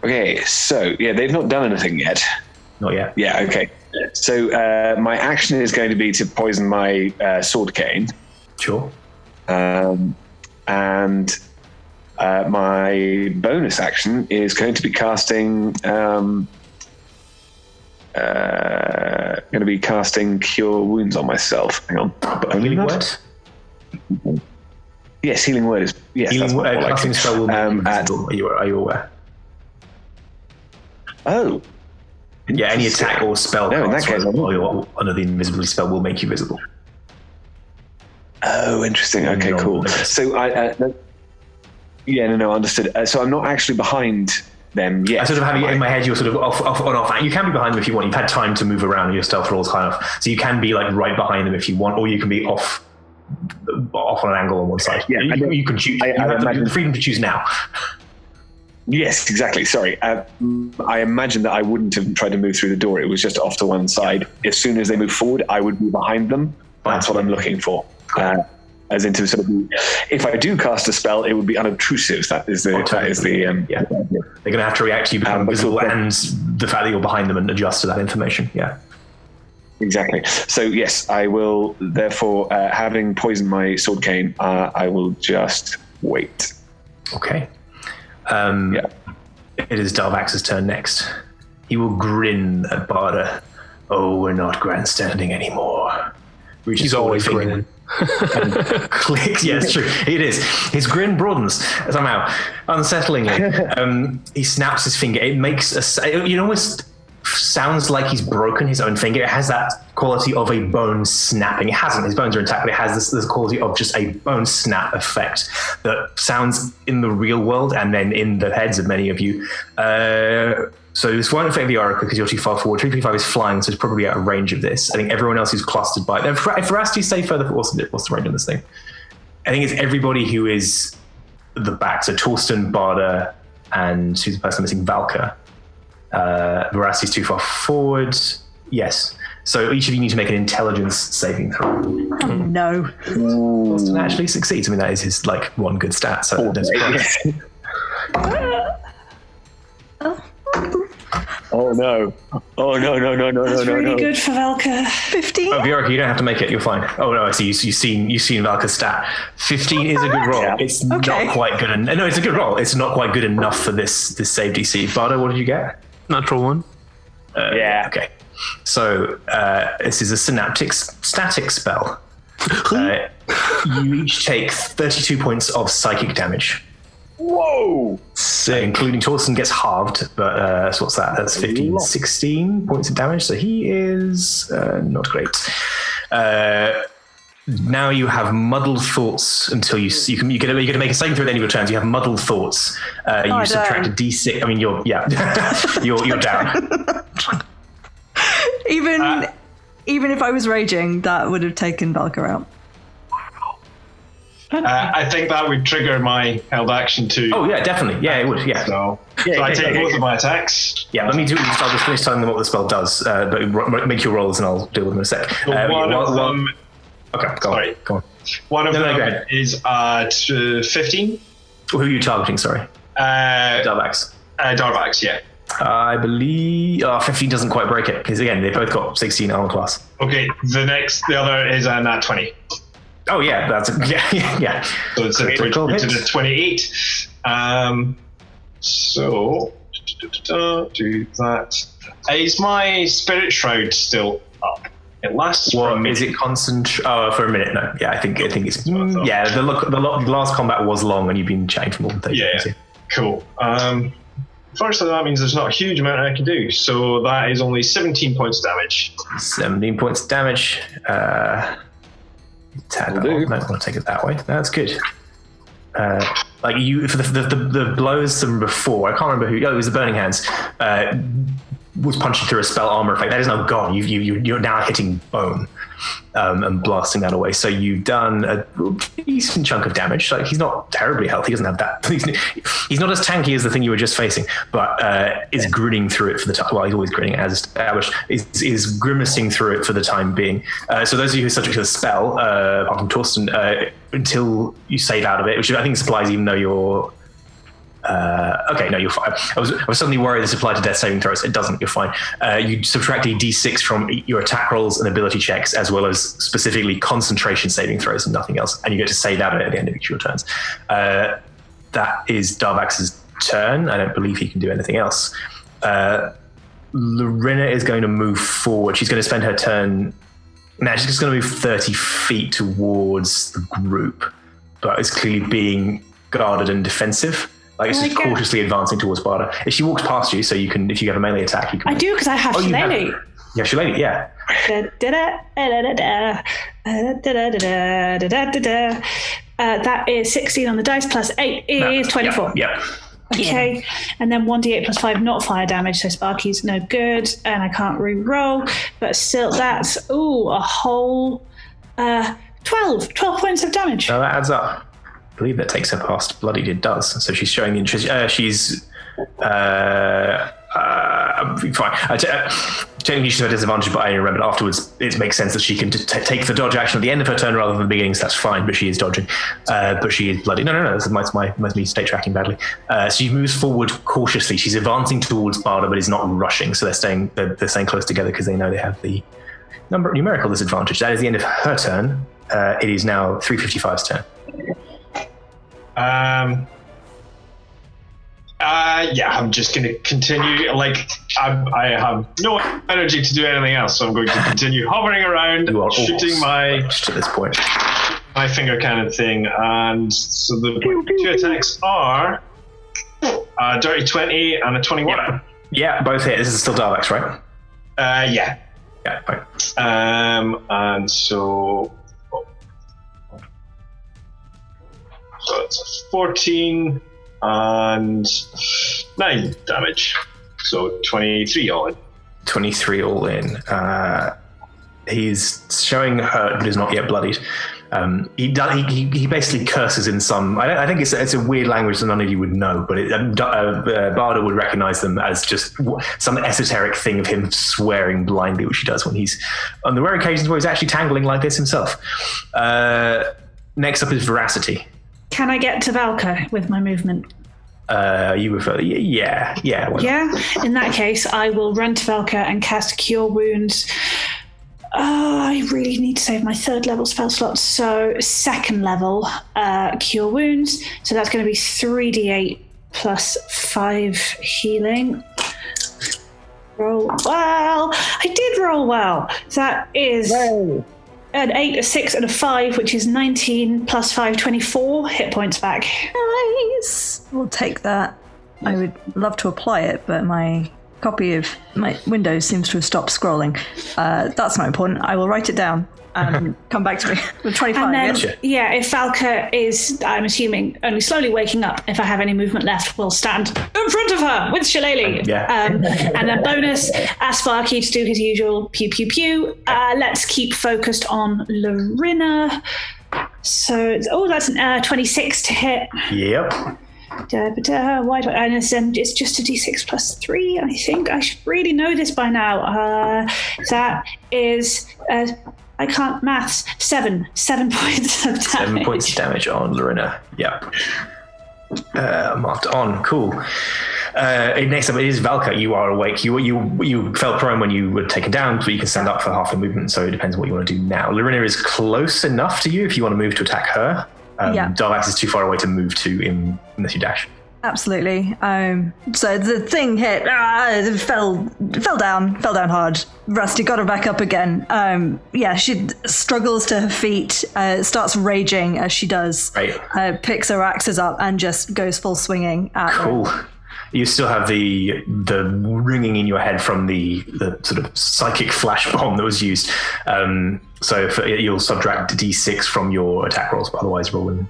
Okay, so yeah, they've not done anything yet.
Not yet.
Yeah, okay. So my action is going to be to poison my sword cane.
Sure.
And my bonus action is going to be casting Cure Wounds on myself. Hang on. But only
Healing
word? Yes, Healing Word is... Yes,
Healing
word.
Casting spell will make you invisible. Are you aware?
Oh.
Yeah, any attack or spell
No, in that case,
under the invisibility spell will make you visible.
Oh, interesting. Okay, cool. So understood. So I'm not actually behind them yet.
I sort of have you in my head. You're sort of off on off. You can be behind them if you want. You've had time to move around, and your stealth rolls high enough, so you can be like right behind them if you want, or you can be off on an angle on one side. Yeah, you can choose. You have the freedom to choose now.
Yes, exactly. Sorry. I imagine that I wouldn't have tried to move through the door. It was just off to one side. As soon as they move forward, I would be behind them. That's what I'm looking for. as into sort of, if I do cast a spell, it would be unobtrusive. That is the
yeah. They're going to have to react to you become visible and the fact that you're behind them and adjust to that information. Yeah.
Exactly. So yes, I will. Therefore, having poisoned my sword cane, I will just wait.
Okay. It is Darvax's turn next. He will grin at Barda. Oh, we're not grandstanding anymore.
He's always grinning.
Clicks. Yeah, it's true. It is. His grin broadens somehow, unsettlingly. He snaps his finger. It makes it almost sounds like he's broken his own finger. It has that quality of a bone snapping. It hasn't. His bones are intact, but it has this quality of just a bone snap effect that sounds in the real world and then in the heads of many of you. So this won't affect the Orca because you're too far forward. 335 is flying, so it's probably out of range of this. I think everyone else who's clustered by it. If Veracity stay further, what's the range on this thing? I think it's everybody who is at the back. So Torsten, Barda, and who's the person missing? Valka. Veracity's too far forward. Yes. So each of you need to make an intelligence saving throw.
Oh, no.
Torsten actually succeeds. I mean, that is his one good stat. So no surprise.
Oh no! Oh no!
That's really good for Valka.
15.
Oh, Bjork, you don't have to make it. You're fine. Oh no, I see. You've seen Valka's stat. 15 is a good roll.
Yeah.
It's not quite good. No, it's a good roll. It's not quite good enough for this save DC. Bardo, what did you get?
Natural 1.
Yeah.
Okay. So this is a static spell. You each take 32 points of psychic damage.
Whoa!
Including Torsten gets halved, but so what's that? That's 15, 16 points of damage. So he is not great. Now you have muddled thoughts until you get to make a saving throw at the end of your turns. You have muddled thoughts. You subtract a d6. I mean, you're down.
Even if I was raging, that would have taken Valka out.
I think that would trigger my held action too.
Oh yeah, definitely. Yeah, it would. Yeah.
So I take both of my attacks.
Yeah, let me do. I'll just finish telling them what the spell does. But make your rolls, and I'll deal with them in a sec.
One of them.
Okay, go on.
One of them is at 15.
Who are you targeting? Sorry. Darvax.
Darvax. Yeah.
I believe 15 doesn't quite break it because again they both got 16 armor class.
Okay, the other is a nat 20.
Oh yeah, yeah.
So it's a 28. So do that. Is my spirit shroud still up? It lasts for a minute. Is it
constant? Oh, for a minute? No. Yeah, I think it's. Yeah, the last combat was long, and you've been chatting for more than 30 minutes.
Yeah. Cool. Firstly, that means there's not a huge amount I can do. So that is only 17 points damage.
17 points damage. Tag that on. I don't want to take it that way. That's good. Like you, for the blows from before, I can't remember who. Oh, it was the Burning Hands. Was punching through a spell armor effect. That is now gone. You're now hitting bone and blasting that away. So you've done a decent chunk of damage. Like he's not terribly healthy. He doesn't have that. He's not as tanky as the thing you were just facing, but is grinning through it for the time. Well, he's always grinning as established. Is grimacing through it for the time being. So those of you who are subject to the spell, apart from Torsten, until you save out of it, which I think supplies even though you're. Okay, no, you're fine. I was suddenly worried this applied to death saving throws. It doesn't. You're fine. You subtract a d6 from your attack rolls and ability checks, as well as specifically concentration saving throws and nothing else, and you get to save out of it at the end of each of your turns. That is Darvax's turn. I don't believe he can do anything else. Lorena is going to move forward. She's going to spend her turn. Now she's just going to move 30 feet towards the group, but it's clearly being guarded and defensive. Like it's just cautiously advancing towards Barda. If she walks past you, so you can, if you have a melee attack, you can.
I do because I have Shillelagh.
Yeah, Shillelagh. Yeah.
That is 16 on the dice plus 8 is 24.
Yeah.
Okay, and then 1d8 plus 5 not fire damage, so Sparky's no good, and I can't re-roll, but still that's a whole 12 points of damage.
No, that adds up. I believe that takes her past bloodied. It does. So she's showing the interest. She's fine. Technically, she's at a disadvantage, but I remembered afterwards it makes sense that she can take the dodge action at the end of her turn rather than the beginning, so that's fine, but she is dodging. But she is bloody. No, this is my me state tracking badly. So she moves forward cautiously. She's advancing towards Barda, but is not rushing, so they're staying close together because they know they have the numerical disadvantage. That is the end of her turn. It is now 355's turn.
I'm just going to continue. I have no energy to do anything else, so I'm going to continue hovering around, shooting my
to this point.
My finger cannon thing, and so the two attacks are a dirty 20 and a 21.
Yeah, both hit. This is still Darvax, right?
Yeah.
Yeah, fine.
And so it's a 14 and 9 damage. So 23 all in. 23 all in. He's showing hurt, but is not yet bloodied. He basically curses in some. I think it's a weird language that none of you would know, but Barda would recognize them as just some esoteric thing of him swearing blindly, which he does when he's on the rare occasions where he's actually tangling like this himself. Next up is Veracity.
Can I get to Valka with my movement?
You refer? Yeah.
Yeah. In that case, I will run to Valka and cast Cure Wounds. I really need to save my 3rd level spell slot, so 2nd level Cure Wounds. So that's going to be 3d8 plus 5 healing. Roll well. I did roll well. That is an 8, a 6, and a 5, which is 19 plus 5, 24 hit points back.
Nice. We'll take that. I would love to apply it, but my copy of my Windows seems to have stopped scrolling. That's not important. I will write it down and come back to me with 25.
And then, if Valka is, I'm assuming, only slowly waking up, if I have any movement left, we'll stand in front of her with Shillelagh. And then bonus, ask Sparky to do his usual pew pew pew. Let's keep focused on Lorina. So, that's an 26 to hit.
Yep.
And it's just a d6 plus 3. I think I should really know this by now. That is, I can't maths. 7 points of damage.
7 points of damage on Lorina. Yep. Marked on. Cool. Next up, it is Valka. You are awake. You fell prone when you were taken down, but you can stand up for half a movement. So it depends on what you want to do now. Lorina is close enough to you if you want to move to attack her. Darvax is too far away to move to unless you dash.
Absolutely. So the thing hit, it fell down hard. Rusty got her back up again. She struggles to her feet, starts raging as she does.
Right.
Picks her axes up and just goes full swinging at
Cool.
her.
You still have the ringing in your head from the sort of psychic flash bomb that was used. You'll subtract d6 from your attack rolls, but otherwise roll in.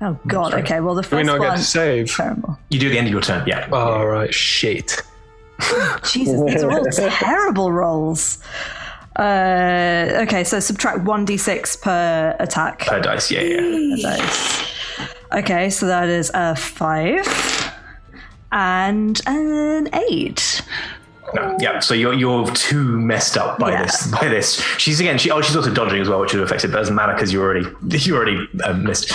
Oh God! Okay, well the first
do we not
one
get to save?
Terrible.
You do at the end of your turn, yeah.
Oh right, shit.
Jesus, these are all terrible rolls. Okay, so subtract 1d6 per attack.
Per dice, yeah.
Per dice. Okay, so that is a 5 and an 8.
No, yeah. So you're too messed up by this. She's also dodging as well, which would have affected, but it doesn't matter because you already missed.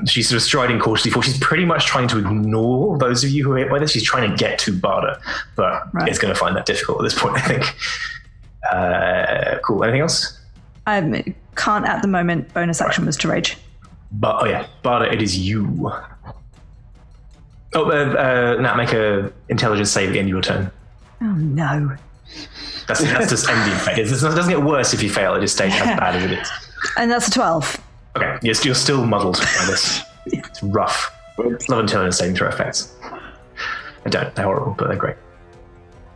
She's sort of striding cautiously forward. She's pretty much trying to ignore those of you who are hit by this. She's trying to get to Barda, but it's going to find that difficult at this point, I think. Cool. Anything else?
Can't at the moment. Bonus action was to rage.
Barda, it is you. Nat, make a intelligence save at the end of your turn.
Oh no.
That's just ending effect. It doesn't get worse if you fail, it just stays as bad as it is.
And that's a 12.
Okay, yes, you're still muddled by this. It's rough. Love intelligence saving throw effects. They're horrible, but they're great.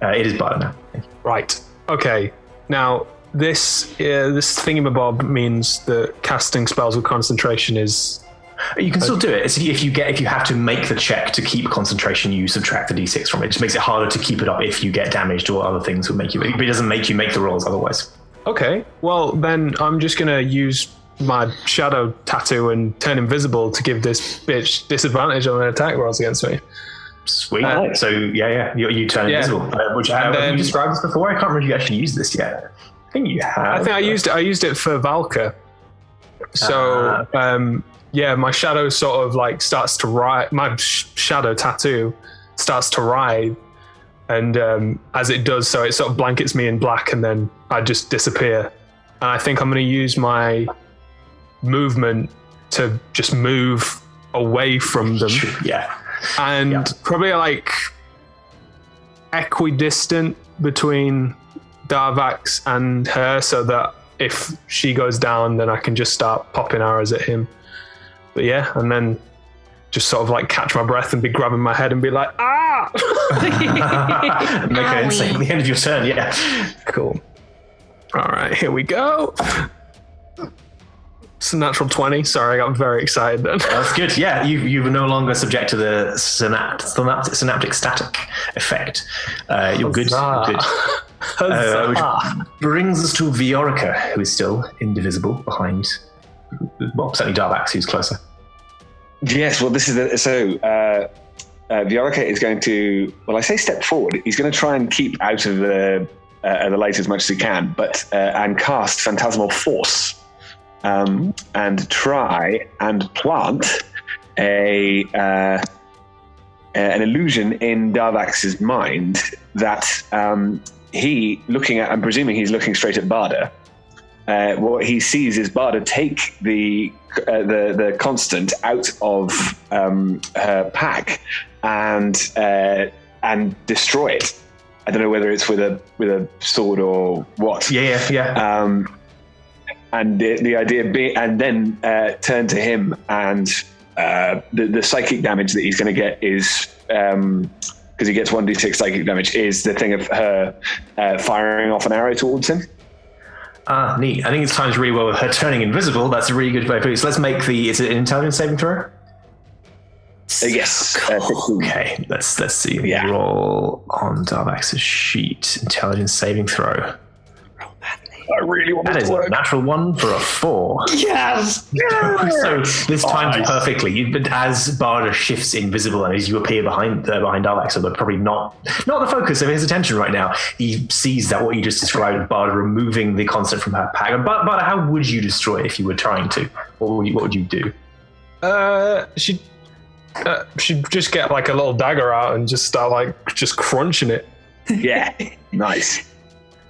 It is Barda now. Thank you.
Right. Okay. Now this thingamabob means that casting spells with concentration is.
You can still do it. It's if you have to make the check to keep concentration, you subtract the d6 from it. It just makes it harder to keep it up if you get damaged or other things would make you. But it doesn't make you make the rolls otherwise.
Okay. Well, then I'm just gonna use my shadow tattoo and turn invisible to give this bitch disadvantage on her attack rolls against me.
Sweet.
Nice.
So you turn invisible. Which have you described this before? I can't remember if you actually used this yet. I think you have.
I think I used it for Valka. So my shadow sort of like starts to ride. My shadow tattoo starts to ride, and as it does so, it sort of blankets me in black, and then I just disappear. And I think I'm going to use my movement to just move away from them.
Yeah.
And probably like equidistant between Darvax and her, so that if she goes down, then I can just start popping arrows at him. But yeah, and then just sort of like catch my breath and be grabbing my head and be like, ah!
Make an insane at the end of your turn, yeah.
Cool. All right, here we go. It's a natural 20. Sorry, I got very excited then.
That's good. Yeah, you were no longer subject to the synaptic static effect. You're good. Which brings us to Viorica, who is still indivisible behind, well, certainly Darvax, who's closer.
Yes, well, this is Viorica is going to, well, I say step forward. He's going to try and keep out of the light as much as he can, but and cast Phantasmal Force. And try and plant an illusion in Darvax's mind that I'm presuming he's looking straight at Barda. What he sees is Barda take the constant out of her pack and destroy it. I don't know whether it's with a sword or what.
Yeah.
And the idea being, and then turn to him, and the psychic damage that he's going to get is, because he gets 1d6 psychic damage, is the thing of her firing off an arrow towards him.
Neat. I think it's timed really well with her turning invisible. That's a really good way to put it. So let's make is it an intelligence saving throw?
Yes.
Okay, let's see.
Yeah.
Roll on Darvax's sheet. Intelligence saving throw.
I really want
that
to work.
A natural 1 for a 4.
Yes!
So this times perfectly. But as Barda shifts invisible and as you appear behind Darvax, so they're probably not the focus of his attention right now. He sees that what you just described, Barda removing the constant from her pack. But Barda, how would you destroy it if you were trying to? What would you do?
She'd just get like a little dagger out and just start like just crunching it.
Yeah, nice.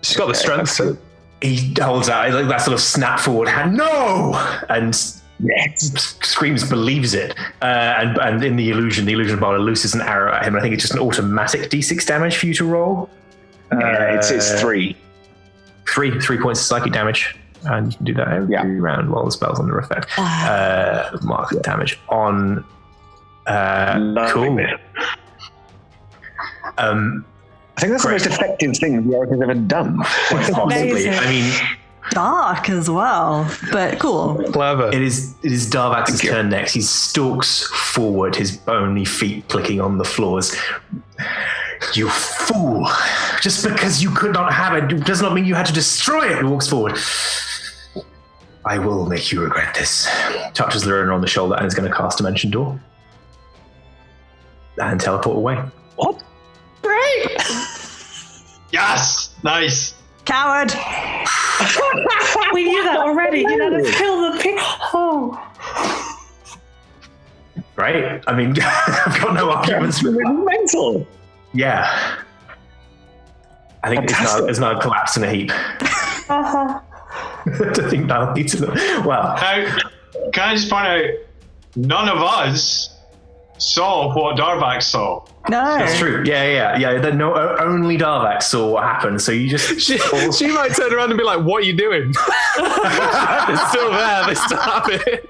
She's got the strength to.
He holds out like that sort of snap forward hand, no, and screams, believes it, and in the illusion of Barda looses an arrow at him. I think it's just an automatic d6 damage for you to roll.
It's 3.
3 points of psychic damage, and you can do that every round while the spell's under effect. Mark damage on. Cool.
I think that's the most effective thing Viorica's ever done.
Possibly. I mean,
dark as well, but cool.
Clever.
It is Darvax's turn next. He stalks forward, his bony feet clicking on the floors. You fool! Just because you could not have it does not mean you had to destroy it. He walks forward. I will make you regret this. Touches Lorena on the shoulder and is going to cast Dimension Door and teleport away.
What?
Great!
Yes! Nice!
Coward!
We knew that already. You know, to kill the pig. Oh.
Right? I mean, I've got no arguments with that.
Mental!
Yeah. I think it's now collapsed in a heap.
Uh-huh.
I think that'll need to know. Well.
Now, can I just point out, none of us saw what Darvax saw.
No.
That's true. Yeah. Only Darvax saw what happened. So you just
she might turn around and be like, "What are you doing?" It's still there. They still have it.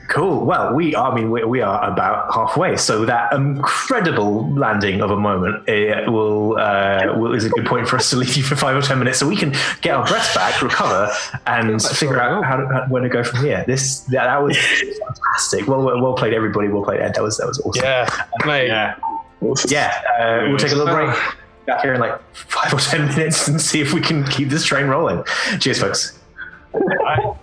Cool. Well, we are about halfway. So that incredible landing of a moment is a good point for us to leave you for 5 or 10 minutes, so we can get our breaths back, recover, and figure out where to go from here. That was fantastic. Well played, everybody. Well played, Ed. That was awesome.
Yeah, mate.
Yeah. We'll take a little break back here in like 5 or 10 minutes and see if we can keep this train rolling. Cheers, folks.
Bye.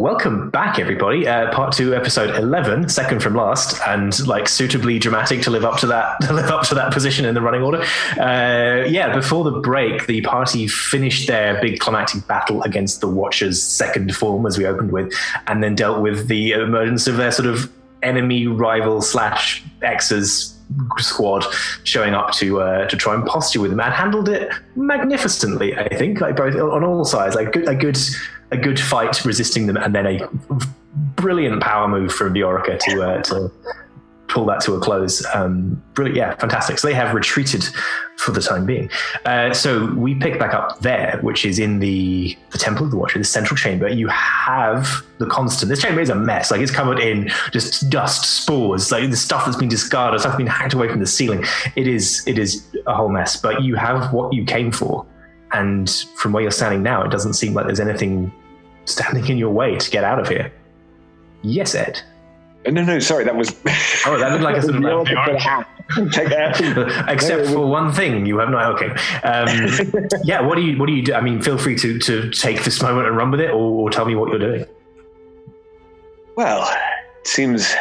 welcome back, everybody. Part 2, episode 11, second from last, and like suitably dramatic to live up to that position in the running order. Before the break, the party finished their big climactic battle against the Watcher's second form, as we opened with, and then dealt with the emergence of their sort of enemy rival / X's squad showing up to try and posture with them, and handled it magnificently. I think, like both on all sides, like a good fight resisting them, and then a brilliant power move from the Orca to pull that to a close. Brilliant, yeah, fantastic. So they have retreated for the time being. So we pick back up there, which is in the Temple of the Watcher, the central chamber. You have the constant. This chamber is a mess. Like, it's covered in just dust, spores, like the stuff that's been discarded, stuff that's been hacked away from the ceiling. It is a whole mess. But you have what you came for, and from where you're standing now, it doesn't seem like there's anything standing in your way to get out of here. Yes, Ed.
No, sorry, that was...
Oh, that looked like a sort of...
Take that.
Except for one thing, you have not... Okay. What do you do? I mean, feel free to take this moment and run with it, or tell me what you're doing.
Well, it seems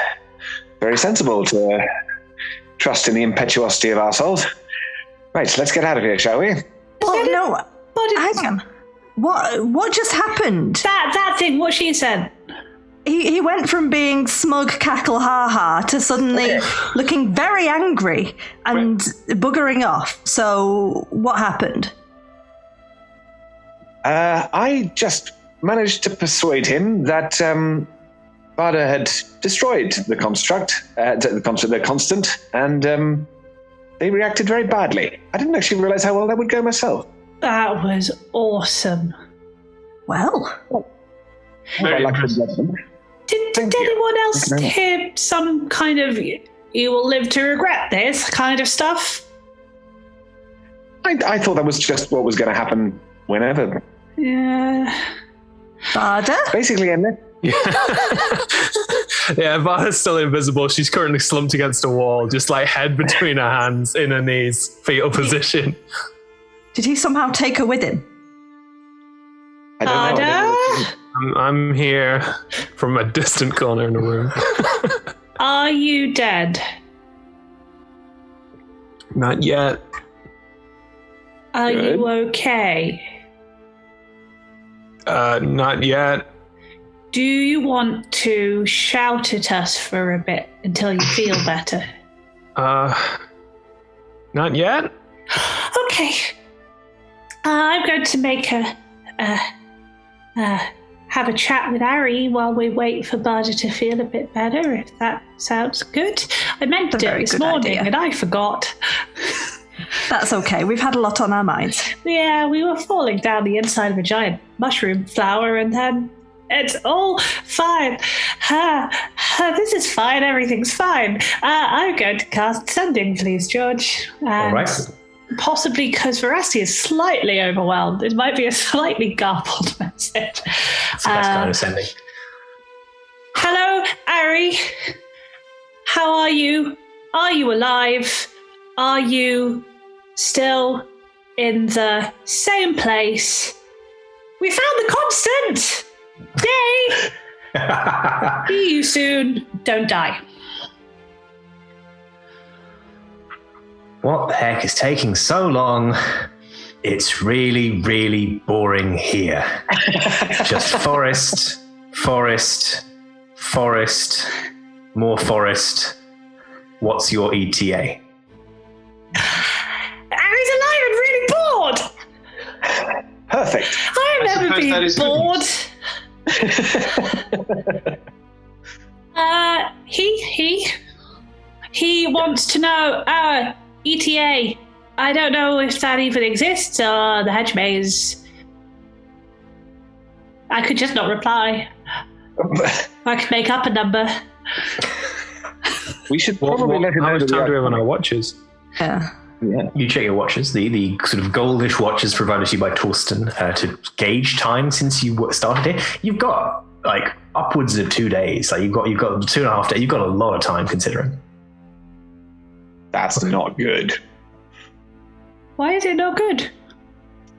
very sensible to trust in the impetuosity of our souls. Right, let's get out of here, shall we?
Well, no. Hang on. What just happened?
That thing, what she said.
He went from being smug, cackle, ha-ha to suddenly looking very angry and buggering off. So, what happened?
I just managed to persuade him that Bada had destroyed the construct, the constant, and they reacted very badly. I didn't actually realize how well that would go myself.
That was awesome.
Well,
Did anyone else hear some kind of "you will live to regret this" kind of stuff?
I thought that was just what was going to happen whenever.
Yeah.
Bada?
Basically,
Yeah, Vada's still invisible. She's currently slumped against a wall, just like head between her hands, in her knees, fetal position.
Did he somehow take her with him?
I don't know.
I'm here from a distant corner in the room.
Are you dead?
Not yet.
Are you okay?
Not yet.
Do you want to shout at us for a bit until you feel better?
Not yet.
Okay. I'm going to make have a chat with Ari while we wait for Bada to feel a bit better, if that sounds good. I meant to do it this morning, and I forgot.
That's okay. We've had a lot on our minds.
Yeah, we were falling down the inside of a giant mushroom flower, and then it's all fine. This is fine. Everything's fine. I'm going to cast Sending, please, George.
All right.
Possibly because Veracity is slightly overwhelmed. It might be a slightly garbled message.
It's the best kind of sending.
Hello, Ari. How are you? Are you alive? Are you still in the same place? We found the constant! Yay! See you soon. Don't die.
What the heck is taking so long? It's really, really boring here. Just forest, more forest. What's your ETA?
Ari's alive and really bored!
Perfect.
I've never been bored. He wants to know our ETA. I don't know if that even exists, or the hedge maze. I could just not reply. I could make up a number.
We should probably let him know.
How much time do we have on our watches?
Yeah.
You check your watches, the sort of goldish watches provided to you by Torsten to gauge time since you started here. You've got like upwards of 2 days. Like you've got 2.5 days. You've got a lot of time considering.
That's not good.
Why is it not good?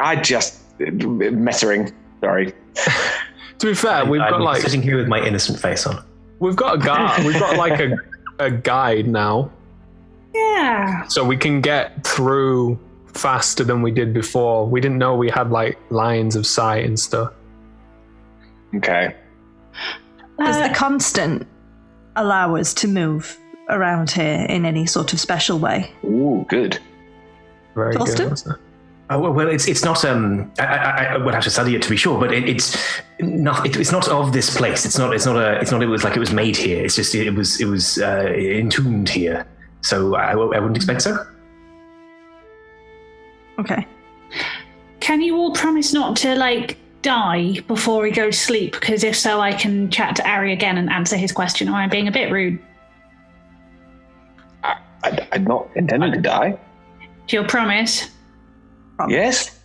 I just messering. Sorry.
To be fair, we've got
I'm
like
sitting here with my innocent face on.
we've got a guide. We've got like a guide now,
Yeah.
so we can get through faster than we did before. We didn't know we had like lines of sight and stuff.
Okay.
Does the constant allow us to move around here in any sort of special way?
Ooh, good.
Very
Torsten?
good. Wasn't it?
Oh, well, it's not. I would have to study it to be sure, but it's not. It's not of this place. It's not. It was like it was made here. It's just it was entombed here. So I wouldn't expect so.
Okay.
Can you all promise not to like die before we go to sleep? Because if so, I can chat to Ari again and answer his question. Or I'm being a bit rude.
I'm not intending to die.
Do you promise?
Promise.
Yes.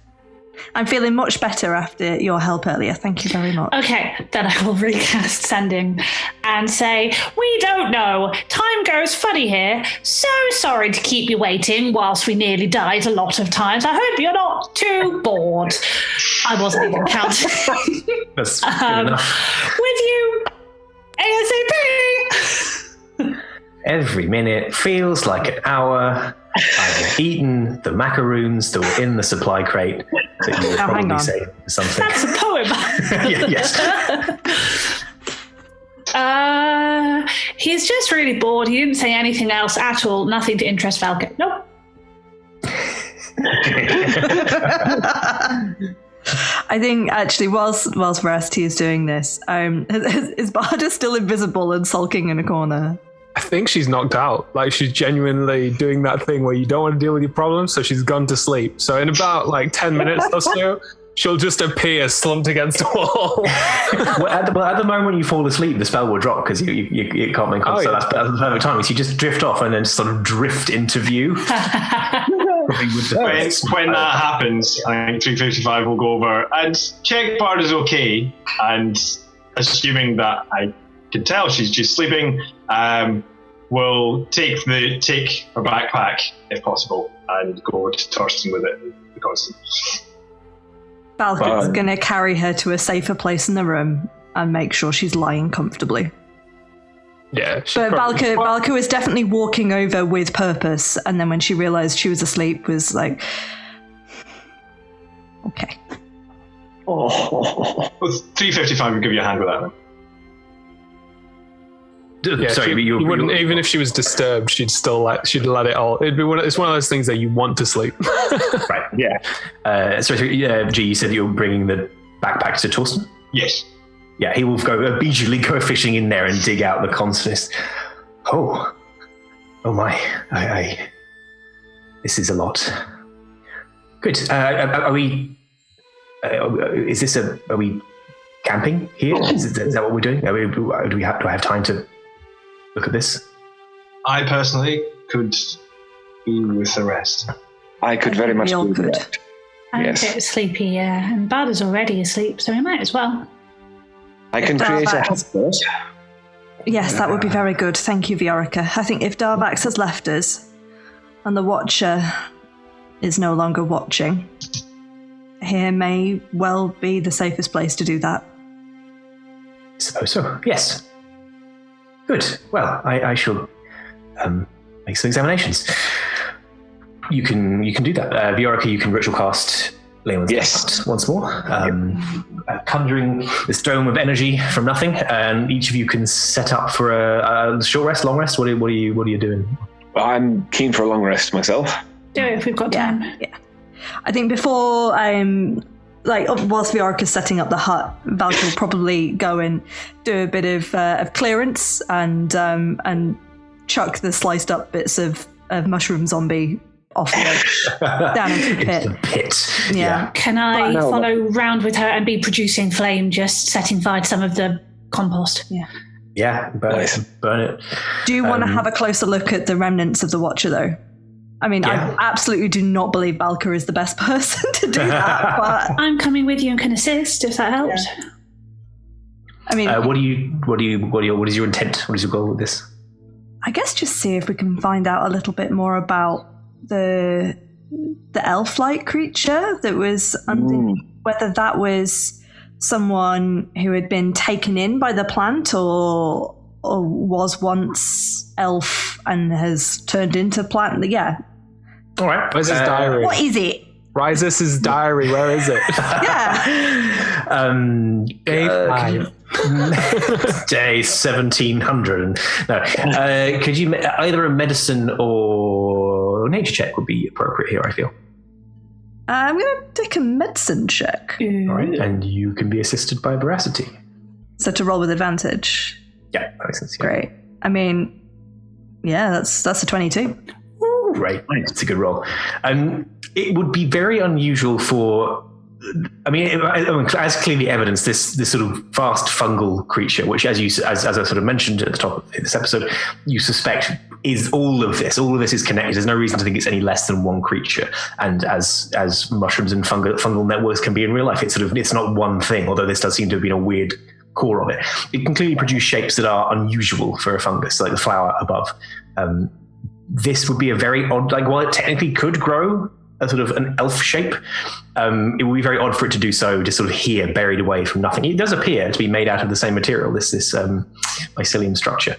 I'm feeling much better after your help earlier. Thank you very much.
Okay, then I will recast sending and say, we don't know. Time goes funny here. So sorry to keep you waiting whilst we nearly died a lot of times. I hope you're not too bored. I wasn't even counting.
That's good enough.
With you, ASAP.
Every minute feels like an hour. I've eaten the macaroons that were in the supply crate that you would
Now, hang
probably
on.
say something.
That's a poem.
Yes.
He's just really bored. He didn't say anything else at all. Nothing to interest Falcon. Nope.
I think actually, whilst Veracity is doing this, is Barda still invisible and sulking in a corner?
I think she's knocked out. Like she's genuinely doing that thing where you don't want to deal with your problems, so she's gone to sleep. So in about like 10 minutes or so, she'll just appear slumped against a wall.
well, at the moment you fall asleep, the spell will drop because you can't make
Oh,
so
yeah.
that's the perfect timing. So you just drift off and then sort of drift into view. Probably with the
When that happens, I think 355 will go over and check Bard is okay. And assuming that I can tell she's just sleeping, we'll take her backpack if possible and go over to Torsten with it. The constant.
Balka's going to carry her to a safer place in the room and make sure she's lying comfortably.
Yeah.
But Balka was definitely walking over with purpose, and then when she realised she was asleep, was like, okay.
Oh.
Well, 355 will give you a hand with that then.
Yeah,
Sorry, but
you
you
wouldn't, even if she was disturbed, she'd let it all. It'd be it's one of those things that you want to sleep.
right.
Yeah.
G, you said you were bringing the backpack to Torsten?
Yes.
Yeah, he will immediately go fishing in there and dig out the consonants. Oh my! This is a lot. Good. Are we? Are we camping here? Is that what we're doing? Do I have time to look at this?
I personally could be with the rest.
I could very much
We all
do
could.
that.
I'm
Yes.
a bit sleepy, yeah. And Barda's already asleep, so we might as well.
I can create a hut first.
Yes, that would be very good. Thank you, Viorica. I think if Darvax has left us and the Watcher is no longer watching, here may well be the safest place to do that.
I suppose so. Yes. Good. Well, I shall make some examinations. You can do that. Viorica, you can ritual cast Leon's
Yes.
once more, conjuring this dome of energy from nothing, and each of you can set up for a short rest, long rest. What are you doing?
I'm keen for a long rest myself.
Do it if we've got time.
Yeah. I think before whilst Viorica's setting up the hut, Valk will probably go and do a bit of clearance and chuck the sliced up bits of mushroom zombie off down into the pit.
Into the pit.
Yeah.
Can I
No,
follow round with her and be producing flame, just setting fire to some of the compost?
Yeah. Burn it.
Do you want to have a closer look at the remnants of the Watcher, though? I mean,
Yeah.
I absolutely do not believe Balka is the best person to do that, but
I'm coming with you and can assist if that helps.
I mean,
What is your intent? What is your goal with this?
I guess just see if we can find out a little bit more about the elf-like creature that was whether that was someone who had been taken in by the plant or was once elf and has turned into plant. Yeah.
All right.
Where's his diary?
What is it?
Rises' diary, where is it?
Yeah.
Day 5.
Day 1700. No. Could you either a medicine or nature check would be appropriate here, I feel.
I'm going to take a medicine check.
All right. And you can be assisted by Veracity.
So to roll with advantage.
Yeah, that makes sense. Yeah.
Great. I mean, yeah, that's a 22.
Ooh, right. It's a good roll. It would be very unusual for, as clearly evidenced, this sort of vast fungal creature, which, as I sort of mentioned at the top of this episode, you suspect is all of this is connected. There's no reason to think it's any less than one creature. And as mushrooms and fungal networks can be in real life, it's not one thing, although this does seem to have been a weird core of it. It can clearly produce shapes that are unusual for a fungus, like the flower above. This would be a very odd, while it technically could grow a sort of an elf shape, it would be very odd for it to do so just sort of here, buried away from nothing. It does appear to be made out of the same material, this mycelium structure.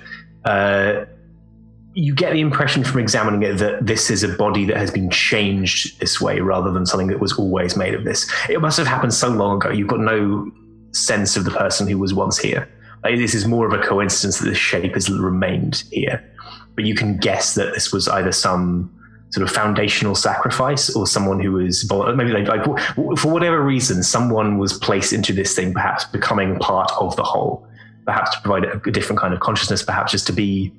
You get the impression from examining it that this is a body that has been changed this way rather than something that was always made of this. It must have happened so long ago, you've got no sense of the person who was once here. This is more of a coincidence that this shape has remained here. But you can guess that this was either some sort of foundational sacrifice or someone who was, maybe for whatever reason, someone was placed into this thing, perhaps becoming part of the whole, perhaps to provide a different kind of consciousness, perhaps just to be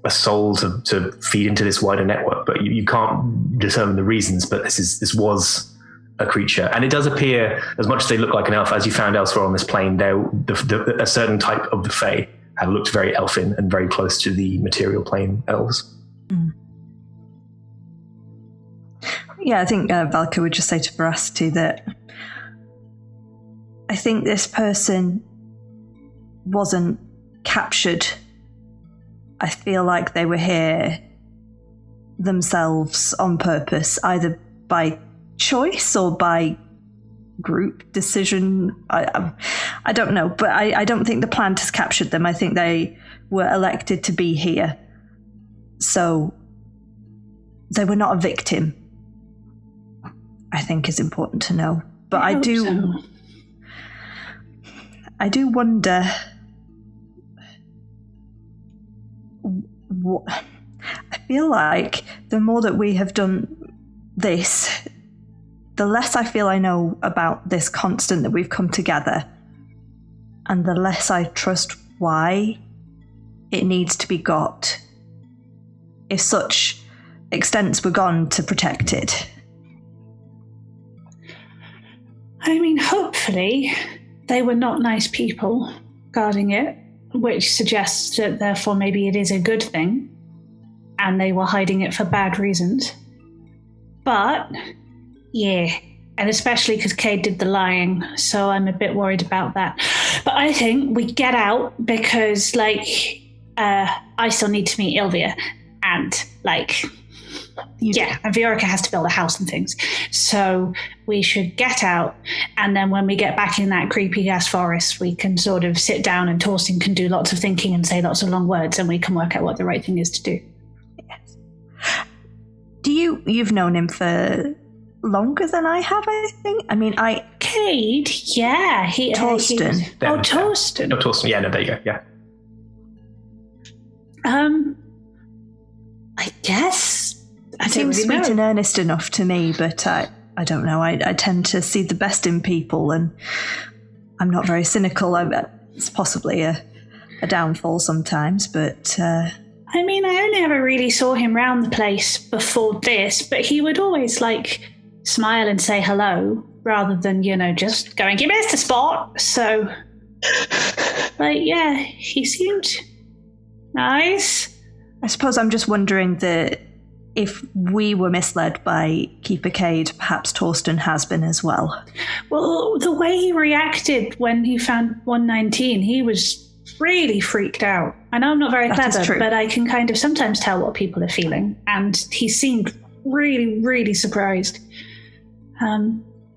a soul to feed into this wider network. But you can't determine the reasons, but this was a creature. And it does appear, as much as they look like an elf, as you found elsewhere on this plane, a certain type of the Fae have looked very elfin and very close to the material plane elves.
Mm. Yeah, I think Valka would just say to Veracity that I think this person wasn't captured. I feel like they were here themselves on purpose, either by choice or by group decision. I don't know, but I don't think the plant has captured them. I think they were elected to be here. So they were not a victim, I think is important to know. But I do wonder what I feel like the more that we have done this, the less I feel I know about this constant that we've come together, and the less I trust why it needs to be got if such extents were gone to protect it.
I mean, hopefully they were not nice people guarding it, which suggests that therefore maybe it is a good thing and they were hiding it for bad reasons. But yeah, and especially because Cade did the lying, so I'm a bit worried about that. But I think we get out because, I still need to meet Ilvia, and, and Viorica has to build a house and things. So we should get out, and then when we get back in that creepy-ass forest, we can sort of sit down and Torsten can do lots of thinking and say lots of long words, and we can work out what the right thing is to do.
Yes. You've known him for longer than I have, I think. I mean,
Cade, yeah.
Torsten.
Torsten.
No, Torsten, yeah, no, there you go, yeah.
I guess. I don't
seems
really
sweet
know.
and earnest enough to me, but I don't know. I tend to see the best in people, and I'm not very cynical. It's possibly a downfall sometimes, but...
I mean, I only ever really saw him round the place before this, but he would always, smile and say hello, rather than, just going, "You missed a spot!" So, yeah, he seemed nice.
I suppose I'm just wondering that if we were misled by Keeper Cade, perhaps Torsten has been as well.
Well, the way he reacted when he found 119, he was really freaked out. I know I'm not very clever, but I can kind of sometimes tell what people are feeling, and he seemed really, really surprised.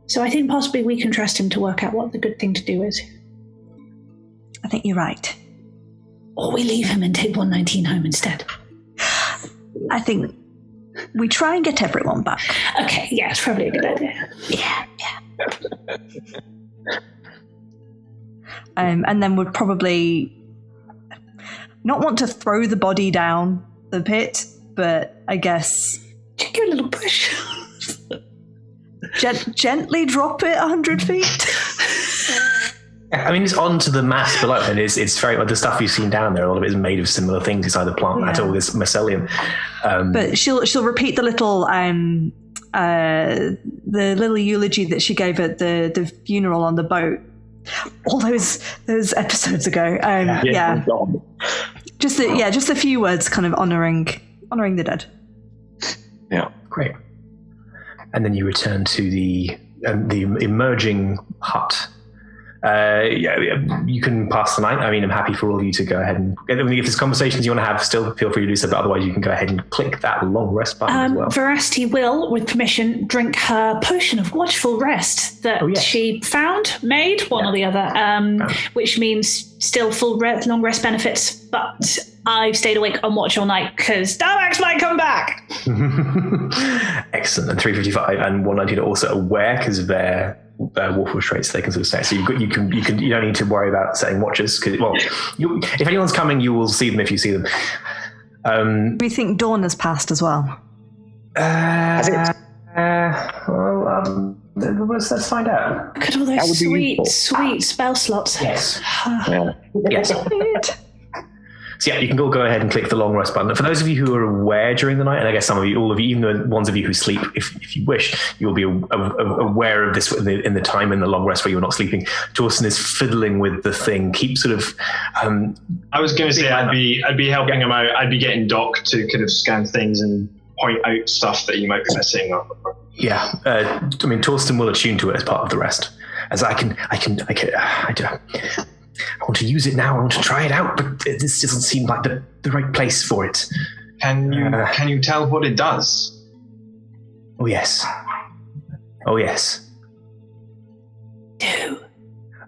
So I think possibly we can trust him to work out what the good thing to do is.
I think you're right.
Or we leave him and take 119 home instead.
I think we try and get everyone back.
Okay, yeah, it's probably a good idea.
Yeah. And then would probably not want to throw the body down the pit, but I guess
Just give it a little push.
gently drop it 100 feet.
I mean, it's onto the mass below, and it's very the stuff you've seen down there. A lot of it is made of similar things. It's either plant matter or this mycelium.
But she'll repeat the little eulogy that she gave at the funeral on the boat. All those episodes ago. Just a few words, kind of honoring the dead.
Yeah,
great. And then you return to the emerging hut. You can pass the night. I mean, I'm happy for all of you to go ahead and if there's conversations you want to have, still feel free to do so. But otherwise, you can go ahead and click that long rest button as well.
Veracity will, with permission, drink her potion of watchful rest that she found, made, one or the other, which means still full long rest benefits. But I've stayed awake on watch all night because Darvax might come back.
Excellent. And 355 and 119 are also aware because of their warful traits. They can sort of say. So you don't need to worry about setting watches because if anyone's coming, you will see them if you see them.
We think dawn has passed as well.
Let's find out.
Look at all those sweet spell slots.
Yes. Yes. So yeah, you can all go ahead and click the long rest button. For those of you who are aware during the night, and I guess some of you, all of you, even the ones of you who sleep, if you wish, you will be aware of this in the time in the long rest where you're not sleeping. Torsten is fiddling with the thing. Keep sort of.
I was going to say I'd be helping him out. I'd be getting Doc to kind of scan things and point out stuff that you might be missing.
Yeah, I mean Torsten will attune to it as part of the rest. As I want to use it now. I want to try it out, but this doesn't seem like the right place for it.
Can you tell what it does?
Oh yes.
Do.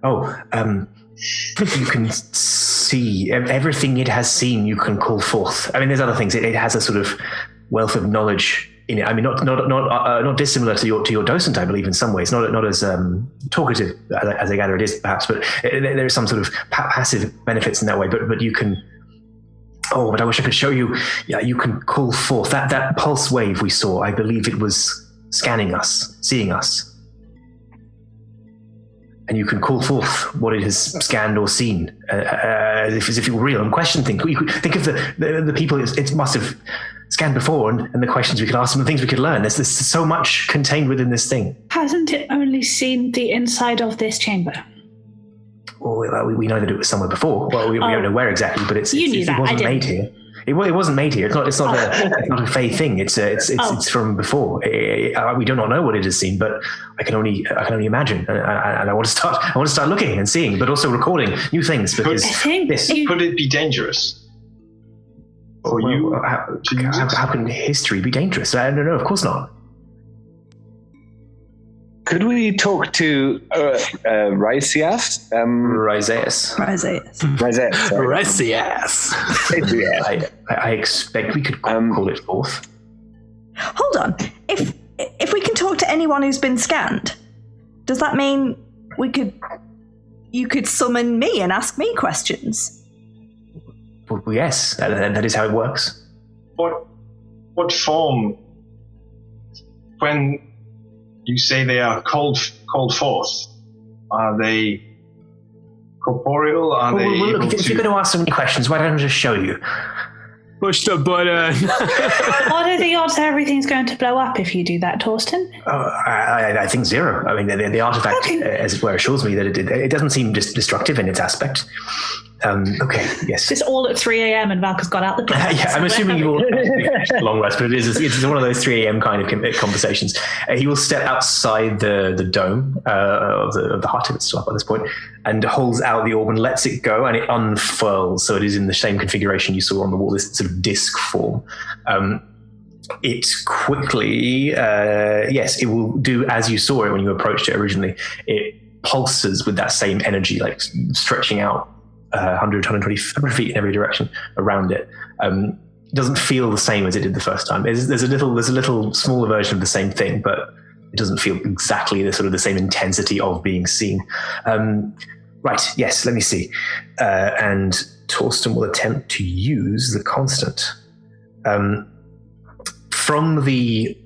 You can see everything it has seen. You can call forth. I mean, there's other things. It has a sort of wealth of knowledge in it. I mean, not dissimilar to your docent, I believe, in some ways. Not as talkative as I gather it is, perhaps, but there is some sort of passive benefits in that way. But you can. Oh, but I wish I could show you. Yeah, you can call forth that pulse wave we saw. I believe it was scanning us, seeing us, and you can call forth what it has scanned or seen, as if it were real, and question things. You could think of the people it must have scanned before, and the questions we could ask them, the things we could learn. There's so much contained within this thing.
Hasn't it only seen the inside of this chamber?
Well, we know that it was somewhere before. Well, we don't know where exactly, but it wasn't made here. It wasn't made here. It's not a Fey thing. It's from before. We do not know what it has seen, but I can only imagine. And I want to start looking and seeing, but also recording new things because
could it be dangerous? For you?
How can history be dangerous? I don't know. Of course not.
Could we talk to Rysias?
Rysias. I expect we could call it forth.
Hold on. If we can talk to anyone who's been scanned, does that mean you could summon me and ask me questions?
Well, yes, that is how it works.
What form? When you say they are called forth, are they corporeal?
Look, if you're going to ask so many questions, why don't I just show you?
Push the button.
What are the odds that everything's going to blow up if you do that, Torsten?
I think 0. I mean, the artifact, as it were, assures me that it doesn't seem destructive in its aspect. Okay, yes.
It's all at 3 a.m. and Valka's got out the door.
Yeah, I'm assuming you will long rest, but it's one of those 3 a.m. kind of conversations. He will step outside the dome of the hut, if it's still up at this point, and holds out the orb and lets it go, and it unfurls, so it is in the same configuration you saw on the wall, this sort of disc form. it quickly, yes, it will do as you saw it when you approached it originally. It pulses with that same energy, like stretching out 100, 120 feet in every direction around it. It doesn't feel the same as it did the first time. There's a little smaller version of the same thing, but it doesn't feel exactly the same intensity of being seen. Right, yes, let me see. And Torsten will attempt to use the constant. From the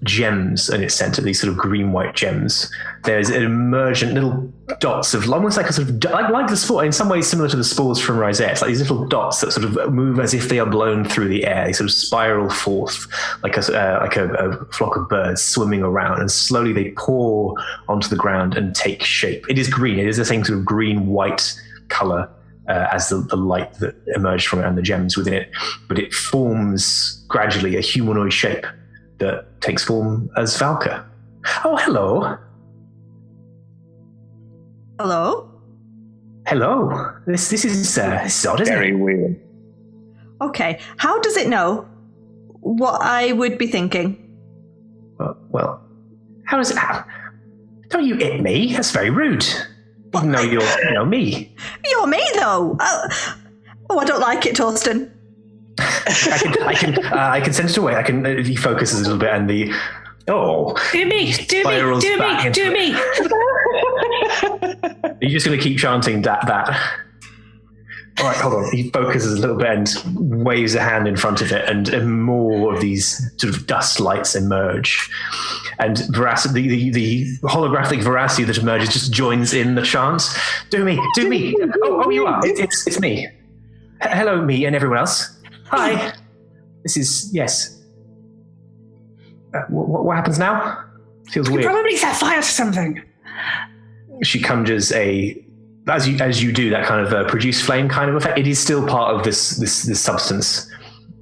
gems in its center, these sort of green-white gems, there's an emergent little dots of almost like a sort of like the spore, in some ways similar to the spores from Rosette. It's like these little dots that sort of move as if they are blown through the air. They sort of spiral forth like a flock of birds swimming around, and slowly they pour onto the ground and take shape. It is green. It is the same sort of green-white color as the light that emerged from around the gems within it, but it forms gradually a humanoid shape that takes form as Valka. Oh, hello.
Hello?
Hello. This is odd, isn't it?
Very weird.
Okay, how does it know what I would be thinking?
Well, how does it... Don't you hit me. That's very rude. Even though you're me.
You're me, though. Oh, I don't like it, Torsten.
I can send it away. I can. He focuses a little bit, and the
do me.
Are you just going to keep chanting that? All right, hold on. He focuses a little bit and waves a hand in front of it, and more of these sort of dust lights emerge. And Veracity, the holographic Veracity that emerges just joins in the chant. Do me. Oh, you are. It's me. Hello, me and everyone else. Hi. This is, yes. What happens now? Feels weird.
Probably set fire to something.
She conjures as you do that kind of produce flame kind of effect. It is still part of this substance.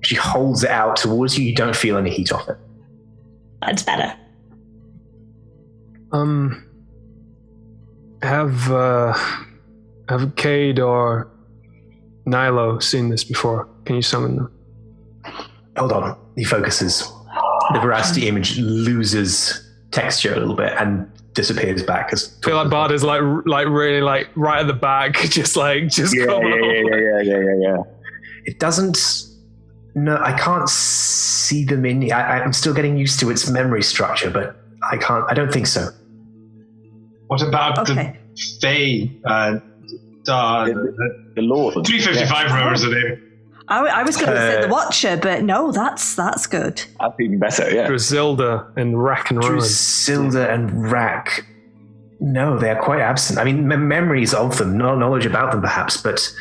She holds it out towards you. You don't feel any heat off it.
That's better.
Have Cade or Nilo seen this before? Can you summon them?
Hold on. He focuses. The Veracity image loses texture a little bit and disappears back. I
feel like Bard is like really like right at the back, just coming
Yeah.
It doesn't. No, I can't see them in. I'm still getting used to its memory structure, but I can't. I don't think so.
What about the Fae?
The Lord.
355 remembers the name.
I was going to say the Watcher, but no, that's good.
That's even better, yeah.
Drusilda and Rack and Rowan.
Drusilda and Rack. No, they are quite absent. I mean, memories of them, no knowledge about them perhaps, but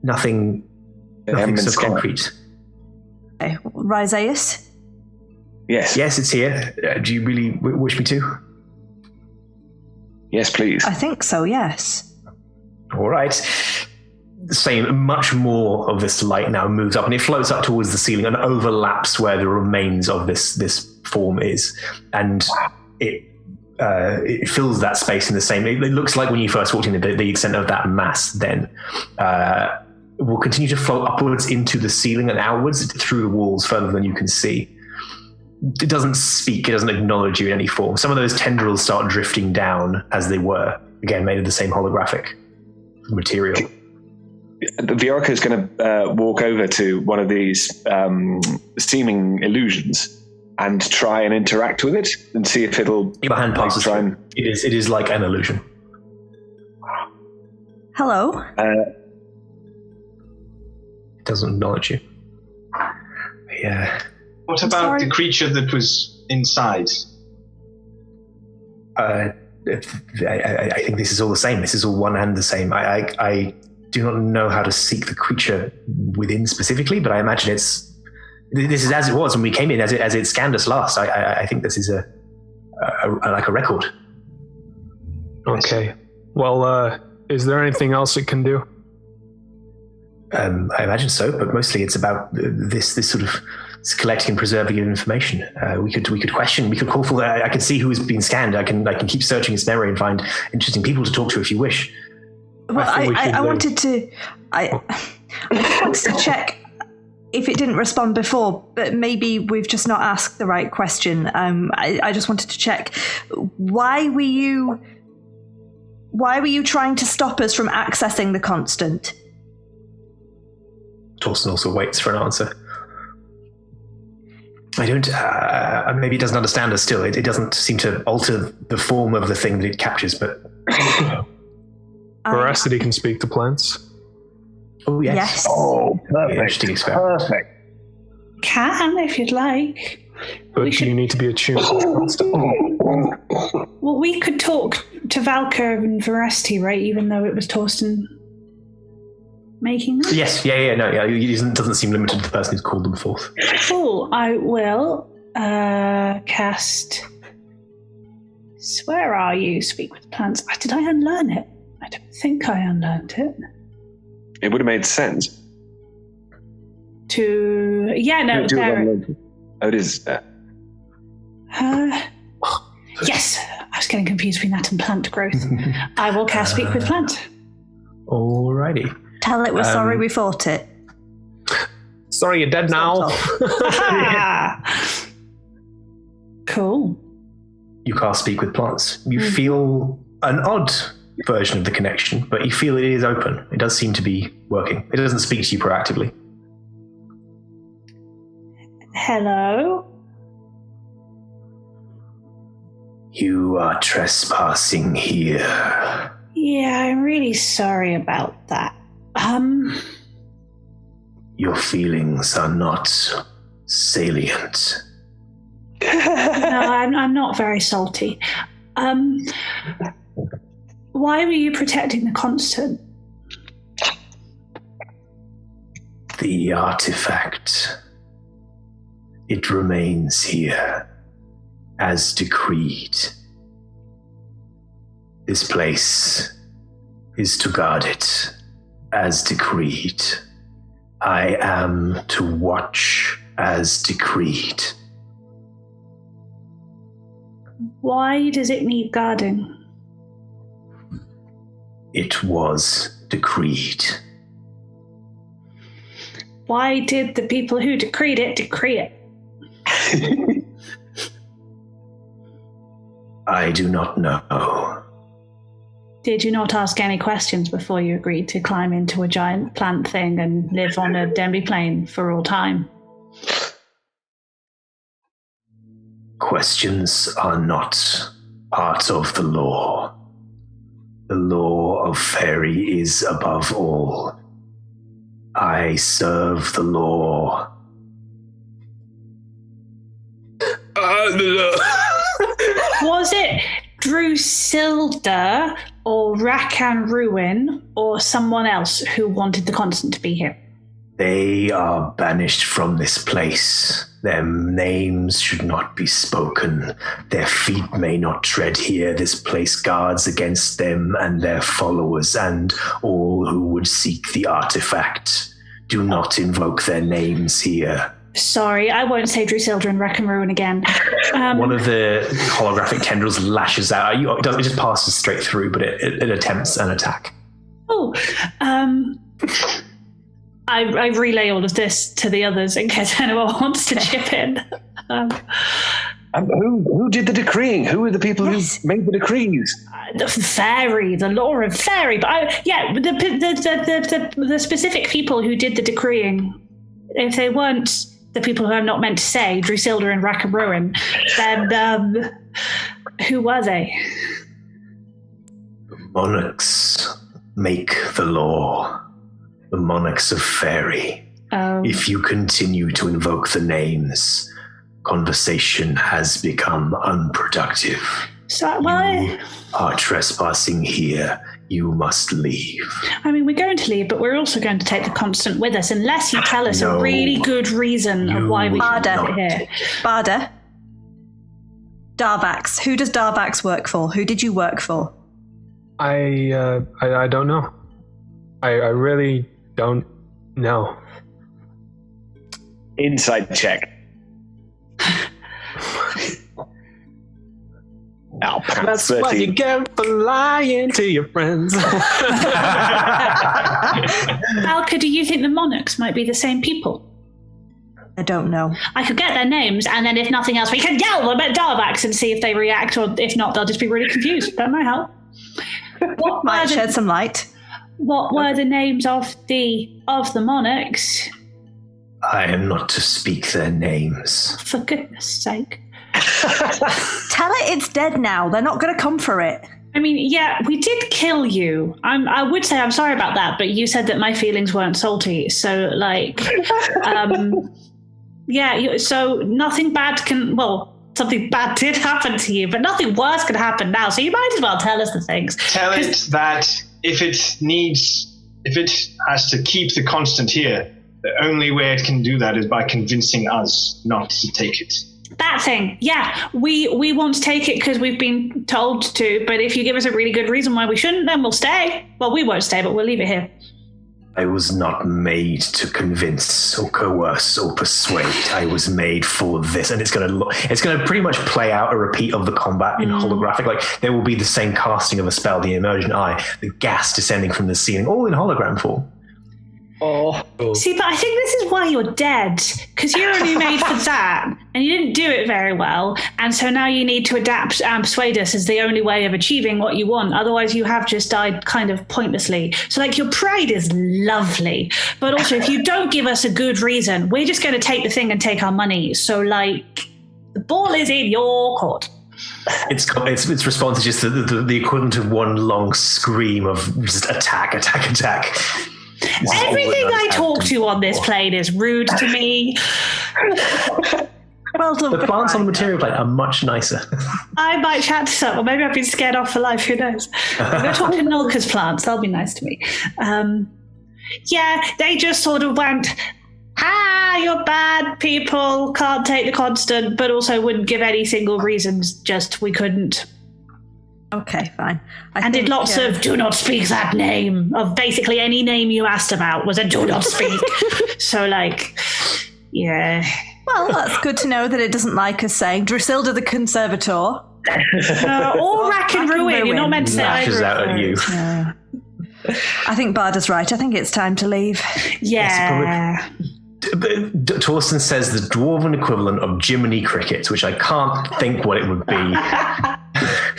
nothing so concrete.
Okay. Rhizaeus?
Yes.
Yes, it's here. Do you really wish me to?
Yes, please.
I think so, yes.
All right. Same, much more of this light now moves up, and it floats up towards the ceiling and overlaps where the remains of this form is, and it fills that space in the same. It looks like when you first walked in, the extent of that mass then will continue to float upwards into the ceiling and outwards through the walls further than you can see. It doesn't speak, it doesn't acknowledge you in any form. Some of those tendrils start drifting down as they were, again made of the same holographic material.
The Orca is going to walk over to one of these seeming illusions and try and interact with it and see if it'll.
Your hand passes through. It is like an illusion.
Hello.
It doesn't acknowledge you. Yeah.
What about the creature that was inside?
I think this is all the same. This is all one and the same. I do not know how to seek the creature within specifically, but I imagine this is as it was when we came in, as it scanned us last. I think this is a record.
Okay. Well, is there anything else it can do?
I imagine so, but mostly it's about this sort of collecting and preserving of information. We could question. We could call for that. I can see who has been scanned. I can keep searching its memory and find interesting people to talk to if you wish.
Well, I wanted to. I just wanted to check. if it didn't respond before, but maybe we've just not asked the right question. I just wanted to check. Why were you trying to stop us from accessing the constant?
Torsten also waits for an answer. I don't. Maybe it doesn't understand us still. It doesn't seem to alter the form of the thing that it captures, but.
Veracity can speak to plants.
Oh, yes.
Oh, perfect.
Interesting experiment.
Perfect.
Can, if you'd like.
But you need to be attuned to the constant.
Well, we could talk to Valka and Veracity, right? Even though it was Torsten making that?
Yes, no, it doesn't seem limited to the person who's called them forth.
Cool. I will cast. Where are you? Speak with plants. Did I unlearn it? I don't think I unlearned it.
It would have made sense.
There.
Oh, it is.
Yes, I was getting confused between that and plant growth. I will cast Speak with Plant.
Alrighty.
Tell it we're sorry we fought it.
Sorry, you're dead now.
Cool.
You can't speak with plants. You feel an odd version of the connection, but you feel it is open. It does seem to be working. It doesn't speak to you proactively.
Hello?
You are trespassing here.
Yeah, I'm really sorry about that.
Your feelings are not salient.
No, I'm not very salty. Why were you protecting the constant?
The artifact. It remains here, as decreed. This place is to guard it, as decreed. I am to watch, as decreed.
Why does it need guarding?
It was decreed.
Why did the people who decreed it decree it?
I do not know.
Did you not ask any questions before you agreed to climb into a giant plant thing and live on a demi plane for all time?
Questions are not part of the law. The law of fairy is above all. I serve the law.
Was it Drusilda or Rakan Ruin or someone else who wanted the constant to be here?
They are banished from this place. Their names should not be spoken. Their feet may not tread here. This place guards against them and their followers and all who would seek the artifact. Do not invoke their names here.
Sorry, I won't say Drusilda and Rakan Ruin again.
One of the holographic tendrils lashes out. It just passes straight through, but it attempts an attack.
Oh, I relay all of this to the others in case anyone wants to chip in.
Who did the decreeing? Who are the people who made the decrees?
The fairy, the law of fairy. But the specific people who did the decreeing, if they weren't the people who I'm not meant to say, Drusilda and Rakan Ruin, then who were they?
The monarchs make the law. The monarchs of fairy. If you continue to invoke the names, conversation has become unproductive. You are trespassing here. You must leave.
I mean, we're going to leave, but we're also going to take the constant with us, unless you tell us a really good reason of why we should be here.
Barda. Darvax. Who does Darvax work for? Who did you work for?
I don't know. I really don't know.
Insight check.
That's what you get for lying to your friends.
Alka, do you think the monarchs might be the same people?
I don't know.
I could get their names, and then if nothing else, we can yell them at Darvax and see if they react, or if not, they'll just be really confused. That might help.
Might shed some light.
What were the names of the monarchs?
I am not to speak their names.
For goodness sake.
Tell it it's dead now. They're not going to come for it.
I mean, yeah, we did kill you. I would say I'm sorry about that, but you said that my feelings weren't salty. So, like, so nothing bad something bad did happen to you, but nothing worse could happen now. So you might as well tell us the things.
Tell it that if it has to keep the constant here, the only way it can do that is by convincing us not to take it.
That thing, yeah. We want to take it because we've been told to, but if you give us a really good reason why we shouldn't, then we'll stay. Well, we won't stay, but we'll leave it here.
I was not made to convince or coerce or persuade. I was made for this, and it's gonna pretty much play out a repeat of the combat in holographic. Like there will be the same casting of a spell, the emergent eye, the gas descending from the ceiling, all in hologram form.
Oh.
See, but I think this is why you're dead, because you're only made for that, and you didn't do it very well, and so now you need to adapt and persuade us as the only way of achieving what you want. Otherwise, you have just died kind of pointlessly. So, like, your pride is lovely, but also if you don't give us a good reason, we're just going to take the thing and take our money. So, like, the ball is in your court.
Its response is just the equivalent of one long scream of just attack.
Everything I talk to on this plane is rude to me.
Well done.
The plants on the material plane are much nicer.
I might chat to someone. Maybe I've been scared off for life. Who knows? I'm going to talk to Nulka's plants. They'll be nice to me. They just sort of went, you're bad people, can't take the constant, but also wouldn't give any single reasons, just we couldn't.
Okay, fine.
And did lots of do not speak that name, of basically any name you asked about was a do not speak. So, like, yeah.
Well, that's good to know that it doesn't like us saying Drusilda the Conservator.
Or Rack and Ruin. You're not meant to say
Lashes out at you.
Yeah. I think Barda's right. I think it's time to leave.
Yeah.
Torsten says the dwarven equivalent of Jiminy Cricket, which I can't think what it would be.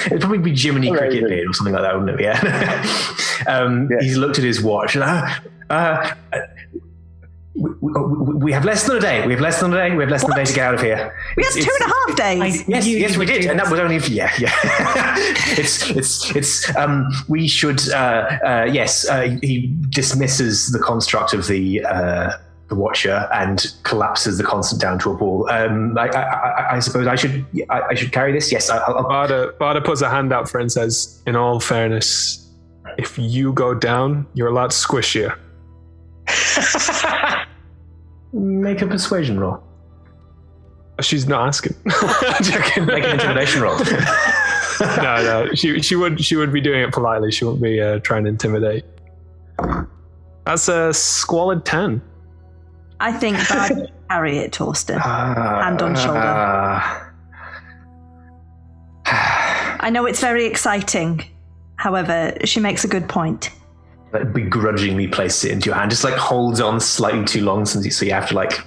It'd probably be Jiminy Cricket Beard or something like that, wouldn't it? Yeah. He's looked at his watch. We have less than a day. We have less than a day to get out of here.
We have 2.5 days.
Yes, we did, and that was only we should. He dismisses the construct of the Watcher and collapses the constant down to a ball. I suppose I should carry this. Yes,
Barda puts a hand out for it and says, "In all fairness, if you go down, you're allowed to squish you."
Make a persuasion roll.
She's not asking.
Make an intimidation roll.
No. She would be doing it politely. She wouldn't be trying to intimidate. That's a squalid 10.
I think Bard carry it, Torsten. Hand on shoulder. I know it's very exciting. However, she makes a good point.
Like begrudgingly places it into your hand, just like holds on slightly too long, so you have to like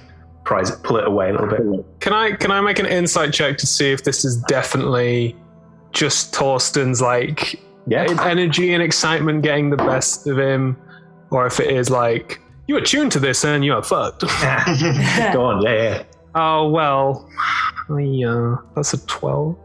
pull it away a little bit.
Can I make an insight check to see if this is definitely just Torsten's like energy and excitement getting the best of him, or if it is like you attuned to this and you are fucked?
Go on, yeah.
Oh well, that's a 12.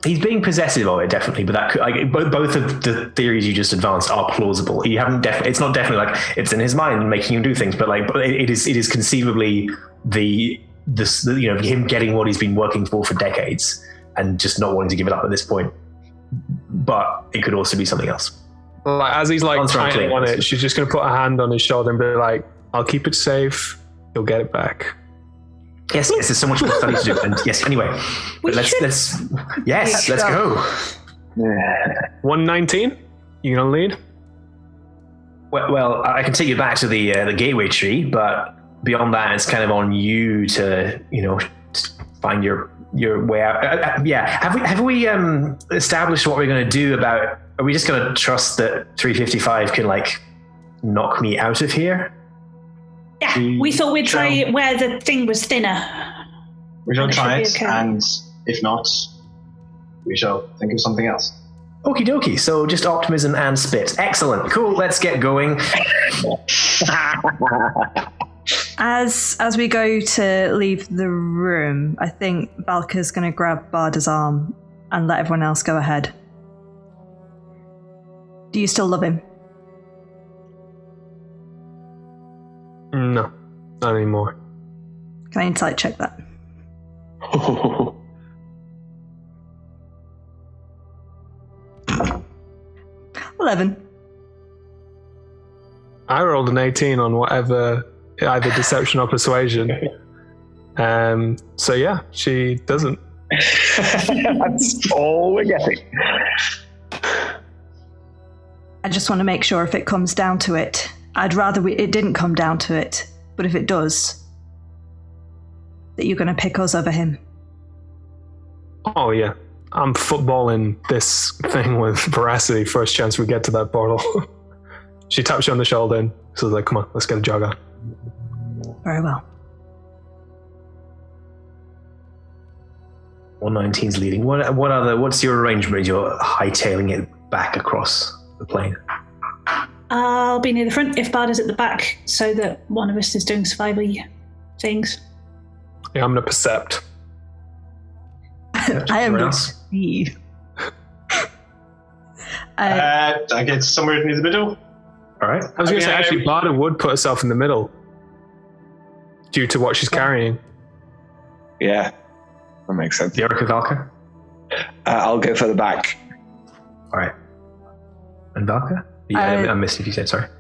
He's being possessive of it, definitely, but that could, both of the theories you just advanced are plausible. You haven't it's not definitely like it's in his mind making him do things, but like it is conceivably him getting what he's been working for decades and just not wanting to give it up at this point. But it could also be something else.
Like as he's like trying on it, she's just going to put a hand on his shoulder and be like, "I'll keep it safe. You'll get it back."
Yes, there's so much more study to do. And yes, anyway, but let's go.
119. You gonna lead?
Well, I can take you back to the gateway tree, but beyond that, it's kind of on you to find your way out. Have we established what we're going to do about? Are we just going to trust that 355 can like knock me out of here?
Yeah. We thought we'd try it where the thing was thinner.
We shall
And it
try
should
it,
be okay.
and if not, we shall think of something else.
Okie dokie. So just optimism and spit. Excellent. Cool. Let's get going.
As we go to leave the room, I think Valka's going to grab Barda's arm and let everyone else go ahead. Do you still love him?
No, not anymore.
Can I insight check that? 11.
I rolled an 18 on whatever, either deception or persuasion. So yeah, she doesn't.
That's all we're getting.
I just want to make sure if it comes down to it, I'd rather it didn't come down to it, but if it does, that you're going to pick us over him.
Oh yeah, I'm footballing this thing with Veracity first chance we get to that portal. She taps you on the shoulder and says like, come on, let's get a jog on.
Very well.
119's leading. What's your arrangement? You're hightailing it back across the plane.
I'll be near the front if Barda's at the back, so that one of us is doing survival things.
Yeah, I'm gonna percept.
I am
Everyone
going
else?
to see.
I get somewhere near the middle.
All right.
I was gonna say actually, Barda would put herself in the middle due to what she's carrying.
Yeah, that makes sense.
The Orca Valka.
I'll go for the back.
All right. And Valka? Yeah, I missed if you said sorry.
I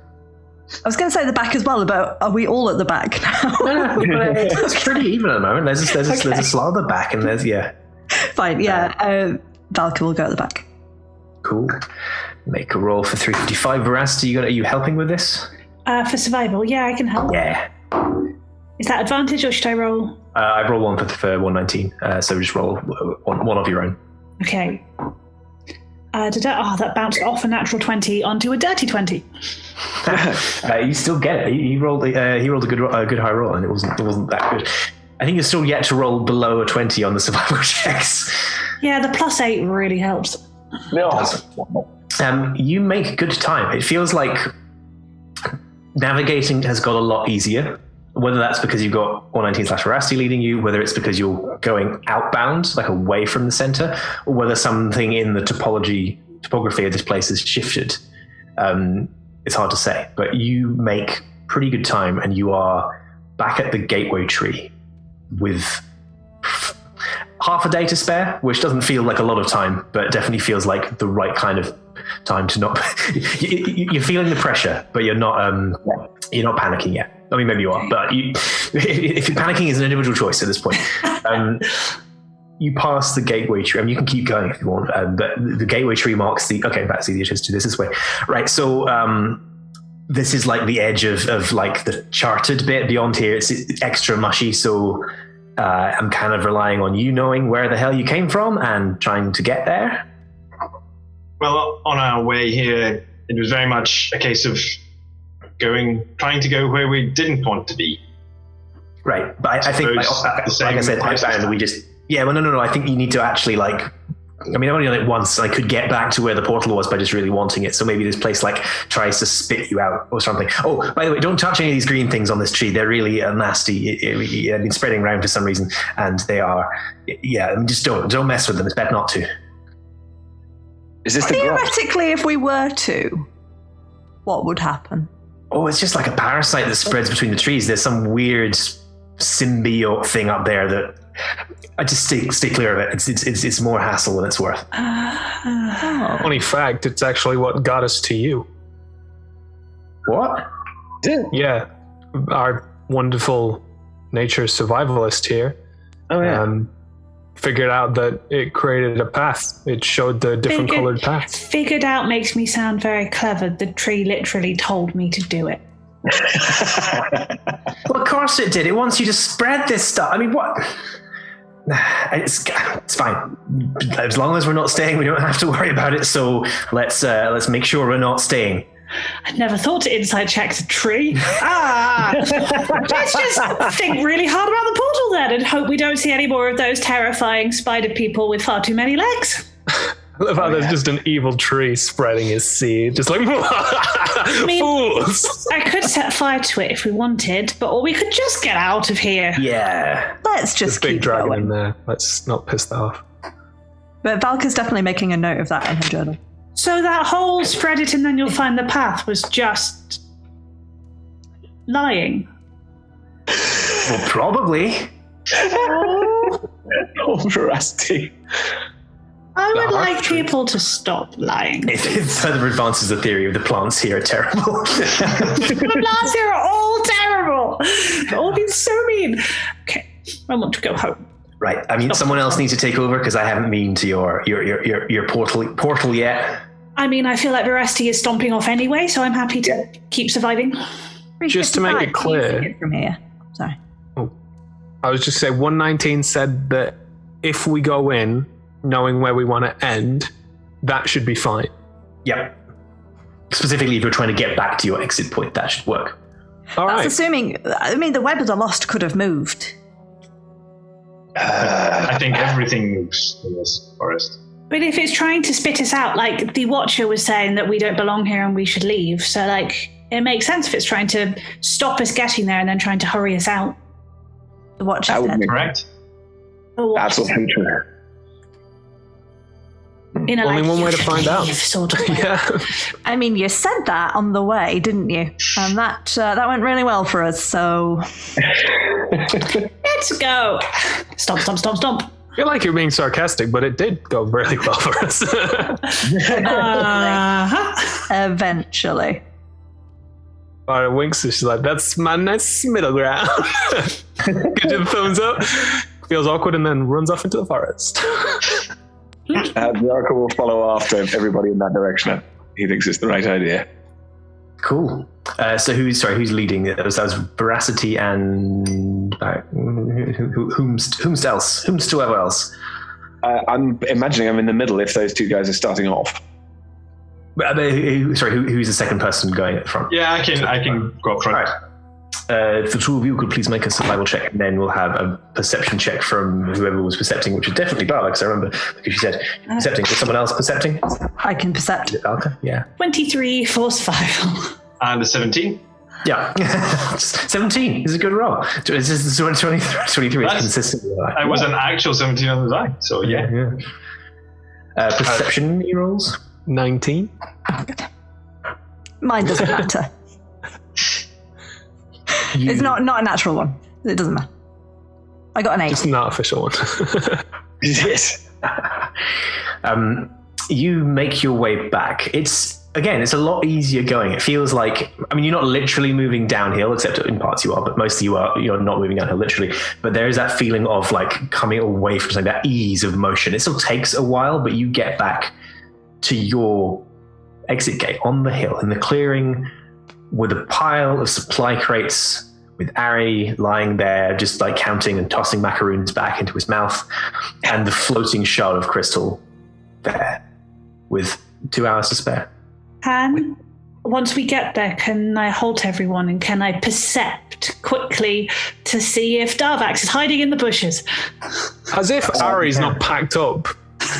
was going to say the back as well, but are we all at the back now?
It's pretty even at the moment. There's a slot at the back, and there's
Fine, yeah. Valka will go at the back.
Cool. Make a roll for 355 Veracity. Are you helping with this?
For survival, yeah, I can help.
Yeah.
Is that advantage or should I roll?
I roll one for 119, so just roll one of your own.
Okay. That bounced off a natural 20 onto a dirty 20.
You still get it. He rolled a good high roll, and it wasn't that good. I think you're still yet to roll below a 20 on the survival checks.
Yeah, the +8 really helps.
No.
You make good time. It feels like navigating has got a lot easier. Whether that's because you've got 119/Veracity leading you, whether it's because you're going outbound, like away from the center, or whether something in the topography of this place has shifted. It's hard to say, but you make pretty good time, and you are back at the gateway tree with half a day to spare, which doesn't feel like a lot of time, but definitely feels like the right kind of time to not. You're feeling the pressure, but you're not panicking yet. I mean, maybe you are, but if you're panicking is an individual choice at this point. You pass the gateway tree. I mean, you can keep going if you want, but the gateway tree marks the. Okay, that's easier to do this way, right? So this is like the edge of like the charted bit. Beyond here, it's extra mushy. So I'm kind of relying on you knowing where the hell you came from and trying to get there.
Well, on our way here, it was very much a case of trying to go where we didn't want to be.
Right, but I think, like I said, outbound, we just... Yeah, well, no. I think you need to actually, like... I mean, I've only done it once. I could get back to where the portal was by just really wanting it. So maybe this place, like, tries to spit you out or something. Oh, by the way, don't touch any of these green things on this tree. They're really nasty. They've been spreading around for some reason, and they are... Yeah, I mean, just don't mess with them. It's better not to.
Is this the grot?
Theoretically, if we were to, what would happen?
Oh, it's just like a parasite that spreads between the trees. There's some weird symbiote thing up there that I just stay clear of it. It's more hassle than it's worth.
Funny fact, it's actually what got us to you.
What?
Yeah, our wonderful nature survivalist here.
Oh yeah.
Figured out that it created a path. It showed the different colored path.
Figured out makes me sound very clever. The tree literally told me to do it.
Well, of course it did. It wants you to spread this stuff. I mean, what? It's fine. As long as we're not staying, we don't have to worry about it. So let's make sure we're not staying.
I'd never thought to inside check the tree. Let's just think really hard about the portal then and hope we don't see any more of those terrifying spider people with far too many legs.
I love how there's just an evil tree spreading his seed, just like fools.
I could set fire to it if we wanted, or we could just get out of here.
Yeah.
Let's just
There's a big
keep
dragon
going.
in there. Let's not piss that off.
But Valka's definitely making a note of that in her journal.
So that whole spread it and then you'll find the path was just lying.
Well, probably.
Veracity.
I would like people to stop lying.
It further advances the theory of the plants here are terrible.
The plants here are all terrible. They're all being so mean. Okay, I want to go home.
Right. I mean, someone else needs to take over because I haven't been to your portal yet.
I mean, I feel like Veracity is stomping off anyway, so I'm happy to keep surviving.
Just to make it clear.
From here. Sorry.
I was just saying, 119 said that if we go in, knowing where we want to end, that should be fine.
Yep. Specifically, if you're trying to get back to your exit point, that should work.
All
That's
right.
assuming, I mean, the Web of the Lost could have moved.
I think everything moves in this forest.
But if it's trying to spit us out, like the Watcher was saying that we don't belong here and we should leave, so like it makes sense if it's trying to stop us getting there and then trying to hurry us out.
The Watcher
That would
said.
be
Correct?
That's what I'm true.
In a,
Only
like,
one way to
you
find
should
out.
leave sort of way.
Yeah.
I mean, you said that on the way, didn't you? And that went really well for us, so...
Let's go. Stomp, stomp, stomp, stomp.
I feel like you're being sarcastic, but it did go really well for us.
Eventually.
Alright, winks. She's like, "That's my nice middle ground." Gives you the thumbs up. Feels awkward, and then runs off into the forest.
The Orca will follow after everybody in that direction. He thinks it's the right idea.
Cool. So who's leading? That was Veracity and whomst else? Whomst whoever else?
I'm imagining I'm in the middle if those two guys are starting off.
Who's the second person going at front?
Yeah, I can go up front.
All right. If the two of you could please make a survival check, and then we'll have a perception check from whoever was percepting, which is definitely Darvax, I remember, because she said percepting. Was someone else percepting?
I can percept.
Is it Alka? Yeah.
23 for survival.
And a 17.
Yeah. 17 is a good roll. Is this 23 is consistent?
I was an actual 17 on the die, so yeah.
Perception rolls?
19.
Mine doesn't matter. It's not a natural one. It doesn't matter. I got an 8.
It's an artificial one.
Yes.
You make your way back. It's a lot easier going. It feels like, I mean, you're not literally moving downhill, except in parts you are, but most of you're not moving downhill literally. But there is that feeling of like coming away from something, that ease of motion. It still takes a while, but you get back to your exit gate on the hill in the clearing with a pile of supply crates, with Ari lying there just like counting and tossing macaroons back into his mouth, and the floating shard of crystal there with 2 hours to spare.
Once we get there, can I halt everyone and can I percept quickly to see if Darvax is hiding in the bushes?
As if Ari's not packed up.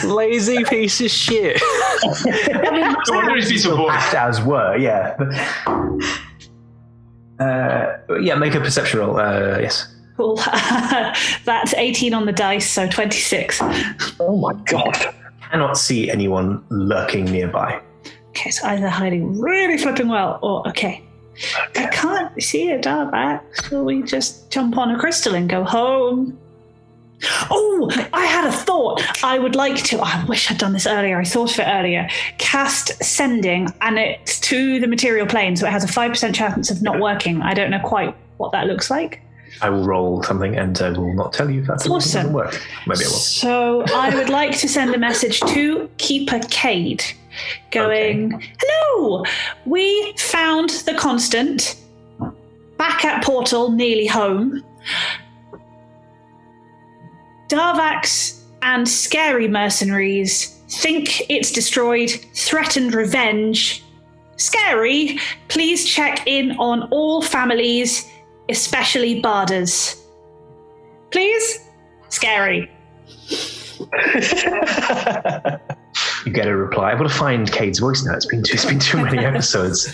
Lazy piece of shit.
I mean,
So wonder if he's a boy.
packed as were, yeah. Make a perception roll. Yes.
Cool. That's 18 on the dice, so 26.
Oh my god.
Cannot see anyone lurking nearby.
Okay, so either hiding really flipping well or okay. I can't see a Darvax. Will we just jump on a crystal and go home? Oh, I had a thought. I would like to, I wish I'd done this earlier. I thought of it earlier. Cast sending, and it's to the material plane, so it has a 5% chance of not working. I don't know quite what that looks like.
I will roll something and will not tell you if that
Awesome.
doesn't work. Maybe I will.
So I would like to send a message to Keeper Cade going, Hello, we found the constant back at portal, nearly home. Darvax and scary mercenaries think it's destroyed, threatened revenge, Scary, please check in on all families, especially Barders. Please? Scary.
You get a reply. I've got to find Cade's voice now. It's been too many episodes.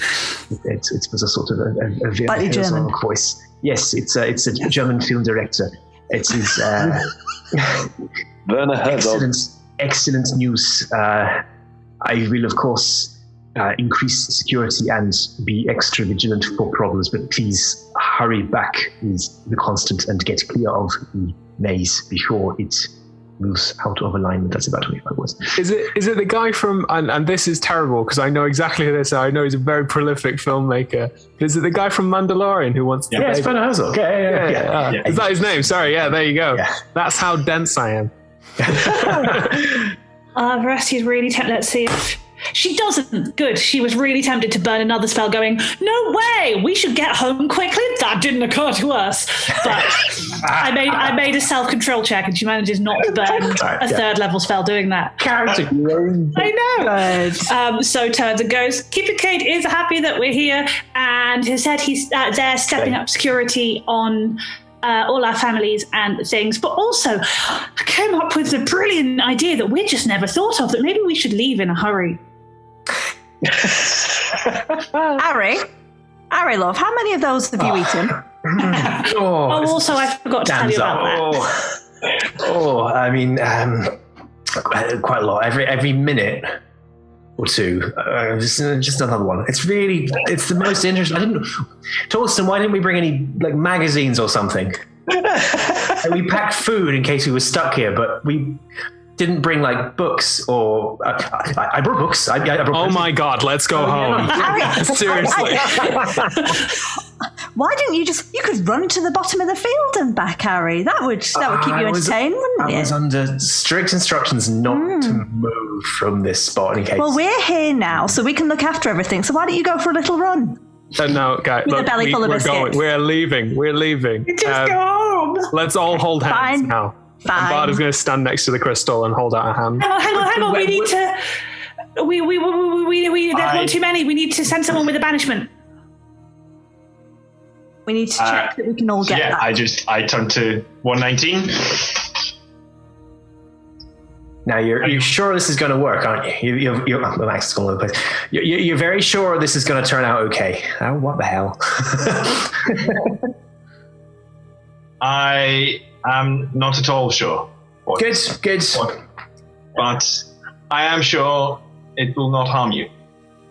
It was a sort of a
Slightly German
voice. Yes, it's a German film director. It is
Werner Herzog.
Excellent news. I will, of course, increase security and be extra vigilant for problems, but please hurry back is the constant and get clear of the maze before it moves out of alignment. That's about 25 words.
Is it the guy from, and this is terrible because I know exactly who this is. I know he's a very prolific filmmaker. Is it the guy from Mandalorian who wants to...
Yeah, it's Werner Herzog. Yeah.
Is that his name? Sorry, yeah, there you go. Yeah. That's how dense I am.
Veracity's really tempted. Let's see if she doesn't. Good. She was really tempted to burn another spell going, no way, we should get home quickly. That didn't occur to us. But I made a self-control check and she manages not to burn a third level spell doing that.
Character.
I know. So turns and goes, Keeper Cade is happy that we're here and has said he's there stepping up security on all our families and things, but also I came up with a brilliant idea that we just never thought of, that maybe we should leave in a hurry.
Harry, love, how many of those have you eaten?
Also, I forgot to tell you about that.
I mean, quite a lot. Every minute or two. Just another one. It's the most interesting. Torsten, why didn't we bring any magazines or something? We packed food in case we were stuck here, but we didn't bring books or I brought books. I brought
oh
books.
My God, let's go home. Seriously.
Why didn't you could run to the bottom of the field and back, Harry? That would keep you entertained, wouldn't it?
I was under strict instructions not to move from this spot in case.
Well, we're here now, so we can look after everything. So why don't you go for a little run?
No, guys.
With a belly full of biscuits.
We're leaving.
Just go home.
Let's all hold hands now.
Fine.
And Bard is going to stand next to the crystal and hold out a hand.
Hang on. We need to. There's one too many. We need to send someone with a banishment.
We need to check that we can all get that.
I turned to 119.
Now you're sure this is going to work, aren't you? You're Max is going all over the place. You're very sure this is going to turn out okay. Oh, what the hell?
I am not at all sure.
Good.
But I am sure it will not harm you.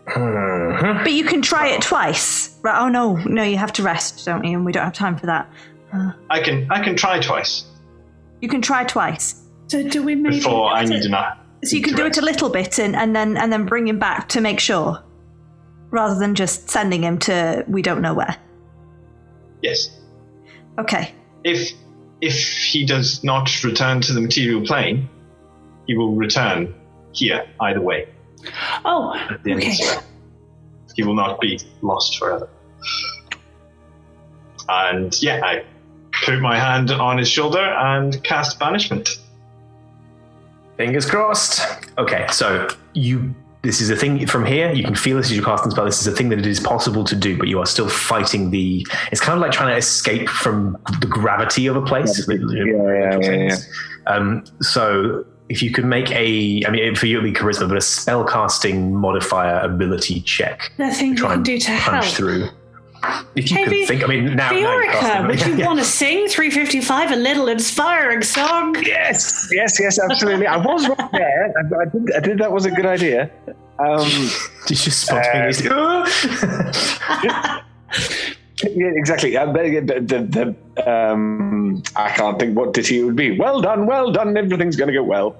But you can try it twice. Right? Oh no, you have to rest, don't you? And we don't have time for that.
I can try twice.
You can try twice.
So do we maybe
before I need enough?
So you can do it a little bit and then bring him back to make sure, rather than just sending him to we don't know where.
Yes.
Okay.
If he does not return to the material plane, he will return here either way.
Oh, okay.
He will not be lost forever. And I put my hand on his shoulder and cast banishment.
Fingers crossed. Okay, so this is a thing from here. You can feel this as you cast the spell. This is a thing that it is possible to do, but you are still fighting it's kind of like trying to escape from the gravity of a place.
Yeah.
So if you could make for you it'll be charisma, but a spellcasting modifier ability check.
The thing you can do to help.
Through. If you could think, now
Orca, would you want to sing 355, a little inspiring song?
Yes, absolutely. I was right there. I did. That was a good idea.
Did you spontaneously?
Yeah, exactly. I can't think what ditty it would be. Well done. Everything's going to go well.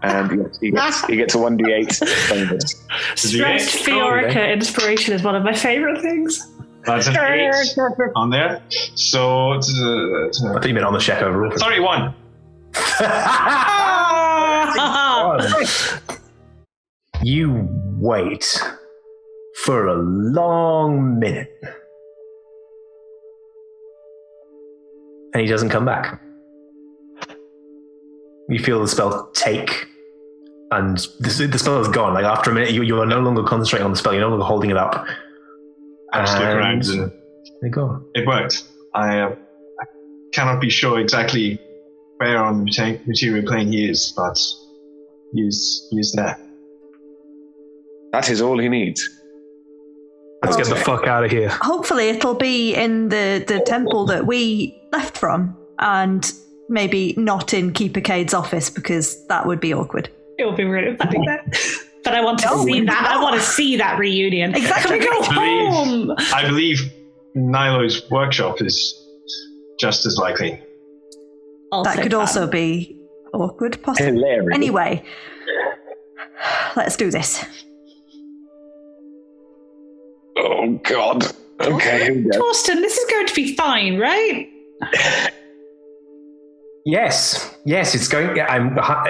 And he gets a 1d8.
Stressed Fiorica inspiration is one of my favorite things.
That's an 8 on there. So
I think you meant on the check overall.
Sorry, 1.
You wait for a long minute. And he doesn't come back. You feel the spell take and the spell is gone. Like after a minute, you are no longer concentrating on the spell. You're no longer holding it up.
I just look around and
they're gone.
it worked. I cannot be sure exactly where on the material plane he is, but he's there.
That is all he needs.
Let's get the fuck out of here.
Hopefully it'll be in the temple that we left from, and maybe not in Keeper Cade's office, because that would be awkward.
It would be really funny that. But I want to see that. I want to see that reunion.
Exactly.
Can we go home?
I believe Nilo's workshop is just as likely.
That could also be awkward, possibly.
Hilarious.
Anyway, let's do this.
Oh, God. Okay, here we go.
Torsten, this is going to be fine, right?
Yes, it's going. Yeah,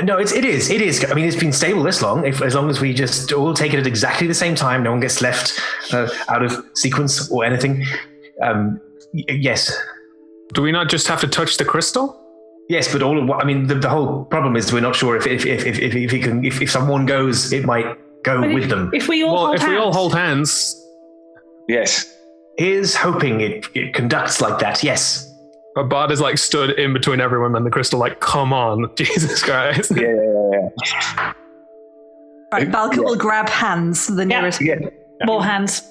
no, it is. I mean, it's been stable this long. As long as we just all take it at exactly the same time, no one gets left out of sequence or anything. Yes.
Do we not just have to touch the crystal?
Yes, but the whole problem is we're not sure if someone goes, it might go with them.
If we all
hold hands.
Yes.
Here's hoping it conducts like that. Yes.
But Bard is like stood in between everyone and the crystal, like, come on, Jesus Christ.
Yeah.
Right, Valka will grab hands, the nearest.
Yeah.
More hands.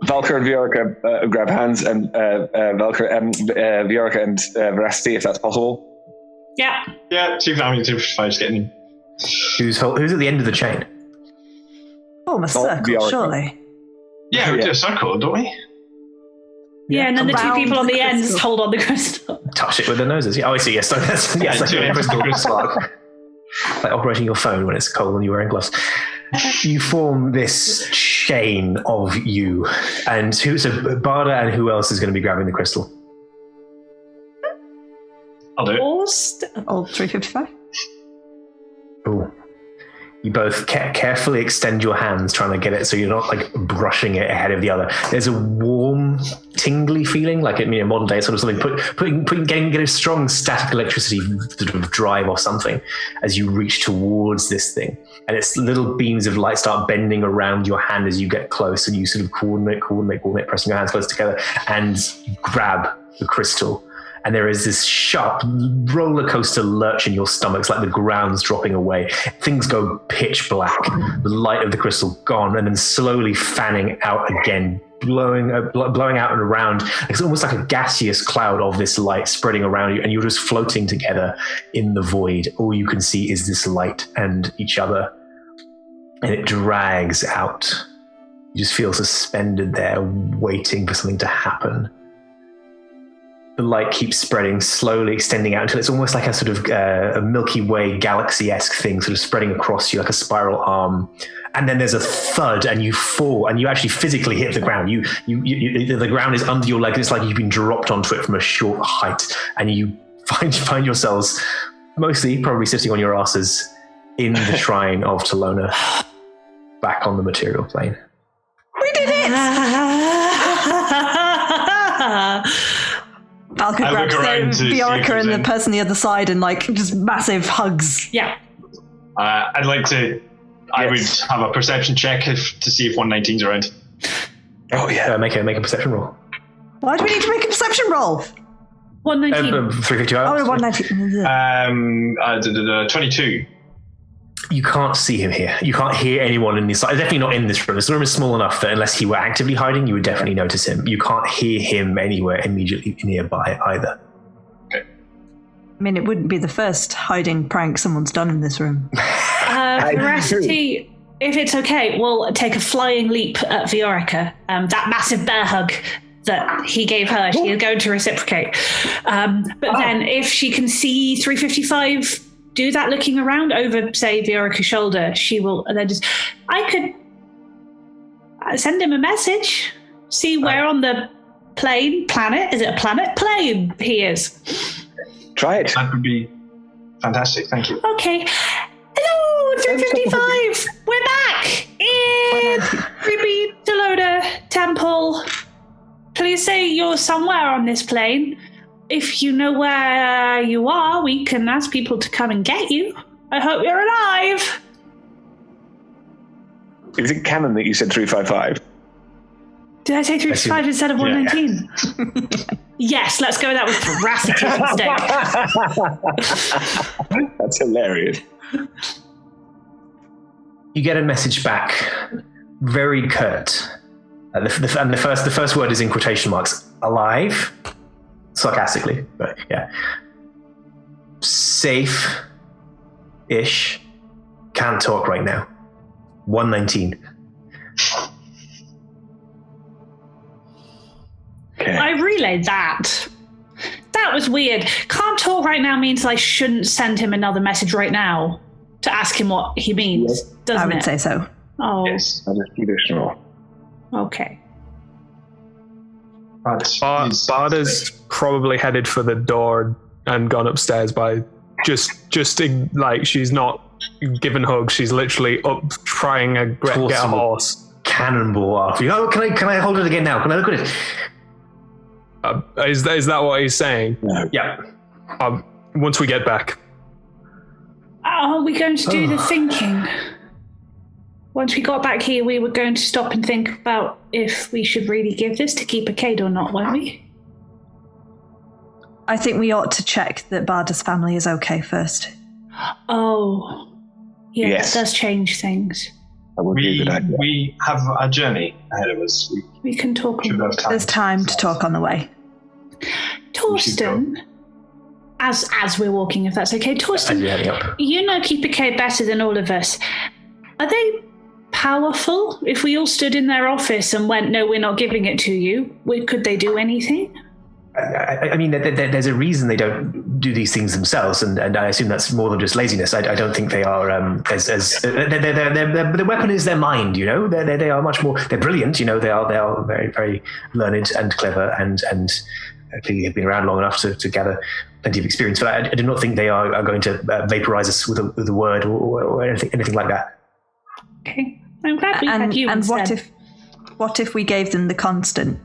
Valka and Viorica grab hands, and Viorica and Veracity, if that's possible.
Yeah.
Yeah, 2,255 getting him.
Who's at the end of the chain?
Form a circle,
Viorica.
surely.
Yeah, we do a circle, don't we?
Yeah, and then the two
Around
people on the ends
crystal.
hold on the crystal.
Touch it with their noses. Yeah, I see. Yes, that's like
two ends of the crystal.
like operating your phone when it's cold and you're wearing gloves. You form this chain of you, and so Barda and who else is going to be grabbing the crystal?
I'll do it.
Old 355.
Ooh. You both carefully extend your hands, trying to get it so you're not like brushing it ahead of the other. There's a warm, tingly feeling, like in modern day, sort of something getting a strong static electricity sort of drive or something as you reach towards this thing, and its little beams of light start bending around your hand as you get close, and you sort of coordinate, pressing your hands close together, and you grab the crystal. And there is this sharp roller coaster lurch in your stomach. It's like the ground's dropping away. Things go pitch black. The light of the crystal gone, and then slowly fanning out again, blowing out and around. It's almost like a gaseous cloud of this light spreading around you, and you're just floating together in the void. All you can see is this light and each other, and it drags out. You just feel suspended there, waiting for something to happen. The light keeps spreading, slowly extending out until it's almost like a sort of a Milky Way galaxy-esque thing sort of spreading across you like a spiral arm. And then there's a thud and you fall and you actually physically hit the ground. The ground is under your legs. It's like you've been dropped onto it from a short height, and you find yourselves mostly probably sitting on your asses in the shrine of Talona, back on the material plane.
We did it! Valka grabs Viorica and the person on the other side and like just massive hugs.
Yeah.
I'd like to. I would have a perception check to see if 119's around.
Oh yeah, make a perception roll.
Why do we need to make a perception roll?
119.
355.
Oh, 119.
22.
You can't see him here. You can't hear anyone in this. Definitely not in this room. This room is small enough that unless he were actively hiding, you would definitely notice him. You can't hear him anywhere immediately nearby either.
Okay.
I mean, it wouldn't be the first hiding prank someone's done in this room.
Veracity, if it's okay, we'll take a flying leap at Viorica. That massive bear hug that he gave her, she is going to reciprocate. But then if she can see 355 do that looking around over, say, Viorica's shoulder, she will then just... I could send him a message, see where on the planet, is it a planet? Plane he is.
Try it.
That would be fantastic, thank you.
Okay. Hello, 355. We're back in creepy Talona Temple. Please say you're somewhere on this plane. If you know where you are, we can ask people to come and get you. I hope you're alive.
Is it canon that you said 355?
Did I say 355 instead of 119? Yes, let's go with that with Veracity instead.
That's hilarious.
You get a message back, very curt. And the first word is in quotation marks. Alive, sarcastically, but yeah. Safe-ish. Can't talk right now. 119.
Okay.
I relayed that. That was weird. Can't talk right now means I shouldn't send him another message right now to ask him what he means,
Yes.
doesn't
I would
it?
say so.
Oh,
Yes, that is traditional.
okay.
Barda's probably headed for the door and gone upstairs by just like she's not giving hugs. She's literally up trying to get a horse.
Cannonball off you. Oh, can I hold it again now? Can I look at it?
Is that what he's saying?
No.
Yeah.
Once we get back.
Are we going to do the thinking? Once we got back here, we were going to stop and think about if we should really give this to Keeper Cade or not, weren't we?
I think we ought to check that Barda's family is okay first.
Oh, yeah,
Yes.
that does change things.
That would be a good idea.
We have a journey ahead of us.
We can talk.
Should have time.
There's time to talk on the way.
Torsten, as we're walking, if that's okay. Torsten, you know Keeper Cade better than all of us. Are they powerful? If we all stood in their office and went, no, we're not giving it to you, could they do anything?
I mean, there's a reason they don't do these things themselves, and I assume that's more than just laziness. I don't think they are the weapon is their mind. You know, they are much more. They're brilliant. You know, they are very, very learned and clever, and clearly have been around long enough to gather plenty of experience. But I do not think they are going to vaporize us with a word or anything like that.
Okay, I'm glad we had you.
And
instead.
what if we gave them the constant?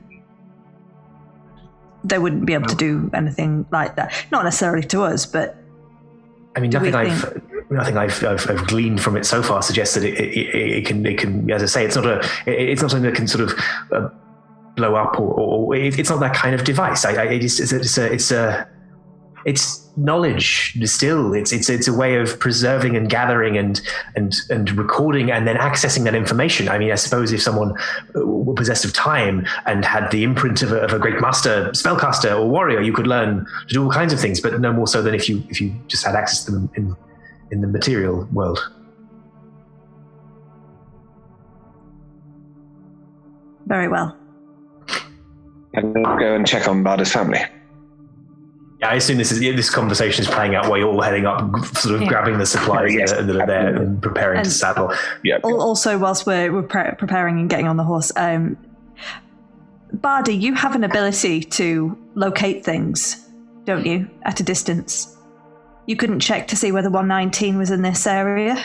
They wouldn't be able to do anything like that. Not necessarily to us, but
I mean, nothing I've gleaned from it so far suggests that it can, as I say, it's not something that can sort of blow up or it's not that kind of device. It's knowledge distilled. It's a way of preserving and gathering and recording and then accessing that information. I mean, I suppose if someone were possessed of time and had the imprint of a great master, spellcaster, or warrior, you could learn to do all kinds of things, but no more so than if you just had access to them in the material world.
very well.
And then go and check on Barda's family.
Yeah, I assume this conversation is playing out while you're all heading up, sort of grabbing the supplies that are there and preparing to saddle.
Yeah.
Also, whilst we're preparing and getting on the horse, Barda, you have an ability to locate things, don't you, at a distance? You couldn't check to see whether 119 was in this area?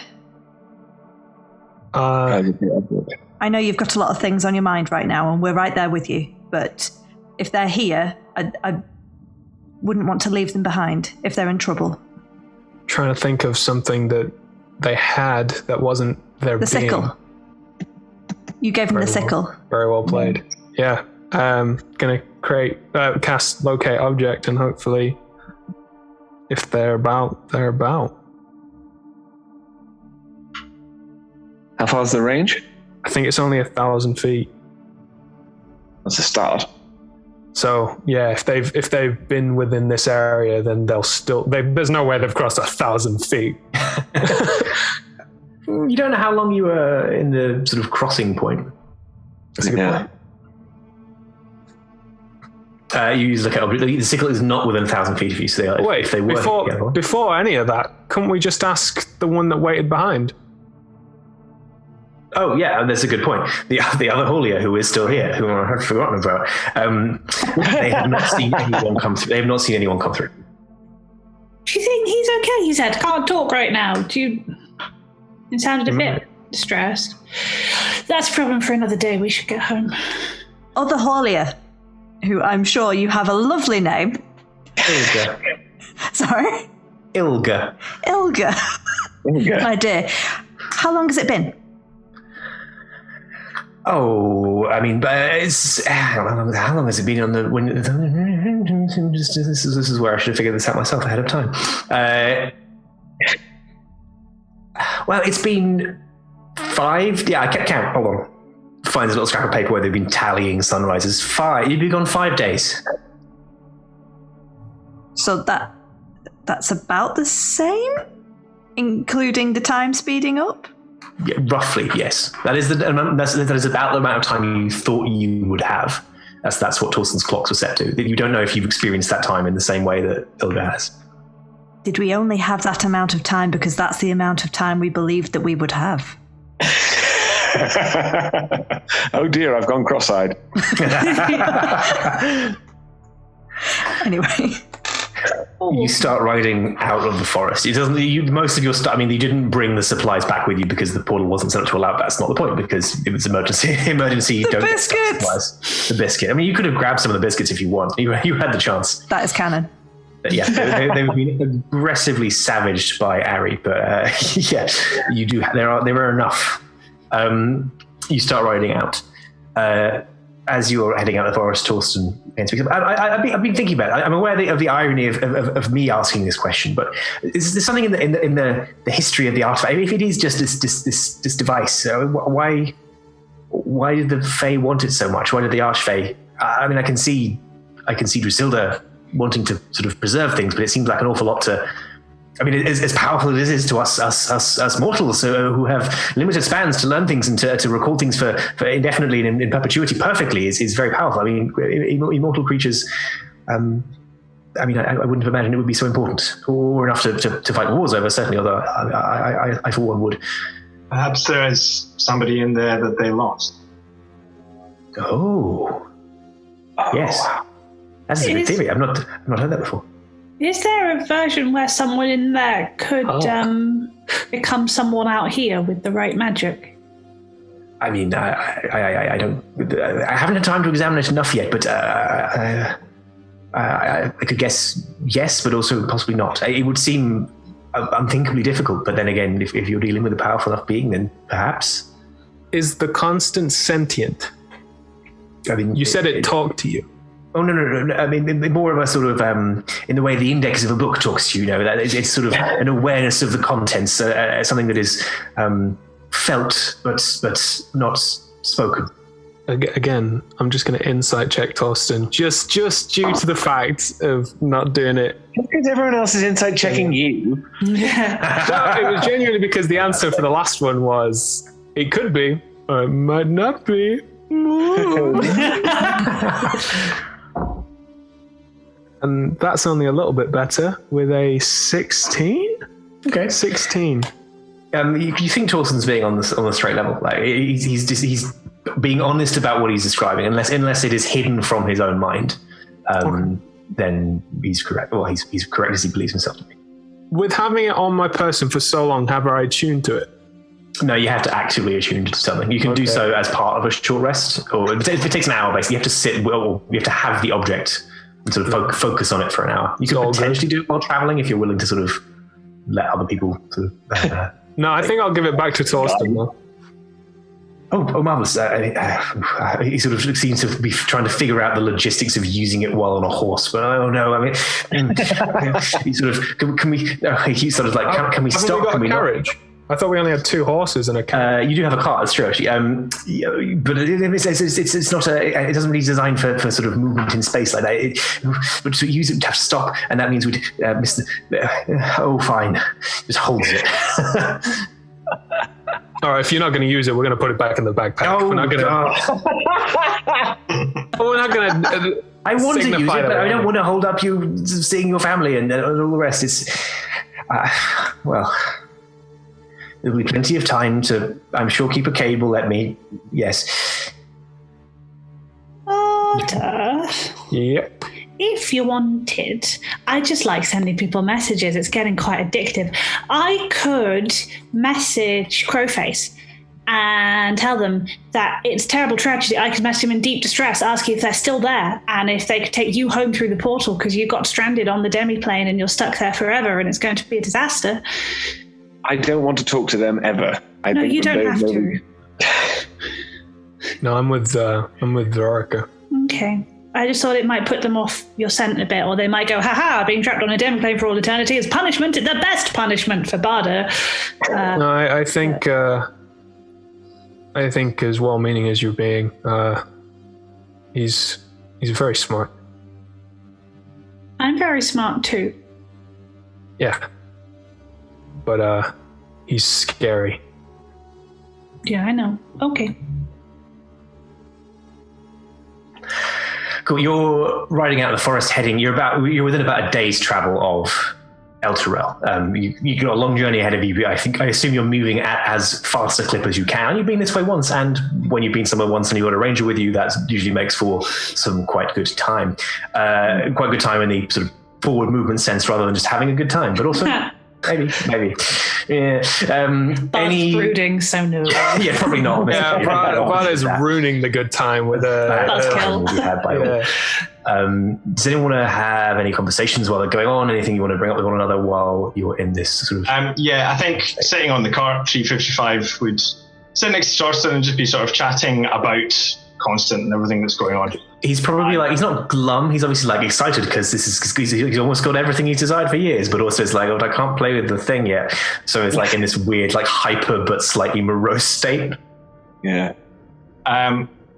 I know you've got a lot of things on your mind right now, and we're right there with you, but if they're here, I wouldn't want to leave them behind if they're in trouble.
Trying to think of something that they had that wasn't their
The
being.
sickle. You gave them the sickle.
Very well played. Yeah. Gonna cast locate object, and hopefully if they're about, they're about.
How far's the range?
I think it's only 1,000 feet.
That's a start.
So yeah, if they've been within this area, then there's no way they've crossed 1,000 feet.
You don't know how long you were in the sort of crossing point. That's a good point. You use the sickle is not within 1,000 feet of you, so if they were
before any of that, couldn't we just ask the one that waited behind?
Oh yeah, that's a good point. The other Julia, who is still here, who I had forgotten about, they have not seen anyone come through. They have not seen anyone come through.
Do you think he's okay? He said, "Can't talk right now." It sounded a bit stressed. That's a problem for another day. We should get home.
Other Julia, who I'm sure you have a lovely name.
Ilga.
Sorry?
Ilga.
My dear. How long has it been?
Oh, I mean, but it's how long has it been on the? This is where I should have figured this out myself ahead of time. Well, it's been 5. Yeah, I can't count. Hold on. Finds a little scrap of paper where they've been tallying sunrises. 5. You've been gone 5 days.
So that's about the same, including the time speeding up.
Yeah, roughly, yes. That is that is about the amount of time you thought you would have. That's what Torsten's clocks were set to. You don't know if you've experienced that time in the same way that Ilga has.
Did we only have that amount of time because that's the amount of time we believed that we would have?
Oh dear, I've gone cross-eyed.
Anyway.
You start riding out of the forest. It doesn't. Most of your stuff. I mean, you didn't bring the supplies back with you because the portal wasn't set up to allow. That's not the point because it was emergency. You don't get supplies. The biscuit. I mean, you could have grabbed some of the biscuits if you want. You had the chance.
That is canon.
But yeah, they've been aggressively savaged by Ari. But yeah, you do. There are enough. You start riding out. As you're heading out of the forest, Torsten. I've been thinking about it. I'm aware of the irony of me asking this question, but is there something in the history of the artifact? If it is just this device, why did the Fae want it so much? Why did the Archfey? I mean, I can see Drusilda wanting to sort of preserve things, but it seems like an awful lot to. I mean, as powerful as it is to us mortals who have limited spans to learn things and to record things for indefinitely and in perpetuity perfectly is very powerful. I mean, immortal creatures, I mean, I wouldn't have imagined it would be so important or enough to fight wars over, certainly, although I for one would.
Perhaps there is somebody in there that they lost.
Oh yes. That's a good theory. I've not heard that before.
Is there a version where someone in there could become someone out here with the right magic?
I mean, I don't. I haven't had time to examine it enough yet, but I could guess yes, but also possibly not. It would seem unthinkably difficult, but then again, if you're dealing with a powerful enough being, then perhaps.
Is the constant sentient?
I mean,
you said it talked to you.
Oh, no. I mean, more of a sort of, in the way the index of a book talks to you, that it's sort of an awareness of the contents, something that is felt but not spoken.
Again, I'm just going to insight check Torsten, just due to the fact of not doing it.
Because everyone else is insight checking you.
Yeah.
No, it was genuinely because the answer for the last one was, it could be, or it might not be. And that's only a little bit better with a 16.
Okay,
16.
You think Torsten's being on the straight level? Like he's being honest about what he's describing, unless it is hidden from his own mind. Then he's correct. Well, he's correct as he believes himself to be.
With having it on my person for so long, have I attuned to it?
No, you have to actively attune to something. You can do so as part of a short rest, or if it takes an hour, basically. You have to sit, or you have to have the object and sort of focus on it for an hour. You can potentially do it while traveling if you're willing to sort of let other people sort of...
No, I think I'll give it back to Torsten, though.
Oh, marvelous. He sort of seems to be trying to figure out the logistics of using it while on a horse. But oh no, I mean, he sort of, can we, he's sort of like, can we stop?
We got
can we
carriage? Not? I thought we only had 2 horses and a carriage.
You do have a cart, that's true, actually. But it's not it doesn't really design for sort of movement in space like that. But to use it, we'd have to stop, and that means we'd miss the... fine. Just holds it.
All right, if you're not going to use it, we're going to put it back in the backpack. We're not going to... We're not going to...
I want to use it, but I don't want to hold up you seeing your family and all the rest. It's... well... There'll be plenty of time to, I'm sure, keep a cable. Let me, yes.
Yep.
If you wanted, I just like sending people messages. It's getting quite addictive. I could message Crowface and tell them that it's a terrible tragedy. I could message them in deep distress, ask you if they're still there and if they could take you home through the portal because you got stranded on the demiplane and you're stuck there forever and it's going to be a disaster.
I don't want to talk to them ever.
No, you don't have to.
No, I'm with Orca.
Okay. I just thought it might put them off your scent a bit, or they might go, haha, being trapped on a dim plane for all eternity is punishment, the best punishment for Barda.
No, I think as well-meaning as you're being, he's very smart.
I'm very smart too.
Yeah. But he's scary.
Yeah, I know. Okay.
Cool. You're riding out of the forest, heading. You're within about a day's travel of Elturel. You got a long journey ahead of you. I assume you're moving at as fast a clip as you can. You've been this way once, and when you've been somewhere once and you've got a ranger with you, that usually makes for some quite good time. Quite good time in the sort of forward movement sense, rather than just having a good time, but also. Maybe. Yeah.
Any brooding, so no.
Yeah, probably not.
Yeah, Barda's ruining the good time with a.
Does anyone want to have any conversations while they're going on? Anything you want to bring up with one another while you're in this sort of?
Yeah, I think sitting on the cart, 355 would sit next to Torsten and just be sort of chatting about Constant and everything that's going on.
He's probably he's not glum. He's obviously excited because he's almost got everything he's desired for years, but also it's oh, I can't play with the thing yet. So it's in this weird, hyper but slightly morose state.
Yeah.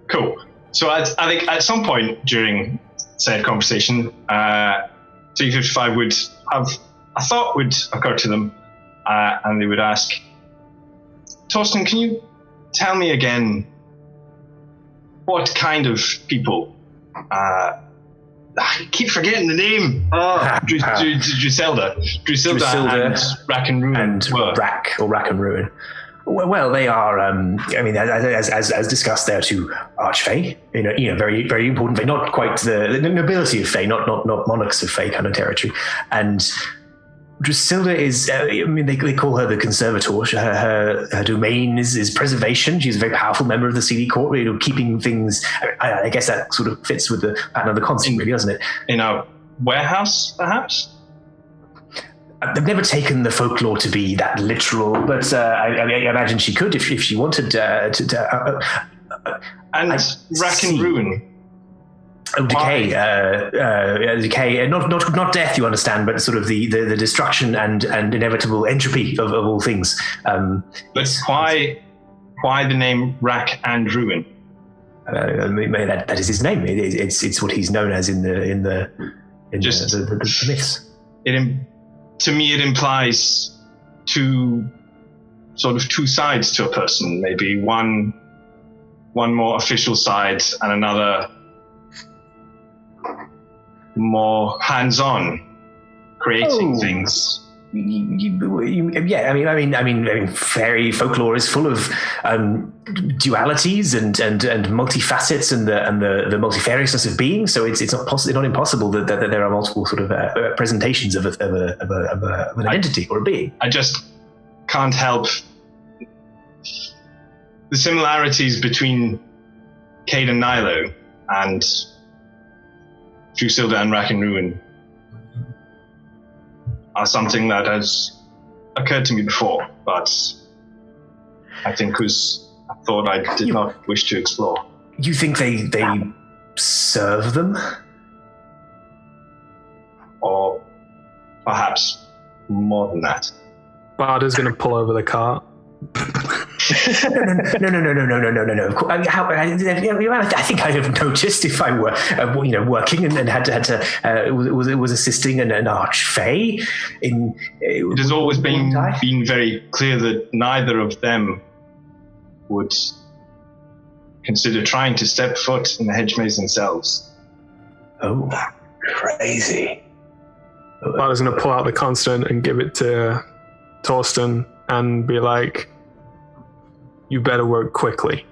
Cool. So I think at some point during said conversation, 355 would have a thought would occur to them, and they would ask, Torsten, can you tell me again what kind of people? I keep forgetting the name. Drusilda and Rack and Ruin. Rack
and Ruin. Well, they are. As discussed, they are two archfey. Very, very important Fey. Not quite the nobility of Fey, not monarchs of Fey kind of territory. And Drusilda is. They call her the conservator. Her domain is preservation. She's a very powerful member of the CD court. Keeping things. I guess that sort of fits with the pattern of the constant, really, doesn't it?
In a warehouse, perhaps.
They've never taken the folklore to be that literal, but I imagine she could if she wanted to.
And Rack and Ruin.
Oh, decay, decay, not death, you understand, but sort of the destruction and inevitable entropy of all things.
But why the name Rack and Ruin?
That is his name. It's what he's known as in the myths.
To me, it implies two sides to a person. Maybe one more official side and another more hands-on, creating things. Fairy folklore is full of dualities and multifacets and the multifariousness of being. So it's not impossible that there are multiple sort of presentations of an identity or a being. I just can't help the similarities between Cade and Nilo and Drusilda and Rack and Ruin are something that has occurred to me before, but I think was a thought I did not wish to explore.
You think they serve them?
Or perhaps more than that.
Barda's going to pull over the cart.
No. Of course, I think I'd have noticed if I were, working and had to was assisting an archfey.
It has always been very clear that neither of them would consider trying to step foot in the hedge maze themselves.
Oh, crazy!
Barda's going to pull out the constant and give it to Torsten and be like, you better work quickly.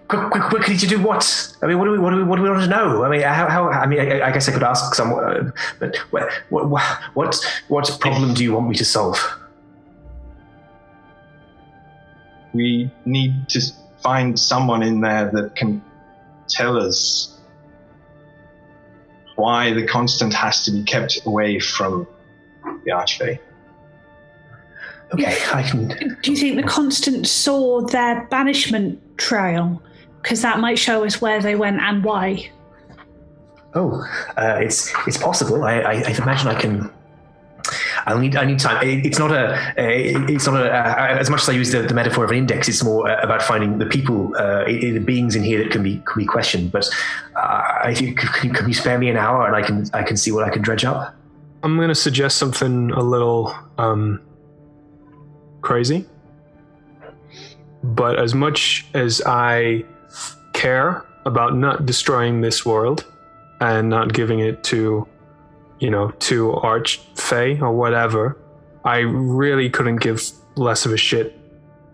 Quickly to do what? I mean, what do we want to know? I mean, I guess I could ask someone, but what problem do you want me to solve?
We need to find someone in there that can tell us why the constant has to be kept away from the Archfey.
Okay, I can.
Do you think the Constant saw their banishment trail? Because that might show us where they went and why.
Oh, it's possible. I imagine I can. I need time. It's not as much as I use the metaphor of an index. It's more about finding the people, the beings in here that can be questioned. But I think can you spare me an hour and I can see what I can dredge up.
I'm going to suggest something a little crazy. But as much as I care about not destroying this world and not giving it to Archfey or whatever, I really couldn't give less of a shit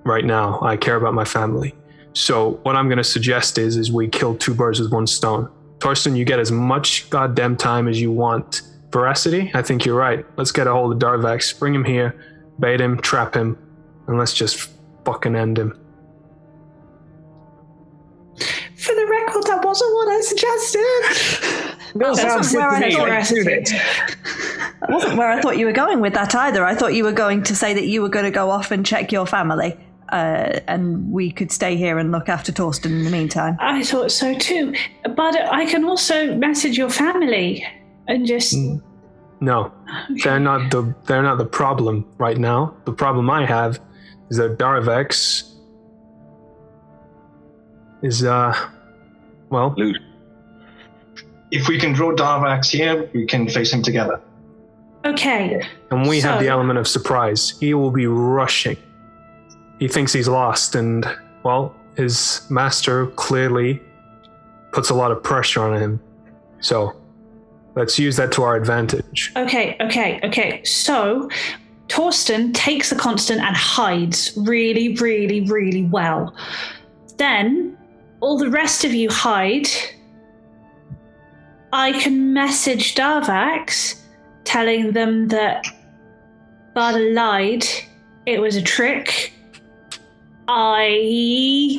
right now. I care about my family. So what I'm going to suggest is we kill two birds with one stone. Torsten, you get as much goddamn time as you want. Veracity, I think you're right. Let's get a hold of Darvax, bring him here, bait him, trap him, and let's just fucking end him.
For the record, that wasn't what I suggested.
That wasn't where I thought you were going with that either. I thought you were going to say that you were going to go off and check your family, and we could stay here and look after Torsten in the meantime.
I thought so too, but I can also message your family and just.
No, they're not the problem right now. The problem I have is that Darvax is
Loot.
If we can draw Darvax here, we can face him together.
Okay.
And we have the element of surprise. He will be rushing. He thinks he's lost, and, well, his master clearly puts a lot of pressure on him. So, let's use that to our advantage.
Okay. So, Torsten takes the Constant and hides really, really, really well. Then, all the rest of you hide. I can message Darvax, telling them that Barda lied. It was a trick. Why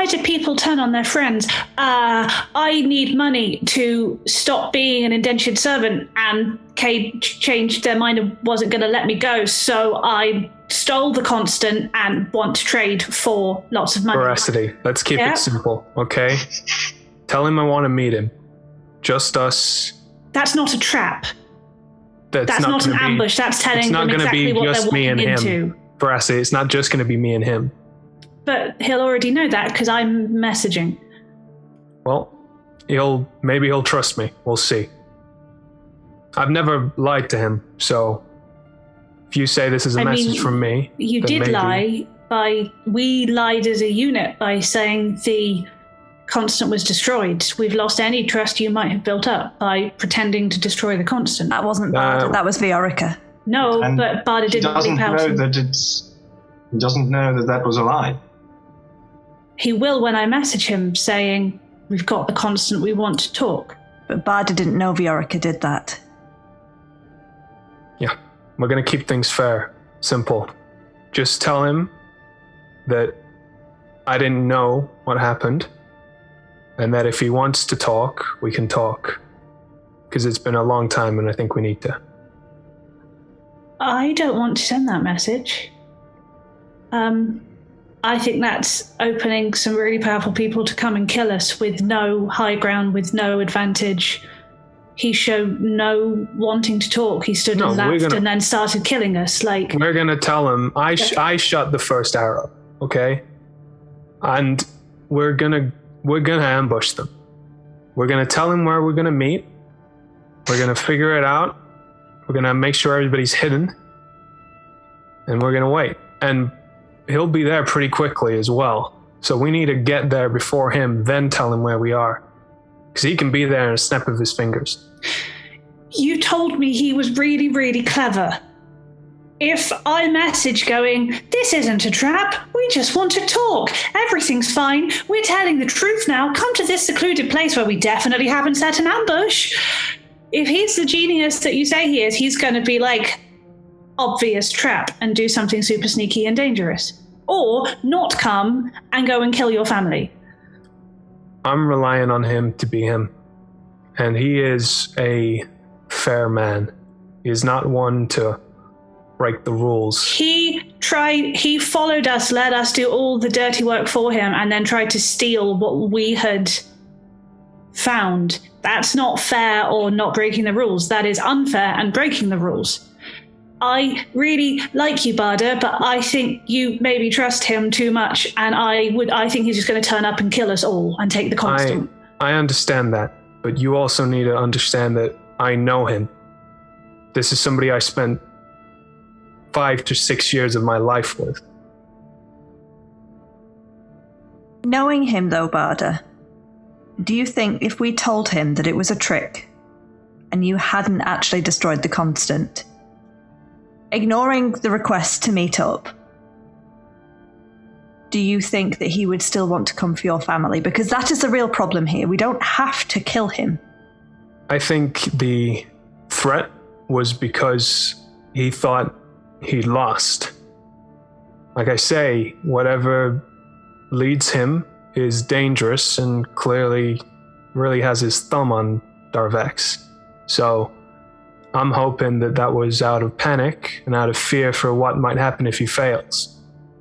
do people turn on their friends? I need money to stop being an indentured servant, and Cade changed their mind and wasn't going to let me go, so I stole the Constant and want to trade for lots of money.
Veracity. Let's keep it simple, okay? Tell him I want to meet him. Just us.
That's not a trap. That's not an ambush. That's telling them exactly what they're walking into.
Veracity, it's not just going to be me and him.
But he'll already know that because I'm messaging.
Well, maybe he'll trust me. We'll see. I've never lied to him, so if you say this is a message from me,
you did lie we lied as a unit by saying the Constant was destroyed. We've lost any trust you might have built up by pretending to destroy the Constant.
That wasn't Barda, that was Viorica.
No, but Barda didn't leap out.
He doesn't know that was a lie.
He will when I message him saying, we've got the Constant, we want to talk.
But Barda didn't know Viorica did that.
Yeah, we're going to keep things fair, simple. Just tell him that I didn't know what happened, and that if he wants to talk, we can talk. Because it's been a long time and I think we need to.
I don't want to send that message. I think that's opening some really powerful people to come and kill us with no high ground, with no advantage. He showed no wanting to talk. He stood and laughed and then started killing us. We're
gonna tell him I shot the first arrow, okay? And we're gonna ambush them. We're gonna tell him where we're gonna meet. We're gonna figure it out. We're gonna make sure everybody's hidden, and we're gonna wait. And he'll be there pretty quickly as well. So we need to get there before him, then tell him where we are. Because he can be there in a snap of his fingers.
You told me he was really, really clever. If I message going, this isn't a trap, we just want to talk, everything's fine, we're telling the truth now, come to this secluded place where we definitely haven't set an ambush. If he's the genius that you say he is, he's going to be like, obvious trap and do something super sneaky and dangerous. Or not come and go and kill your family.
I'm relying on him to be him. And he is a fair man. He is not one to break the rules.
He followed us, let us do all the dirty work for him, and then tried to steal what we had found. That's not fair or not breaking the rules. That is unfair and breaking the rules. I really like you, Barda, but I think you maybe trust him too much, and I think he's just going to turn up and kill us all and take the constant.
I understand that, but you also need to understand that I know him. This is somebody I spent 5 to 6 years of my life with.
Knowing him, though, Barda, do you think if we told him that it was a trick and you hadn't actually destroyed the constant, ignoring the request to meet up, do you think that he would still want to come for your family? Because that is the real problem here. We don't have to kill him.
I think the threat was because he thought he'd lost. Like I say, whatever leads him is dangerous and clearly really has his thumb on Darvax. So I'm hoping that was out of panic and out of fear for what might happen if he fails.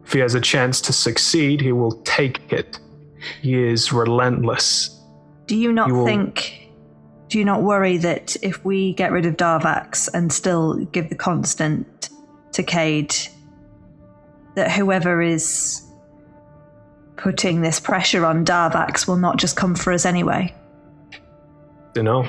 If he has a chance to succeed, he will take it. He is relentless.
Do you not worry that if we get rid of Darvax and still give the constant to Cade, that whoever is putting this pressure on Darvax will not just come for us anyway?
Dunno.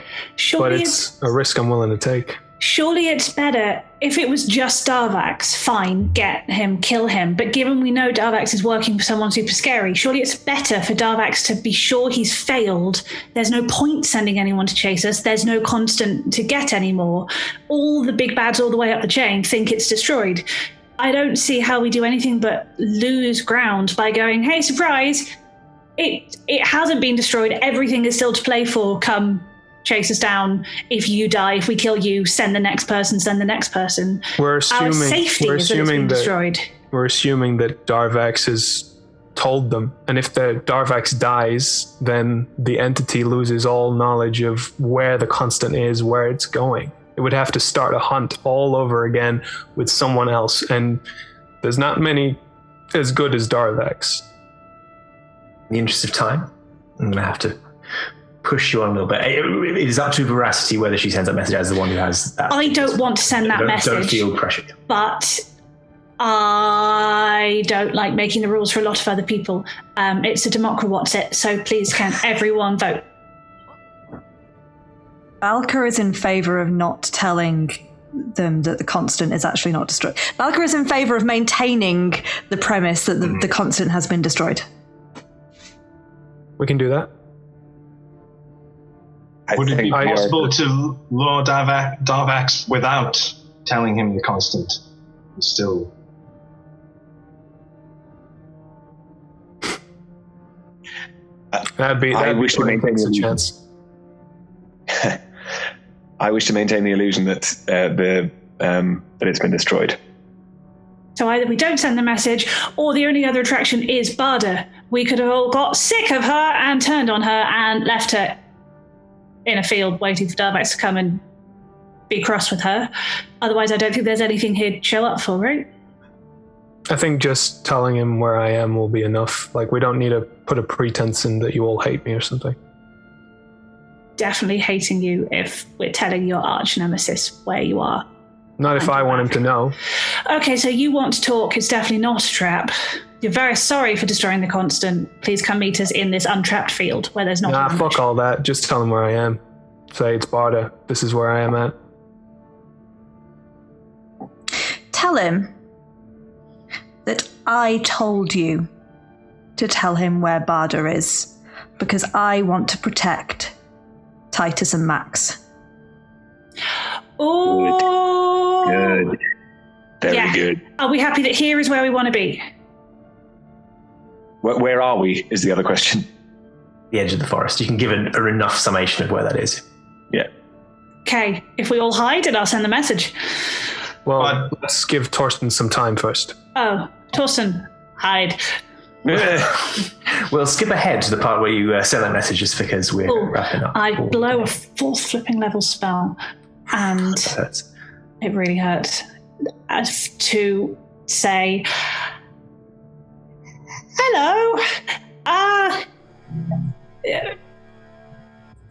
But it's a risk I'm willing to take.
Surely it's better if it was just Darvax. Fine, get him, kill him. But given we know Darvax is working for someone super scary, surely it's better for Darvax to be sure he's failed. There's no point sending anyone to chase us. There's no constant to get anymore. All the big bads all the way up the chain think it's destroyed. I don't see how we do anything but lose ground by going, hey, surprise, it hasn't been destroyed. Everything is still to play for. Come chase us down. If you die, if we kill you, send the next person, send the next person.
We're assuming
destroyed.
We're assuming that Darvax has told them. And if the Darvax dies, then the entity loses all knowledge of where the constant is, where it's going. It would have to start a hunt all over again with someone else. And there's not many as good as Darvax.
In the interest of time, I'm going to have to push you on a little bit. It is up to Veracity whether she sends that message as the one who has that.
I don't want to send that message.
Don't feel pressured.
But I don't like making the rules for a lot of other people. It's a democracy, what's it? So please can everyone vote?
Valka is in favour of not telling them that the constant is actually not destroyed. Valka is in favour of maintaining the premise that the constant has been destroyed.
We can do that.
Would it be possible to lure Darvax without telling him the constant? Still.
I wish to maintain the chance.
I wish to maintain the illusion that that it's been destroyed.
So either we don't send the message, or the only other attraction is Barda. We could have all got sick of her and turned on her and left her in a field waiting for Darvax to come and be cross with her. Otherwise, I don't think there's anything he'd show up for, right?
I think just telling him where I am will be enough. Like, we don't need to put a pretense in that you all hate me or something.
Definitely hating you if we're telling your arch nemesis where you are.
Not if I want him to know.
Okay, so you want to talk. It's definitely not a trap. You're very sorry for destroying the constant. Please come meet us in this untrapped field where there's not.
Nah, fuck all that. Just tell him where I am. Say, it's Barda. This is where I am at.
Tell him that I told you to tell him where Barda is, because I want to protect Titus and Max.
Oh,
good. Very good.
Are we happy that here is where we want to be?
Where are we, is the other question.
The edge of the forest. You can give an enough summation of where that is.
Yeah.
Okay, if we all hide, and I'll send the message.
Well, let's give Torsten some time first.
Oh, Torsten, hide.
We'll skip ahead to the part where you send that message just because we're wrapping up.
I blow a 4th flipping level spell, and
That hurts.
it really hurts. to say, hello,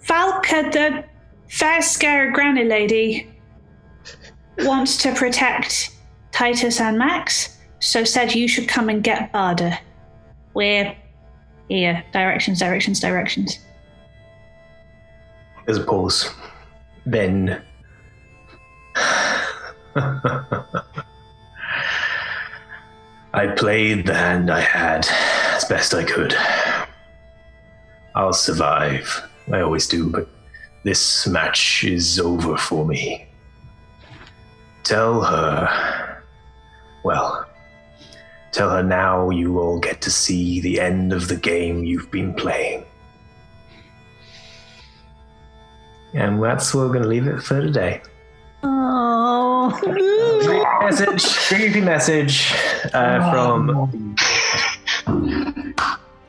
Valka, the fair scare granny lady, wants to protect Titus and Max, so said you should come and get Barda. We're here. Directions.
There's a pause. Then I played the hand I had as best I could. I'll survive. I always do, but this match is over for me. Tell her now you all get to see the end of the game you've been playing. And that's where we're going to leave it for today.
Oh.
Creepy message from...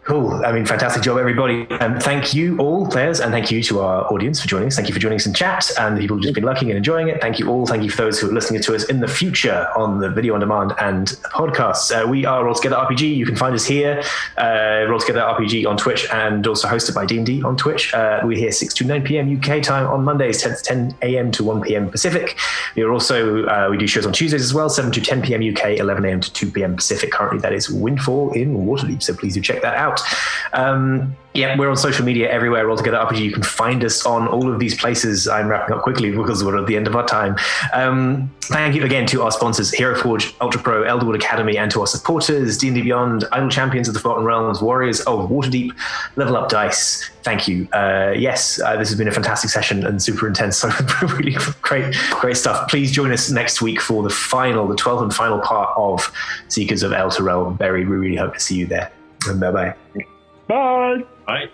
Cool. I mean, fantastic job, everybody. Thank you all, players, and thank you to our audience for joining us. Thank you for joining us in chat, and the people who've just been liking and enjoying it. Thank you all. Thank you for those who are listening to us in the future on the video on demand and podcasts. We are Roll Together RPG. You can find us here, Roll Together RPG on Twitch, and also hosted by D&D on Twitch. We're here 6 to 9 p.m. UK time on Mondays, 10 a.m. to 1 p.m. Pacific. We are also, we do shows on Tuesdays as well, 7 to 10 p.m. UK, 11 a.m. to 2 p.m. Pacific. Currently, that is Windfall in Waterdeep, so please do check that out. We're on social media everywhere, Roll Together RPG. You can find us on all of these places. I'm wrapping up quickly because we're at the end of our time. Thank you again to our sponsors, Hero Forge, Ultrapro, Elderwood Academy, and to our supporters, D&D Beyond, Idle Champions of the Forgotten Realms, Warriors of Waterdeep, Level Up Dice. Thank you. This has been a fantastic session and super intense. So really great stuff. Please join us next week for the 12th and final part of Seekers of Elturel. Barry, we really hope to see you there. And bye-bye.
Bye.
Bye.